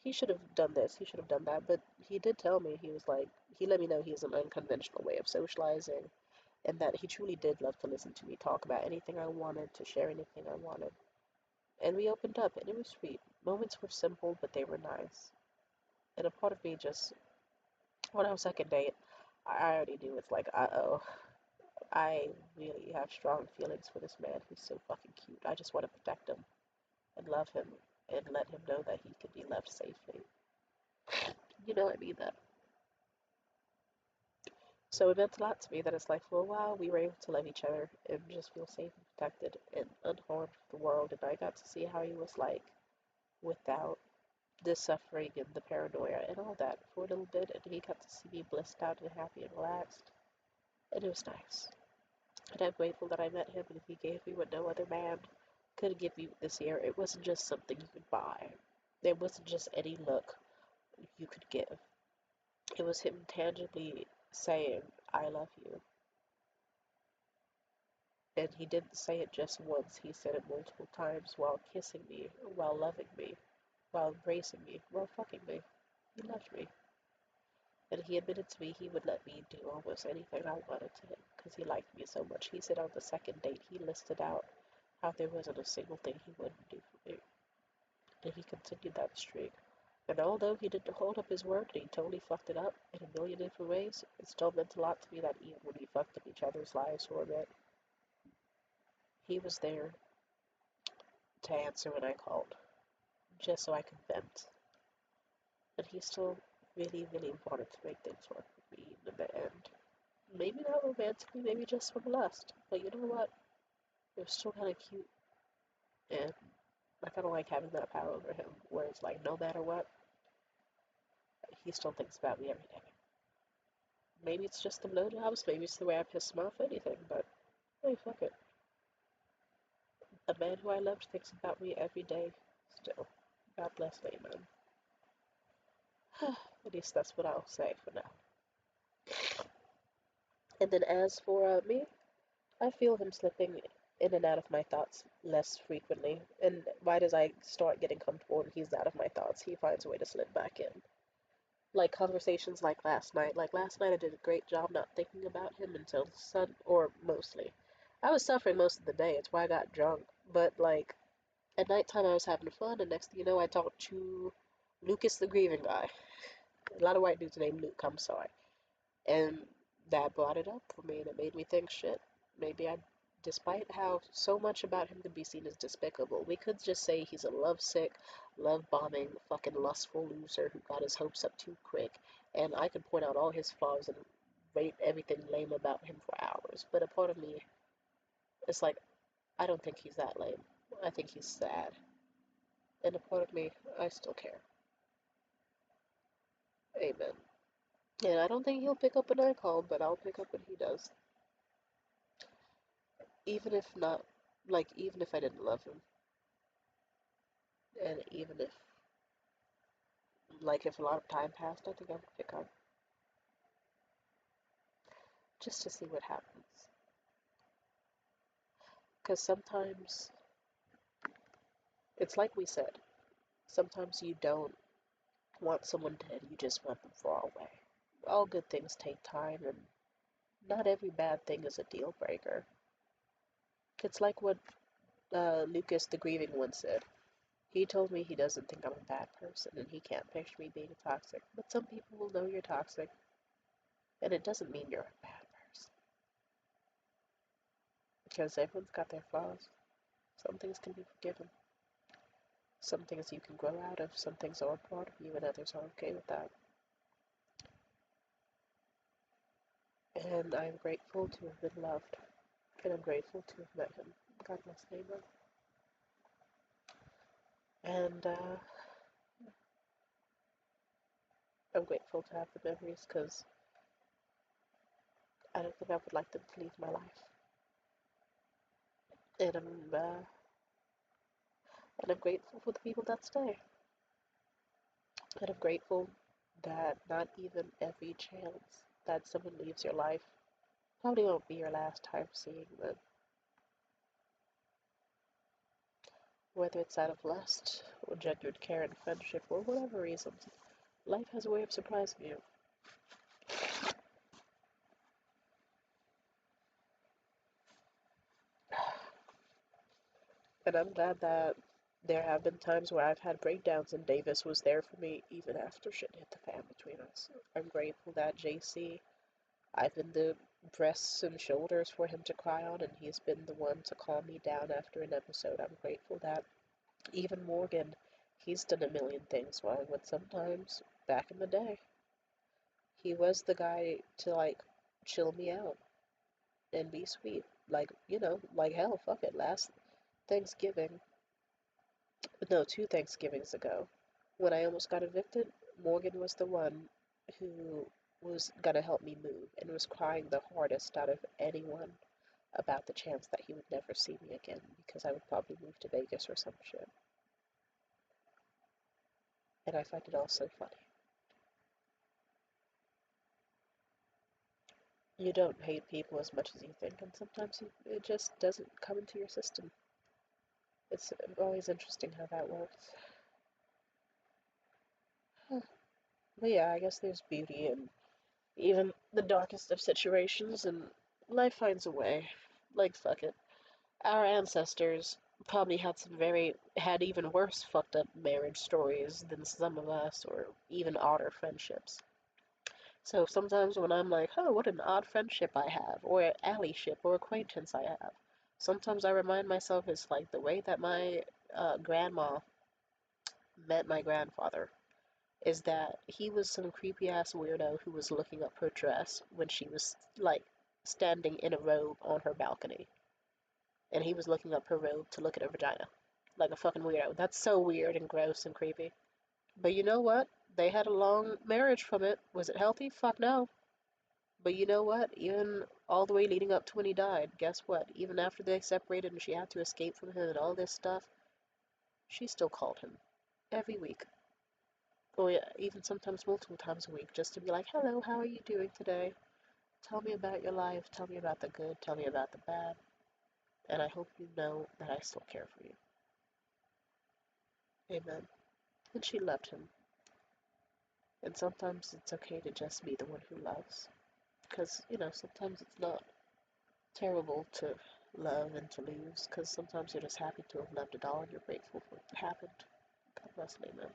He should have done this, he should have done that. But he did tell me, he was like, he let me know he has an unconventional way of socializing, and that he truly did love to listen to me talk about anything I wanted, to share anything I wanted. And we opened up, and it was sweet. Moments were simple, but they were nice. And a part of me just, when I was second date, I already knew it's like, uh-oh, I really have strong feelings for this man. He's so fucking cute. I just want to protect him and love him and let him know that he could be left safely. You know, I mean that. So it meant a lot to me that it's like, for a while, we were able to love each other and just feel safe and protected and unharmed from the world. And I got to see how he was like without the suffering and the paranoia and all that for a little bit, and he got to see me blissed out and happy and relaxed, and it was nice. And I'm grateful that I met him, and he gave me what no other man could give me this year. It wasn't just something you could buy. It wasn't just any look you could give. It was him tangibly saying, I love you. And he didn't say it just once, he said it multiple times while kissing me, while loving me, while embracing me, while fucking me. He loved me. And he admitted to me he would let me do almost anything I wanted to him because he liked me so much. He said on the second date he listed out how there wasn't a single thing he wouldn't do for me. And he continued that streak. And although he didn't hold up his word and he totally fucked it up in a million different ways, it still meant a lot to me that even when we fucked up each other's lives for a bit, he was there to answer when I called, just so I could vent. And he still really, really wanted to make things work with me in the end. Maybe not romantically, maybe just from lust. But you know what? It was still kind of cute, and I kind of like having that power over him, where it's like no matter what, he still thinks about me every day. Maybe it's just the blowjobs, maybe it's the way I piss him off, anything, but hey, fuck it. A man who I loved thinks about me every day still. God bless me, man. At least that's what I'll say for now. And then as for me, I feel him slipping in and out of my thoughts less frequently. And right as I start getting comfortable and he's out of my thoughts, he finds a way to slip back in. Like conversations like last night. Like last night, I did a great job not thinking about him until sun, or mostly. I was suffering most of the day. It's why I got drunk. But like at nighttime, I was having fun, and next thing you know, I talked to Lucas, the Grieving guy. A lot of white dudes named Luke. I'm sorry. And that brought it up for me, and it made me think, shit, maybe I, despite how so much about him could be seen as despicable, we could just say he's a lovesick, love-bombing, fucking lustful loser who got his hopes up too quick, and I could point out all his flaws and rate everything lame about him for hours, but a part of me, it's like, I don't think he's that lame. I think he's sad. And a part of me, I still care. Amen. And I don't think he'll pick up when I call, but I'll pick up when he does. Even if not, like, even if I didn't love him, and even if, like, if a lot of time passed, I think I would pick up just to see what happens. Because sometimes, it's like we said, sometimes you don't want someone dead, you just want them far away. All good things take time, and not every bad thing is a deal breaker. It's like what Lucas the Grieving once said. He told me he doesn't think I'm a bad person, and he can't picture me being toxic. But some people will know you're toxic, and it doesn't mean you're a bad person. Because everyone's got their flaws. Some things can be forgiven. Some things you can grow out of. Some things are a part of you, and others are okay with that. And I'm grateful to have been loved. And I'm grateful to have met him. God bless Neighbor. And I'm grateful to have the memories because I don't think I would like them to leave my life. And I'm grateful for the people that stay. And I'm grateful that not even every chance that someone leaves your life probably won't be your last time seeing them. Whether it's out of lust, or genuine care and friendship, or whatever reasons, life has a way of surprising you. And I'm glad that there have been times where I've had breakdowns and Davis was there for me even after shit hit the fan between us. I'm grateful that JC, I've been the breasts and shoulders for him to cry on, and he's been the one to calm me down after an episode. I'm grateful that even Morgan, he's done a million things wrong, but sometimes, back in the day, he was the guy to, like, chill me out and be sweet. Like, like hell, fuck it. Last Thanksgiving, no, 2 Thanksgivings ago, when I almost got evicted, Morgan was the one who was gonna help me move and was crying the hardest out of anyone about the chance that he would never see me again because I would probably move to Vegas or some shit. And I find it all so funny. You don't hate people as much as you think, and sometimes it just doesn't come into your system. It's always interesting how that works. But yeah, I guess there's beauty in even the darkest of situations, and life finds a way. Like, fuck it. Our ancestors probably had even worse fucked up marriage stories than some of us, or even odder friendships. So sometimes when I'm like, oh, what an odd friendship I have, or an allyship or acquaintance I have, sometimes I remind myself it's like the way that my grandma met my grandfather is that he was some creepy ass weirdo who was looking up her dress when she was like standing in a robe on her balcony. And he was looking up her robe to look at her vagina. Like a fucking weirdo. That's so weird and gross and creepy. But you know what? They had a long marriage from it. Was it healthy? Fuck no. But you know what? Even all the way leading up to when he died, guess what? Even after they separated and she had to escape from him and all this stuff, she still called him every week. Or yeah, even sometimes multiple times a week, just to be like, hello, how are you doing today? Tell me about your life. Tell me about the good. Tell me about the bad. And I hope you know that I still care for you. Amen. And she loved him. And sometimes it's okay to just be the one who loves. Because, sometimes it's not terrible to love and to lose. Because sometimes you're just happy to have loved it all and you're grateful for what happened. God bless and amen.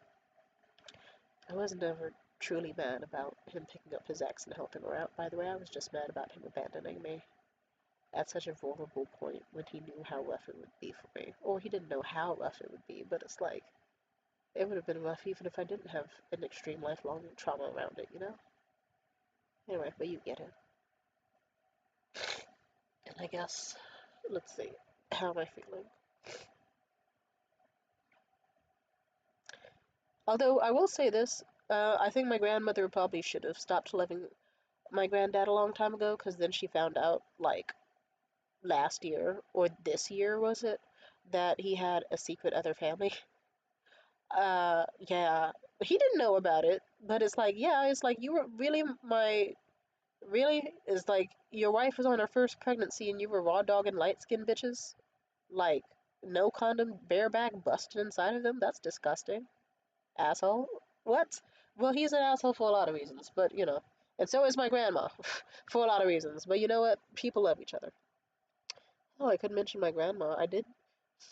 I was never truly mad about him picking up his ex and helping her out. By the way, I was just mad about him abandoning me at such a vulnerable point when he knew how rough it would be for me. Or he didn't know how rough it would be, but it's like, it would have been rough even if I didn't have an extreme lifelong trauma around it, you know? Anyway, but you get it. And I guess, let's see, how am I feeling? Although, I will say this, I think my grandmother probably should have stopped loving my granddad a long time ago, because then she found out, like, last year, or this year, was it, that he had a secret other family. Yeah. He didn't know about it, but it's like, yeah, it's like, you were really really? It's like, your wife was on her first pregnancy and you were raw dogging light skinned bitches? Like, no condom, bareback, busted inside of them? That's disgusting. Asshole. What? Well, he's an asshole for a lot of reasons, but, And so is my grandma, for a lot of reasons. But you know what? People love each other. Oh, I could mention my grandma. I did.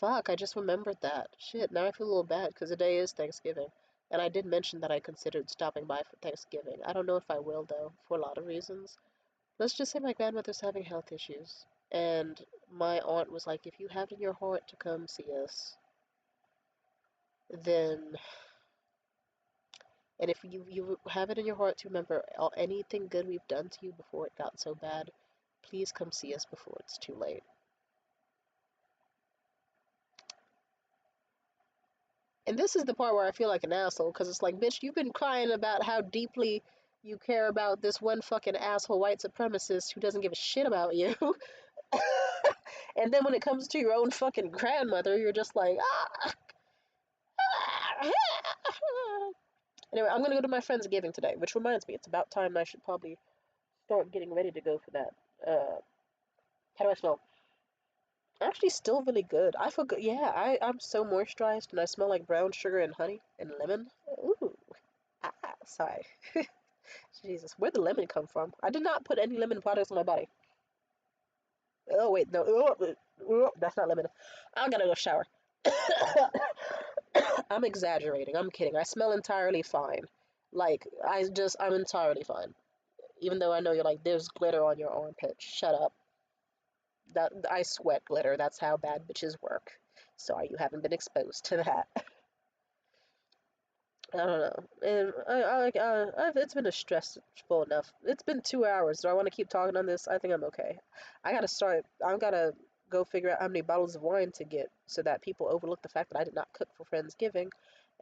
Fuck, I just remembered that. Shit, now I feel a little bad because the day is Thanksgiving. And I did mention that I considered stopping by for Thanksgiving. I don't know if I will, though, for a lot of reasons. Let's just say my grandmother's having health issues. And my aunt was like, if you have it in your heart to come see us, then. And if you have it in your heart to remember anything good we've done to you before it got so bad, please come see us before it's too late. And this is the part where I feel like an asshole, because it's like, bitch, you've been crying about how deeply you care about this one fucking asshole white supremacist who doesn't give a shit about you. And then when it comes to your own fucking grandmother, you're just like, ah. Anyway, I'm gonna go to my friend's giving today, which reminds me, it's about time I should probably start getting ready to go for that. How do I smell? Actually, still really good. I forgot. Yeah, I'm so moisturized, and I smell like brown sugar and honey and lemon. Ooh, sorry. Jesus, where'd the lemon come from? I did not put any lemon products on my body. Oh wait, no, that's not lemon. I gotta go shower. I'm exaggerating. I'm kidding. I smell entirely fine. Like, I'm entirely fine. Even though I know you're like, there's glitter on your armpit. Shut up. That I sweat glitter. That's how bad bitches work. Sorry, you haven't been exposed to that. I don't know. And it's been a stressful enough. It's been 2 hours. Do I want to keep talking on this? I think I'm okay. I gotta start. I gotta go figure out how many bottles of wine to get so that people overlook the fact that I did not cook for Friendsgiving.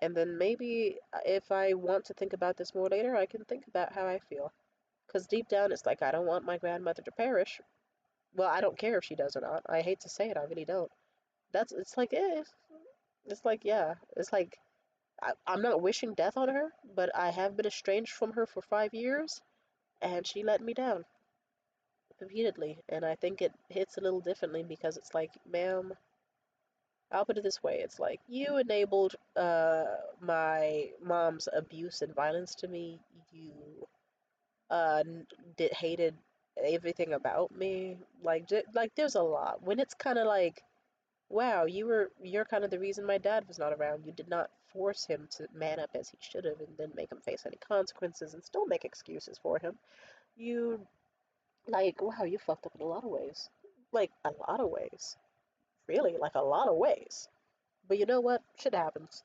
And then maybe if I want to think about this more later, I can think about how I feel. Because deep down, it's like I don't want my grandmother to perish. Well, I don't care if she does or not. I hate to say it, I really don't. It's like, it's like, yeah. It's like, I'm not wishing death on her, but I have been estranged from her for 5 years, and she let me down repeatedly. And I think it hits a little differently because it's like, ma'am, I'll put it this way. It's like you enabled my mom's abuse and violence to me. You did hated everything about me. Like there's a lot. When it's kind of like, wow, you're kind of the reason my dad was not around. You did not force him to man up as he should have and then make him face any consequences and still make excuses for him. You like, wow, you fucked up in a lot of ways. Like a lot of ways. Really, like a lot of ways. But you know what? Shit happens.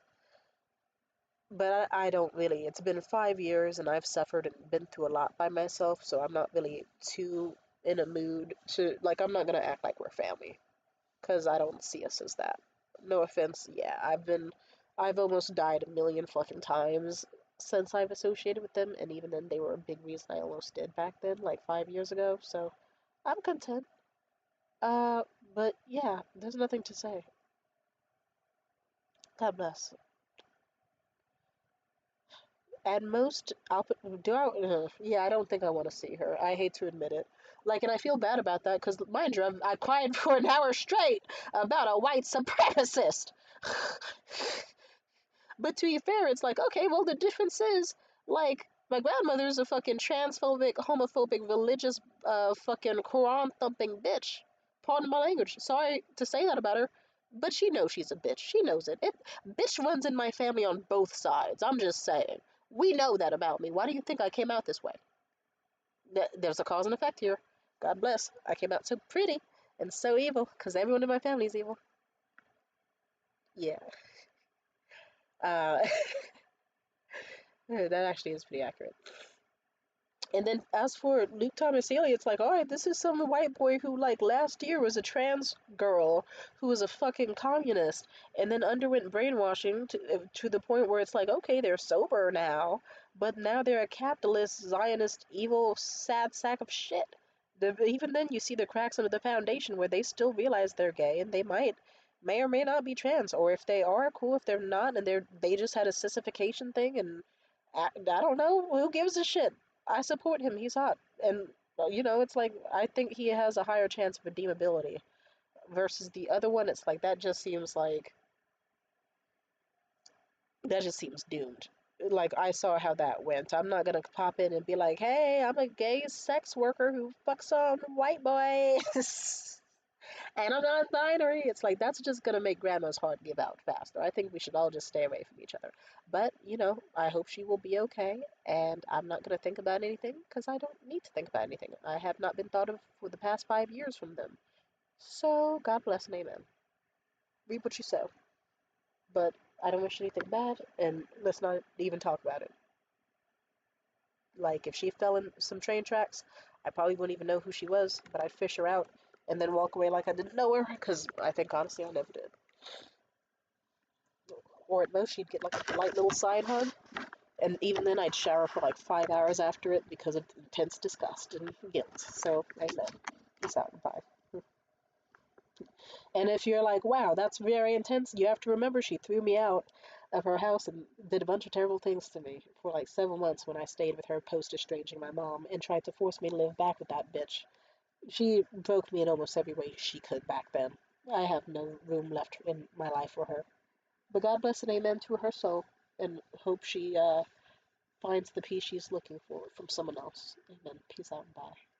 But I don't really. It's been 5 years and I've suffered and been through a lot by myself, so I'm not really too in a mood to, like, I'm not gonna act like we're family, because I don't see us as that. No offense, yeah, I've almost died a million fucking times since I've associated with them, and even then they were a big reason I almost did back then, like 5 years ago, so I'm content. Uh, but yeah, there's nothing to say. God bless. At most, I'll put, do I? Yeah, I don't think I want to see her. I hate to admit it. Like, and I feel bad about that because, mind you, I cried for an hour straight about a white supremacist. But to be fair, it's like, okay, well, the difference is, like, my grandmother's a fucking transphobic, homophobic, religious, fucking Quran thumping bitch. Pardon my language. Sorry to say that about her, but she knows she's a bitch. She knows it. Bitch runs in my family on both sides. I'm just saying. We know that about me. Why do you think I came out this way? There's a cause and effect here. God bless. I came out so pretty and so evil because everyone in my family is evil. Yeah. Uh, that actually is pretty accurate. And then as for Luke Thomas Haley, it's like, all right, this is some white boy who like last year was a trans girl who was a fucking communist, and then underwent brainwashing to the point where it's like, okay, they're sober now, but now they're a capitalist, Zionist, evil, sad sack of shit. Even then, you see the cracks under the foundation where they still realize they're gay, and they may or may not be trans, or if they are, cool. If they're not, and they just had a sissification thing, and I don't know, who gives a shit? I support him. He's hot, and it's like I think he has a higher chance of redeemability versus the other one. It's like that just seems doomed. Like I saw how that went. I'm not gonna pop in and be like, "Hey, I'm a gay sex worker who fucks on white boys." And I'm not binary. It's like that's just gonna make grandma's heart give out faster. I think we should all just stay away from each other. But I hope she will be okay, and I'm not gonna think about anything because I don't need to think about anything. I have not been thought of for the past 5 years from them. So God bless and amen. Reap what you sow. But I don't wish anything bad, and let's not even talk about it. Like if she fell in some train tracks, I probably wouldn't even know who she was, but I'd fish her out and then walk away like I didn't know her, because I think honestly I never did. Or at most she'd get like a polite little side hug, and even then I'd shower for like 5 hours after it because of intense disgust and guilt. So amen. Peace out and bye. And if you're like, wow, that's very intense, you have to remember she threw me out of her house and did a bunch of terrible things to me for like 7 months when I stayed with her post estranging my mom and tried to force me to live back with that bitch. She broke me in almost every way she could back then. I have no room left in my life for her. But God bless and amen to her soul, and hope she finds the peace she's looking for from someone else. Amen. Peace out and bye.